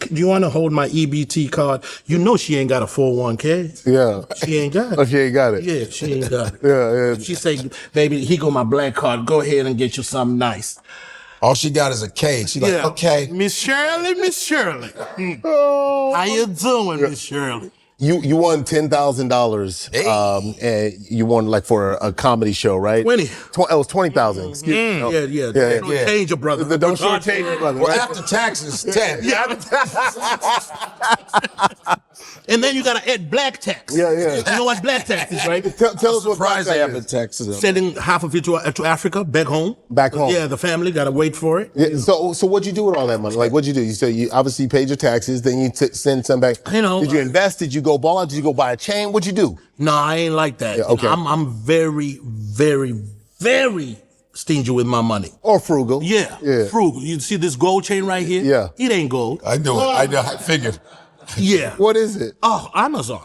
[SPEAKER 1] do you want to hold my EBT card? You know she ain't got a 401k.
[SPEAKER 4] Yeah.
[SPEAKER 1] She ain't got it.
[SPEAKER 4] Oh, she ain't got it.
[SPEAKER 1] Yeah, she ain't got it.
[SPEAKER 4] Yeah.
[SPEAKER 1] She say, baby, here go my black card. Go ahead and get you something nice.
[SPEAKER 2] All she got is a K. She like, okay.
[SPEAKER 1] Miss Shirley. How you doing, Miss Shirley?
[SPEAKER 4] You won $10,000. And you won like for a comedy show, right?
[SPEAKER 1] 20.
[SPEAKER 4] It was 20,000. Excuse me.
[SPEAKER 1] Yeah.
[SPEAKER 2] Yeah.
[SPEAKER 1] Change your brother.
[SPEAKER 4] Don't shortchange your brother.
[SPEAKER 2] Well,
[SPEAKER 4] Right?
[SPEAKER 2] after taxes, 10.
[SPEAKER 1] And then you gotta add black tax.
[SPEAKER 4] Yeah.
[SPEAKER 1] You know what black tax is, right?
[SPEAKER 4] Tell us what
[SPEAKER 2] Surprised they
[SPEAKER 4] black
[SPEAKER 2] have the
[SPEAKER 4] is.
[SPEAKER 2] taxes.
[SPEAKER 1] Sending half of it to Africa, back home.
[SPEAKER 4] Back home.
[SPEAKER 1] Yeah, the family gotta wait for it.
[SPEAKER 4] Yeah, so what'd you do with all that money? Like, what'd you do? You said you obviously paid your taxes, then you send some back.
[SPEAKER 1] You know,
[SPEAKER 4] did you invest? Did you go ball out? Did you go buy a chain? What'd you do?
[SPEAKER 1] No, I ain't like that.
[SPEAKER 4] Yeah, okay.
[SPEAKER 1] I'm very, very, very stingy with my money.
[SPEAKER 4] Or frugal.
[SPEAKER 1] Yeah, frugal. You see this gold chain right here?
[SPEAKER 4] Yeah.
[SPEAKER 1] It ain't gold.
[SPEAKER 2] I knew it. I figured.
[SPEAKER 1] Yeah.
[SPEAKER 4] What is it?
[SPEAKER 1] Oh, Amazon.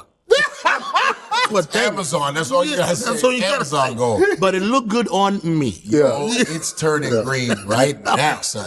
[SPEAKER 1] But
[SPEAKER 2] Amazon, that's all you gotta say.
[SPEAKER 1] That's all you gotta
[SPEAKER 2] Amazon
[SPEAKER 1] say.
[SPEAKER 2] gold.
[SPEAKER 1] But it looked good on me.
[SPEAKER 4] Yeah.
[SPEAKER 2] Oh, it's turning green right now, son.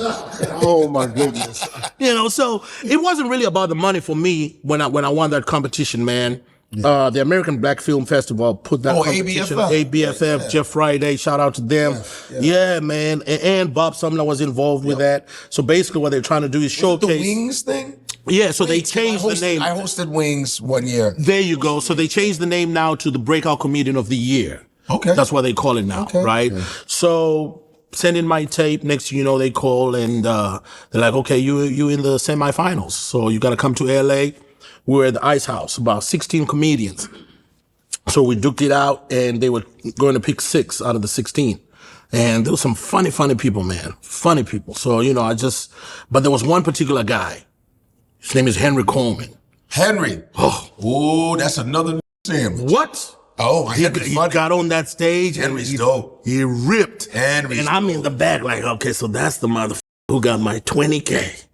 [SPEAKER 4] Oh my goodness.
[SPEAKER 1] You know, so it wasn't really about the money for me when I won that competition, man. The American Black Film Festival put that competition. ABFF, Jeff Friday, shout out to them. Yeah, man. And Bob Sumner was involved with that. So basically what they're trying to do is showcase.
[SPEAKER 2] The Wings thing?
[SPEAKER 1] Yeah, so they changed the name.
[SPEAKER 2] I hosted Wings one year.
[SPEAKER 1] There you go. So they changed the name now to the Breakout Comedian of the Year.
[SPEAKER 2] Okay.
[SPEAKER 1] That's what they call it now, right? Yeah. So send in my tape. Next thing you know, they call and they're like, okay, you in the semifinals. So you got to come to LA. We're at the Ice House, about 16 comedians. So we duked it out and they were going to pick 6 out of the 16. And there was some funny people, man. Funny people. So, you know, but there was one particular guy. His name is Henry Coleman.
[SPEAKER 2] Henry. Oh, that's another sandwich.
[SPEAKER 1] What?
[SPEAKER 2] Oh,
[SPEAKER 1] he got on that stage.
[SPEAKER 2] Henry's
[SPEAKER 1] and
[SPEAKER 2] dope.
[SPEAKER 1] He ripped.
[SPEAKER 2] Henry's
[SPEAKER 1] and I'm in the back like, okay, so that's the motherfucker who got my 20K.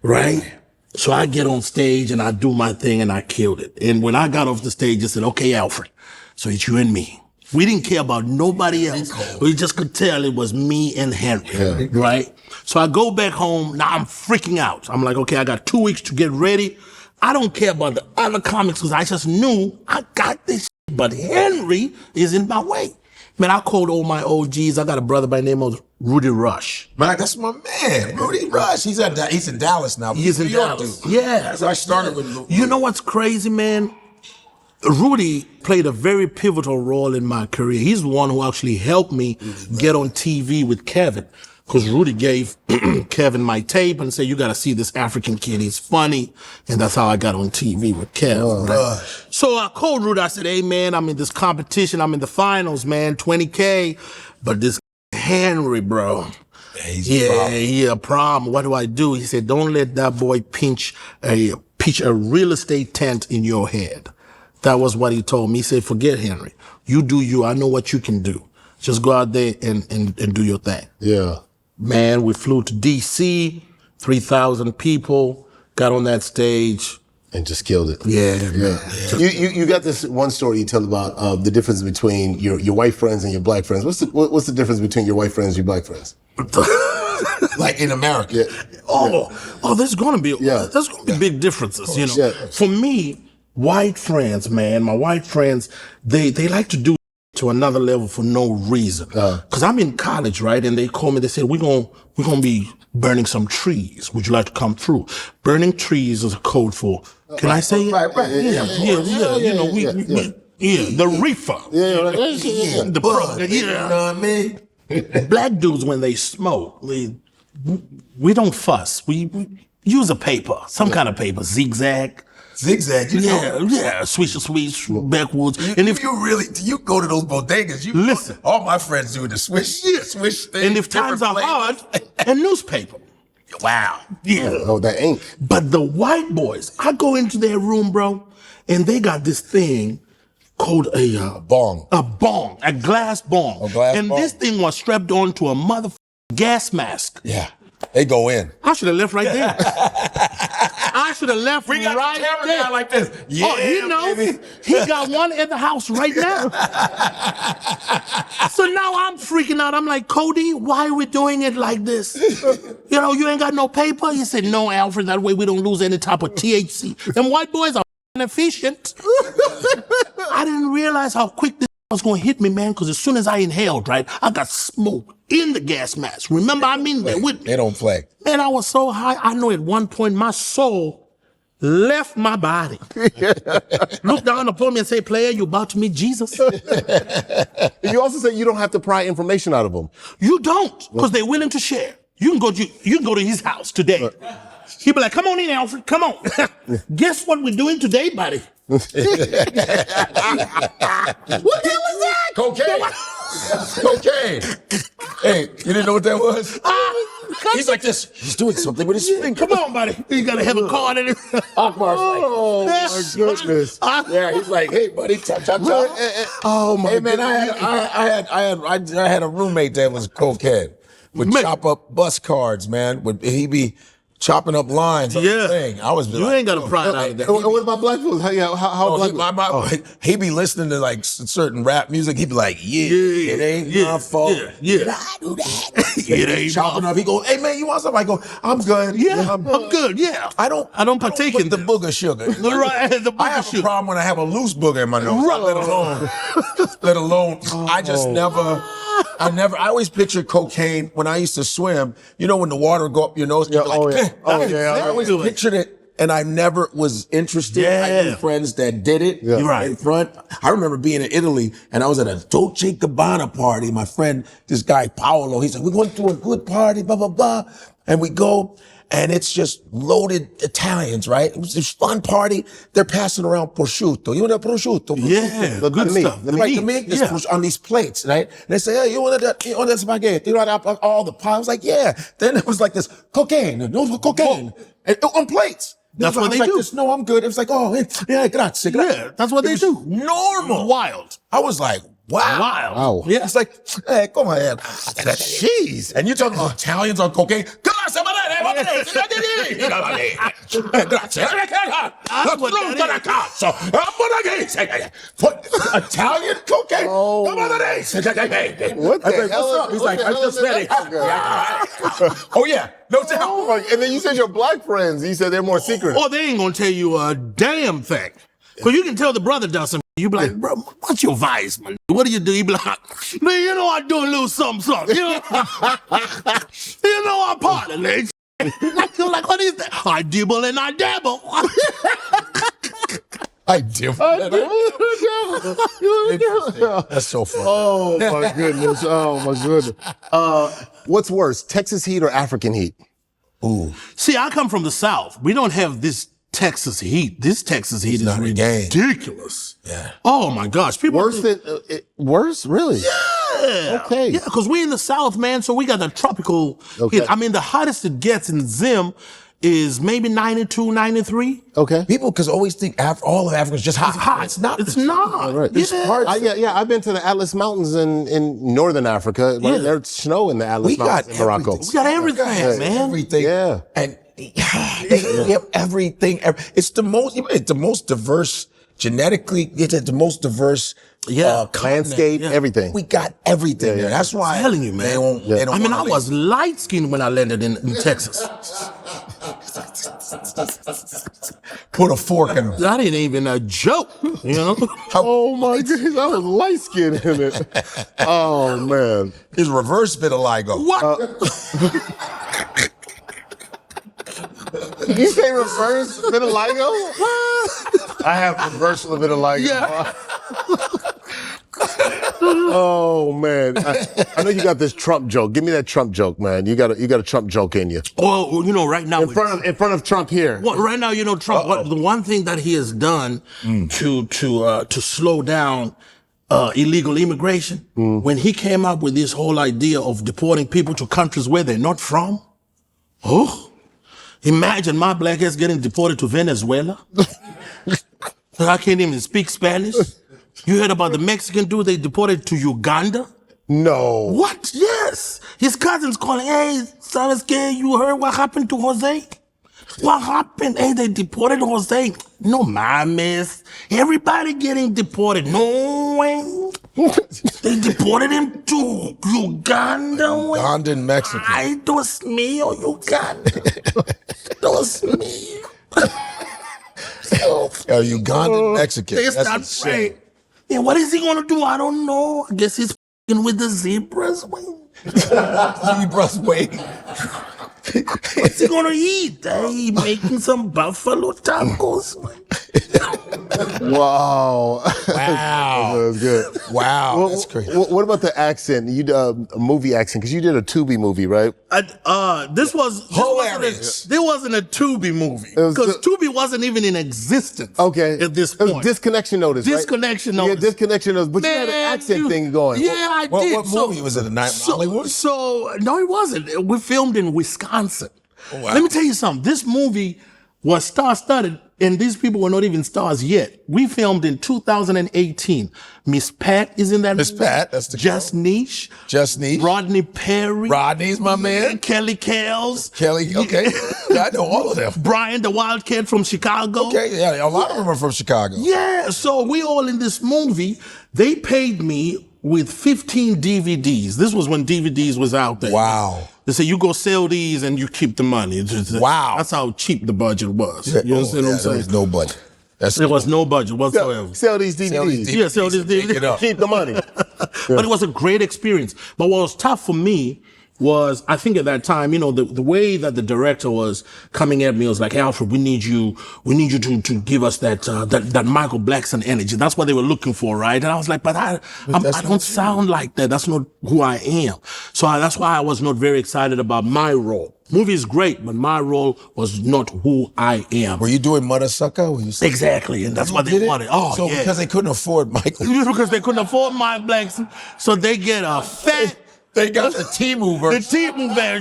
[SPEAKER 1] Right? So I get on stage and I do my thing and I killed it. And when I got off the stage, I said, okay, Alfred, so it's you and me. We didn't care about nobody else. We just could tell it was me and Henry, right? So I go back home. Now I'm freaking out. I'm like, okay, I got 2 weeks to get ready. I don't care about the other comics because I just knew I got this shit, but Henry is in my way. Man, I called all my OGs. I got a brother by the name of Rudy Rush.
[SPEAKER 2] Man, that's my man, Rudy Rush. He's in Dallas now.
[SPEAKER 1] He's in Dallas. Yeah.
[SPEAKER 2] So I started with Rudy.
[SPEAKER 1] You know what's crazy, man? Rudy played a very pivotal role in my career. He's the one who actually helped me get on TV with Kevin. Because Rudy gave Kevin my tape and said, you got to see this African kid. He's funny. And that's how I got on TV with Kevin. Right? So I called Rudy. I said, hey, man, I'm in this competition. I'm in the finals, man, 20K. But this Henry, bro. He a problem. What do I do? He said, don't let that boy pitch a real estate tent in your head. That was what he told me. He said, forget Henry. You do you. I know what you can do. Just go out there and do your thing.
[SPEAKER 4] Yeah.
[SPEAKER 1] Man, we flew to D.C., 3,000 people, got on that stage.
[SPEAKER 4] And just killed it.
[SPEAKER 1] Yeah.
[SPEAKER 4] You got this one story you tell about the difference between your white friends and your black friends. What's the difference between your white friends and your black friends?
[SPEAKER 2] Like in America.
[SPEAKER 4] Yeah.
[SPEAKER 1] Oh, there's gonna be big differences, you know. Yeah. For me, white friends, man, my white friends, they like to do to another level for no reason. Cause I'm in college, right? And they call me, they said, we're gonna be burning some trees. Would you like to come through? Burning trees is a code for, can I say it?
[SPEAKER 2] Right.
[SPEAKER 1] Yeah. You know, the reefer. The bud.
[SPEAKER 2] You know what I mean?
[SPEAKER 1] Black dudes, when they smoke, we don't fuss. We use a paper, some kind of paper, zigzag.
[SPEAKER 2] Zigzag, you know.
[SPEAKER 1] Yeah, swish, backwoods.
[SPEAKER 2] And if you go to those bodegas, you
[SPEAKER 1] listen.
[SPEAKER 2] All my friends do the swish thing.
[SPEAKER 1] And if times are hard, a newspaper. Wow. Yeah.
[SPEAKER 4] Oh, that ink.
[SPEAKER 1] But the white boys, I go into their room, bro, and they got this thing called a
[SPEAKER 2] bong.
[SPEAKER 1] A bong, a glass bong. And this thing was strapped onto a motherfucking gas mask.
[SPEAKER 2] Yeah. They go in.
[SPEAKER 1] I should have left right there. I should have left
[SPEAKER 2] We got
[SPEAKER 1] right
[SPEAKER 2] the camera
[SPEAKER 1] there.
[SPEAKER 2] guy like this. Yeah,
[SPEAKER 1] oh, he knows.
[SPEAKER 2] baby.
[SPEAKER 1] He got one at the house right now. So now I'm freaking out. I'm like, Cody, why are we doing it like this? You know, you ain't got no paper? He said, no, Alfred, that way we don't lose any type of THC. Them white boys are efficient. I didn't realize how quick this was going to hit me, man, because as soon as I inhaled, right, I got smoke in the gas mask. Remember, I'm in there with me.
[SPEAKER 2] They don't play.
[SPEAKER 1] Man, I was so high, I know at one point my soul left my body. Look down upon me and say, player, you about to meet Jesus?
[SPEAKER 4] You also say you don't have to pry information out of them.
[SPEAKER 1] You don't, because they're willing to share. You can go to his house today. He'll be like, come on in, Alfred, come on. Guess what we're doing today, buddy? What the hell is that?
[SPEAKER 2] Cocaine. Cocaine. Hey, you didn't know what that was? He's like this. He's doing something with his finger.
[SPEAKER 1] Come on, buddy. You gotta have a card in it.
[SPEAKER 2] Akbar's like,
[SPEAKER 4] Oh my goodness.
[SPEAKER 2] yeah, he's like, hey, buddy, chop, chop, chop.
[SPEAKER 4] Oh my
[SPEAKER 2] Hey, man,
[SPEAKER 4] goodness.
[SPEAKER 2] I had a roommate that was cokehead. Would
[SPEAKER 1] Man.
[SPEAKER 2] chop up bus cards, man. He be chopping up lines. On the thing. I was
[SPEAKER 1] You
[SPEAKER 2] like,
[SPEAKER 1] ain't got to pry it out of that.
[SPEAKER 4] What about black folks? How black
[SPEAKER 2] he be listening to like certain rap music. He be like, it ain't my fault.
[SPEAKER 1] Yeah.
[SPEAKER 2] I do that.
[SPEAKER 1] It ain't
[SPEAKER 2] chopping up. He go, hey man, you want something? I go, I'm good.
[SPEAKER 1] Yeah, I'm good. Yeah.
[SPEAKER 2] I don't
[SPEAKER 1] partake
[SPEAKER 2] put
[SPEAKER 1] in
[SPEAKER 2] the
[SPEAKER 1] that.
[SPEAKER 2] booger sugar.
[SPEAKER 1] Right, the
[SPEAKER 2] I have a problem when I have a loose booger in my nose. Let alone, I just never. I always pictured cocaine when I used to swim. You know, when the water go up your nose, you're like, I always pictured it, and I never was interested. I had friends that did it in front. I remember being in Italy, and I was at a Dolce Gabbana party. My friend, this guy, Paolo, he said, we're going to a good party, blah, blah, blah. And we go, and it's just loaded Italians, right? It was this fun party. They're passing around prosciutto. You know the prosciutto?
[SPEAKER 1] Yeah, the good stuff.
[SPEAKER 2] The meat is on these plates, right? And they say, hey, you want that spaghetti? You want all the pie? I was like, yeah. Then it was like this, cocaine, no cocaine. And on plates.
[SPEAKER 1] That's what they do.
[SPEAKER 2] No, I'm good. It was like, oh, yeah, grazie.
[SPEAKER 1] Yeah, that's what they do.
[SPEAKER 2] Normal.
[SPEAKER 1] Wild.
[SPEAKER 2] I was like, wow.
[SPEAKER 4] Wow.
[SPEAKER 2] Yeah, it's like, hey, come on. Jeez. And you're talking about Italians on cocaine? Italian cocaine?
[SPEAKER 4] What the hell?
[SPEAKER 2] What's up? He's like, I just read it. Oh, yeah. No doubt.
[SPEAKER 4] Oh my, and then you said your black friends. You said they're more secret.
[SPEAKER 1] Or they ain't gonna tell you a damn thing. Because you can tell the brother does something. You be like, bro, what's your vice, man? What do you do? You be like, man, you know I do a little something. You know, you know I party, nigga. Like, what is that? I dibble and I dabble.
[SPEAKER 2] I do. That's so funny.
[SPEAKER 4] Oh my goodness. Oh my goodness. What's worse, Texas heat or African heat?
[SPEAKER 2] Ooh.
[SPEAKER 1] See, I come from the South. We don't have this Texas heat. This Texas heat is ridiculous.
[SPEAKER 2] Yeah.
[SPEAKER 1] Oh my gosh. People
[SPEAKER 4] Worse than worse, really?
[SPEAKER 1] Yeah.
[SPEAKER 4] Okay.
[SPEAKER 1] Yeah, because we in the South, man, so we got the tropical heat. I mean, the hottest it gets in Zim is maybe 92, 93.
[SPEAKER 4] Okay.
[SPEAKER 2] People always think all of Africa is just hot.
[SPEAKER 1] It's not. It's not.
[SPEAKER 4] Right.
[SPEAKER 1] There's parts.
[SPEAKER 4] I've been to the Atlas Mountains in northern Africa.
[SPEAKER 1] Yeah.
[SPEAKER 4] There's snow in the Atlas Mountains in Morocco.
[SPEAKER 1] We got everything, man.
[SPEAKER 2] Everything.
[SPEAKER 4] Yeah.
[SPEAKER 2] And they have everything. It's the most diverse genetically. It's the most diverse.
[SPEAKER 4] Landscape, everything.
[SPEAKER 2] We got everything there. That's why
[SPEAKER 1] I'm telling you, man.
[SPEAKER 2] They don't
[SPEAKER 1] I mean, I
[SPEAKER 2] wanna
[SPEAKER 1] was light skinned when I landed in Texas.
[SPEAKER 2] put a fork in them.
[SPEAKER 1] That ain't even a joke, you know?
[SPEAKER 4] Oh my goodness, I was light skinned in it. Oh man.
[SPEAKER 2] It's reverse vitiligo.
[SPEAKER 1] What?
[SPEAKER 4] You say reverse vitiligo? I have reverse vitiligo.
[SPEAKER 1] Yeah.
[SPEAKER 4] Oh man, I know you got this Trump joke. Give me that Trump joke, man. You got a Trump joke in you.
[SPEAKER 1] Well, you know, right now
[SPEAKER 4] In front of Trump here.
[SPEAKER 1] right now, you know, Trump. The one thing that he has done to slow down illegal immigration, when he came up with this whole idea of deporting people to countries where they're not from. Oh, imagine my black ass getting deported to Venezuela. I can't even speak Spanish. You heard about the Mexican dude they deported to Uganda?
[SPEAKER 4] No.
[SPEAKER 1] What? Yes. His cousin's calling, hey, ¿sabes qué? You heard what happened to Jose? What happened? Hey, they deported Jose. No mames. Everybody getting deported. No way. They deported him to Uganda.
[SPEAKER 2] Ugandan Mexican.
[SPEAKER 1] Ay, Dios mío, Uganda. Dios mío.
[SPEAKER 2] Ugandan Mexican.
[SPEAKER 1] They
[SPEAKER 2] That's
[SPEAKER 1] start
[SPEAKER 2] insane.
[SPEAKER 1] praying. Yeah, what is he gonna do? I don't know. I guess he's f***ing with the zebras.
[SPEAKER 2] Zebras waiting.
[SPEAKER 1] What's he gonna eat? He making some buffalo tacos.
[SPEAKER 4] Wow.
[SPEAKER 2] Wow.
[SPEAKER 4] That's good.
[SPEAKER 2] Wow. That's crazy.
[SPEAKER 4] What about the accent? You did a movie accent because you did a Tubi movie, right?
[SPEAKER 1] This
[SPEAKER 2] Hilarious.
[SPEAKER 1] wasn't a Tubi movie because Tubi wasn't even in existence.
[SPEAKER 4] Okay.
[SPEAKER 1] At this
[SPEAKER 4] It was
[SPEAKER 1] point,
[SPEAKER 4] Disconnection Notice. Right?
[SPEAKER 1] Disconnection Notice.
[SPEAKER 4] Yeah, Disconnection Notice. But you had an accent thing going.
[SPEAKER 1] Yeah, I did.
[SPEAKER 2] What movie was it? A night in Hollywood?
[SPEAKER 1] So no, it wasn't. We filmed in Wisconsin.
[SPEAKER 2] Oh, wow.
[SPEAKER 1] Let me tell you something. This movie was star-studded, and these people were not even stars yet. We filmed in 2018. Miss Pat is in that
[SPEAKER 2] Miss
[SPEAKER 1] movie.
[SPEAKER 2] Pat, that's the
[SPEAKER 1] Just Niche.
[SPEAKER 2] Just Niche.
[SPEAKER 1] Rodney Perry.
[SPEAKER 2] Rodney's my man.
[SPEAKER 1] Kelly Kells.
[SPEAKER 2] Kelly, okay. Yeah, I know all of them.
[SPEAKER 1] Brian, the Wildcat from Chicago.
[SPEAKER 2] Okay, yeah, a lot of them are from Chicago.
[SPEAKER 1] Yeah, so we all in this movie. They paid me with 15 DVDs. This was when DVDs was out there.
[SPEAKER 2] Wow.
[SPEAKER 1] They say, you go sell these and you keep the money.
[SPEAKER 2] Wow.
[SPEAKER 1] That's how cheap the budget was. You understand what I'm
[SPEAKER 2] There
[SPEAKER 1] saying?
[SPEAKER 2] was no budget.
[SPEAKER 1] There was no budget whatsoever.
[SPEAKER 4] Sell these DVDs.
[SPEAKER 1] Yeah, sell these
[SPEAKER 2] Pick it
[SPEAKER 1] DVDs.
[SPEAKER 2] up.
[SPEAKER 4] Keep the money.
[SPEAKER 1] But it was a great experience. But what was tough for me was, I think at that time, you know, the way that the director was coming at me was like, hey, Alfred, we need you to give us that Michael Blackson energy. That's what they were looking for, right? And I was like, but I don't sound like that. That's not who I am. So that's why I was not very excited about my role. Movie is great, but my role was not who I am.
[SPEAKER 2] Were you doing Mother Sucker?
[SPEAKER 1] Exactly, and that's what they wanted. Oh,
[SPEAKER 2] so
[SPEAKER 1] yeah.
[SPEAKER 2] because they couldn't afford Michael.
[SPEAKER 1] Because they couldn't afford my Blackson, so they get a fat.
[SPEAKER 2] They got the T-mover.
[SPEAKER 1] The T-mover,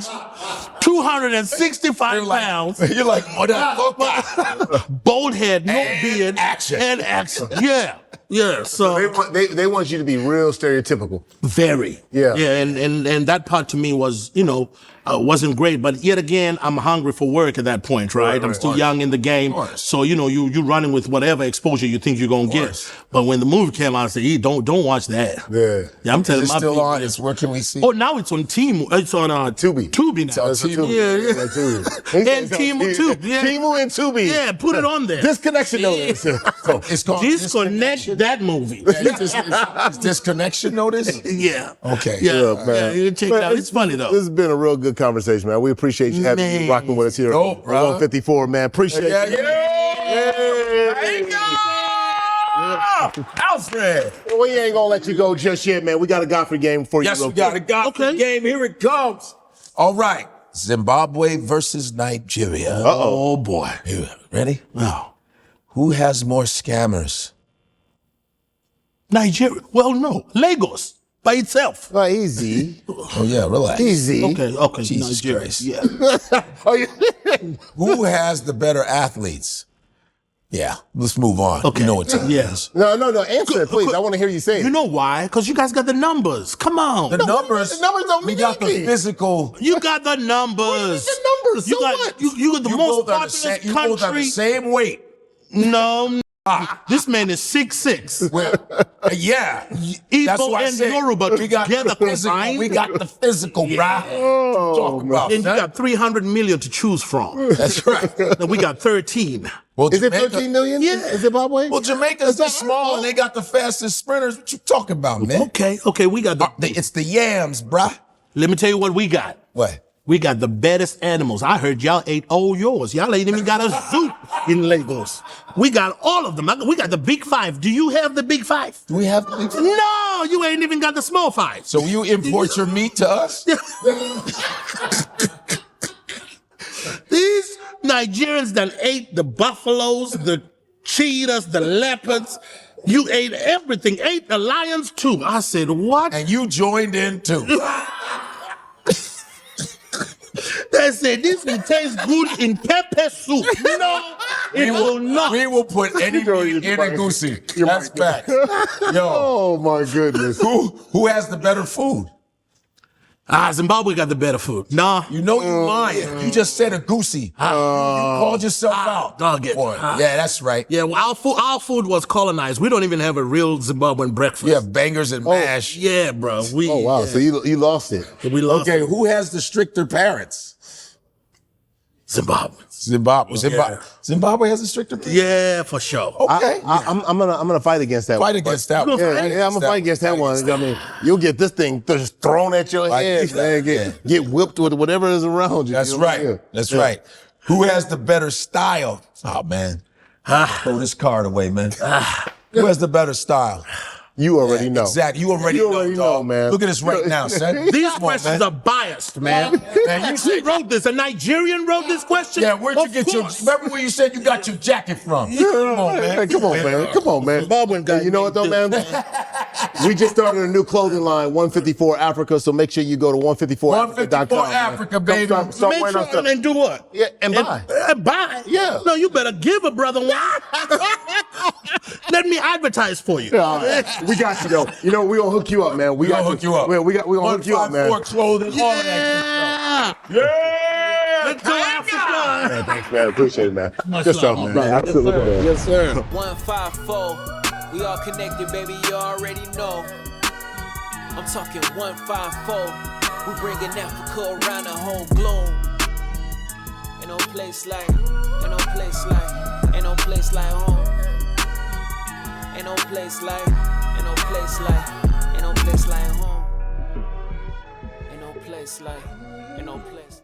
[SPEAKER 1] 265 pounds.
[SPEAKER 2] You're like, motherfucker.
[SPEAKER 1] Bold head, no
[SPEAKER 2] And
[SPEAKER 1] beard.
[SPEAKER 2] action.
[SPEAKER 1] And action. Yeah. Yeah. So
[SPEAKER 4] They want you to be real stereotypical.
[SPEAKER 1] very.
[SPEAKER 4] Yeah.
[SPEAKER 1] Yeah. And that part to me was, you know, wasn't great. But yet again, I'm hungry for work at that point, right? I'm still young in the game. So, you know, you're running with whatever exposure you think you're going to get. But when the movie came out, I said, don't watch that.
[SPEAKER 4] Yeah.
[SPEAKER 1] I'm telling
[SPEAKER 2] It's
[SPEAKER 1] my
[SPEAKER 2] still
[SPEAKER 1] people.
[SPEAKER 2] on. It's where can we see?
[SPEAKER 1] Oh, now it's on It's on
[SPEAKER 4] Tubi.
[SPEAKER 1] Tubi now.
[SPEAKER 2] It's on Tubi.
[SPEAKER 1] Yeah.
[SPEAKER 4] Tubi.
[SPEAKER 1] And Timu too. Yeah.
[SPEAKER 4] Timu and Tubi.
[SPEAKER 1] Yeah, put it on there.
[SPEAKER 4] Disconnection Notice.
[SPEAKER 2] It's called
[SPEAKER 1] Disconnect that movie.
[SPEAKER 2] It's Disconnection Notice?
[SPEAKER 1] Yeah.
[SPEAKER 2] Okay.
[SPEAKER 1] Yeah,
[SPEAKER 4] man.
[SPEAKER 1] yeah, you can check it out. It's funny though.
[SPEAKER 4] This has been a real good conversation, man. We appreciate you having
[SPEAKER 1] Man.
[SPEAKER 4] rocking with us here
[SPEAKER 2] Dope,
[SPEAKER 4] on
[SPEAKER 2] bro.
[SPEAKER 4] 154, man. Appreciate
[SPEAKER 2] Yeah,
[SPEAKER 4] you.
[SPEAKER 2] Alfred.
[SPEAKER 4] We ain't gonna let you go just yet, man. We got a Godfrey game for you.
[SPEAKER 2] Yes,
[SPEAKER 4] real
[SPEAKER 2] we got a
[SPEAKER 4] quick.
[SPEAKER 2] Godfrey game. Here it comes. All right. Zimbabwe versus Nigeria.
[SPEAKER 1] Oh boy.
[SPEAKER 2] You ready?
[SPEAKER 1] No.
[SPEAKER 2] Who has more scammers?
[SPEAKER 1] Nigeria. Well, no. Lagos by itself.
[SPEAKER 4] Oh, easy.
[SPEAKER 2] Oh, yeah, relax.
[SPEAKER 4] Easy.
[SPEAKER 1] Okay.
[SPEAKER 2] Jesus
[SPEAKER 1] Nigeria.
[SPEAKER 2] Christ.
[SPEAKER 1] Yeah.
[SPEAKER 4] Oh, yeah.
[SPEAKER 2] Who has the better athletes? Yeah, let's move on.
[SPEAKER 1] Okay.
[SPEAKER 2] You know what time it
[SPEAKER 1] Yeah.
[SPEAKER 2] is.
[SPEAKER 4] No. Answer it, please. I want to hear you say it.
[SPEAKER 1] You know why? Because you guys got the numbers. Come on.
[SPEAKER 2] The numbers.
[SPEAKER 4] the numbers don't
[SPEAKER 2] We
[SPEAKER 4] mean
[SPEAKER 2] got the
[SPEAKER 4] anything.
[SPEAKER 2] physical.
[SPEAKER 1] You got the numbers.
[SPEAKER 4] The numbers.
[SPEAKER 1] You
[SPEAKER 4] So
[SPEAKER 1] got
[SPEAKER 4] what?
[SPEAKER 1] you got the most
[SPEAKER 2] both are the
[SPEAKER 1] populous
[SPEAKER 2] same, you both are the
[SPEAKER 1] country.
[SPEAKER 2] same weight.
[SPEAKER 1] No. This man is 6'6".
[SPEAKER 2] Yeah.
[SPEAKER 1] Igbo
[SPEAKER 2] That's what I
[SPEAKER 1] and
[SPEAKER 2] said.
[SPEAKER 1] Yoruba
[SPEAKER 2] We got
[SPEAKER 1] together
[SPEAKER 2] the physical.
[SPEAKER 1] combined.
[SPEAKER 2] We got the physical, bruh. Talk about
[SPEAKER 1] And you
[SPEAKER 2] that.
[SPEAKER 1] got 300 million to choose from.
[SPEAKER 2] That's right.
[SPEAKER 1] Then we got 13.
[SPEAKER 2] Well,
[SPEAKER 4] Is it
[SPEAKER 2] Jamaica-
[SPEAKER 4] 13 million?
[SPEAKER 1] Yeah.
[SPEAKER 4] Is Zimbabwe?
[SPEAKER 2] Well, Jamaica's this small and they got the fastest sprinters. What you talking about, man?
[SPEAKER 1] Okay, we got
[SPEAKER 2] It's the yams, bruh.
[SPEAKER 1] let me tell you what we got.
[SPEAKER 2] What?
[SPEAKER 1] We got the baddest animals. I heard y'all ate all yours. Y'all ain't even got a zoo in Lagos. We got all of them. We got the big five. Do you have the big five?
[SPEAKER 2] Do we have
[SPEAKER 1] No, you ain't even got the small five.
[SPEAKER 2] So you import your meat to us?
[SPEAKER 1] These Nigerians that ate the buffaloes, the cheetahs, the leopards. You ate everything. Ate the lions too. I said, what?
[SPEAKER 2] And you joined in too.
[SPEAKER 1] They said this will taste good in pepper soup. No, it will not.
[SPEAKER 2] We will put any meat in a goosey. That's facts. Yo,
[SPEAKER 4] Oh, my goodness.
[SPEAKER 2] who has the better food?
[SPEAKER 1] Zimbabwe got the better food. Nah.
[SPEAKER 2] You know you lying. You just said a goosey. You called yourself out.
[SPEAKER 1] Dog it.
[SPEAKER 2] Yeah, that's right.
[SPEAKER 1] Yeah, well, our food was colonized. We don't even have a real Zimbabwean breakfast.
[SPEAKER 2] You have bangers and mash.
[SPEAKER 1] Yeah, bro.
[SPEAKER 4] Oh, wow. So you lost it.
[SPEAKER 1] We lost
[SPEAKER 2] Okay, who has the stricter parents?
[SPEAKER 1] Zimbabwe.
[SPEAKER 2] Zimbabwe has a stricter parents?
[SPEAKER 1] Yeah, for sure.
[SPEAKER 2] Okay.
[SPEAKER 4] I'm gonna fight against that.
[SPEAKER 2] Fight against that one.
[SPEAKER 4] Yeah, I'm gonna fight against that one. I mean, you'll get this thing just thrown at your head, man. Get whipped with whatever is around you.
[SPEAKER 2] That's right. That's right. Who has the better style? Oh, man. Throw this card away, man. Who has the better style?
[SPEAKER 4] You already know.
[SPEAKER 2] Exactly. You already know,
[SPEAKER 4] man.
[SPEAKER 2] Look at this right now, son.
[SPEAKER 1] These questions are biased, man.
[SPEAKER 2] Man,
[SPEAKER 1] Who wrote this? A Nigerian wrote this question?
[SPEAKER 2] Yeah, where'd you get your... Remember where you said you got your jacket from?
[SPEAKER 4] Come on, man. Come on, man.
[SPEAKER 1] Zimbabwean guy.
[SPEAKER 4] You know what, though, man? We just started a new clothing line, 154 Africa, so make sure you go to 154africa.com.
[SPEAKER 2] 154 Africa, baby.
[SPEAKER 4] Start
[SPEAKER 1] Make
[SPEAKER 4] wearing our
[SPEAKER 1] sure
[SPEAKER 4] stuff.
[SPEAKER 1] and do what?
[SPEAKER 4] Yeah, and buy.
[SPEAKER 1] Buy?
[SPEAKER 4] Yeah.
[SPEAKER 1] No, you better give a brother one. Let me advertise for you.
[SPEAKER 4] We got you, though. You know, we gonna hook you up, man. We
[SPEAKER 2] gonna hook you up.
[SPEAKER 4] We gonna hook you up, man.
[SPEAKER 2] 154 clothing, all of that good stuff. Yeah!
[SPEAKER 1] Let's go, Africa.
[SPEAKER 4] Man, thanks, man. Appreciate it, man.
[SPEAKER 1] Much
[SPEAKER 4] Good
[SPEAKER 1] love,
[SPEAKER 4] stuff, man.
[SPEAKER 1] man.
[SPEAKER 4] Absolutely, man.
[SPEAKER 1] Yes, sir.
[SPEAKER 3] 154, we all connected, baby, you already know. I'm talking 154, we bringing Africa around the whole globe. Ain't no place like home. Ain't no place like, ain't no place like home. Ain't no place like, ain't no place.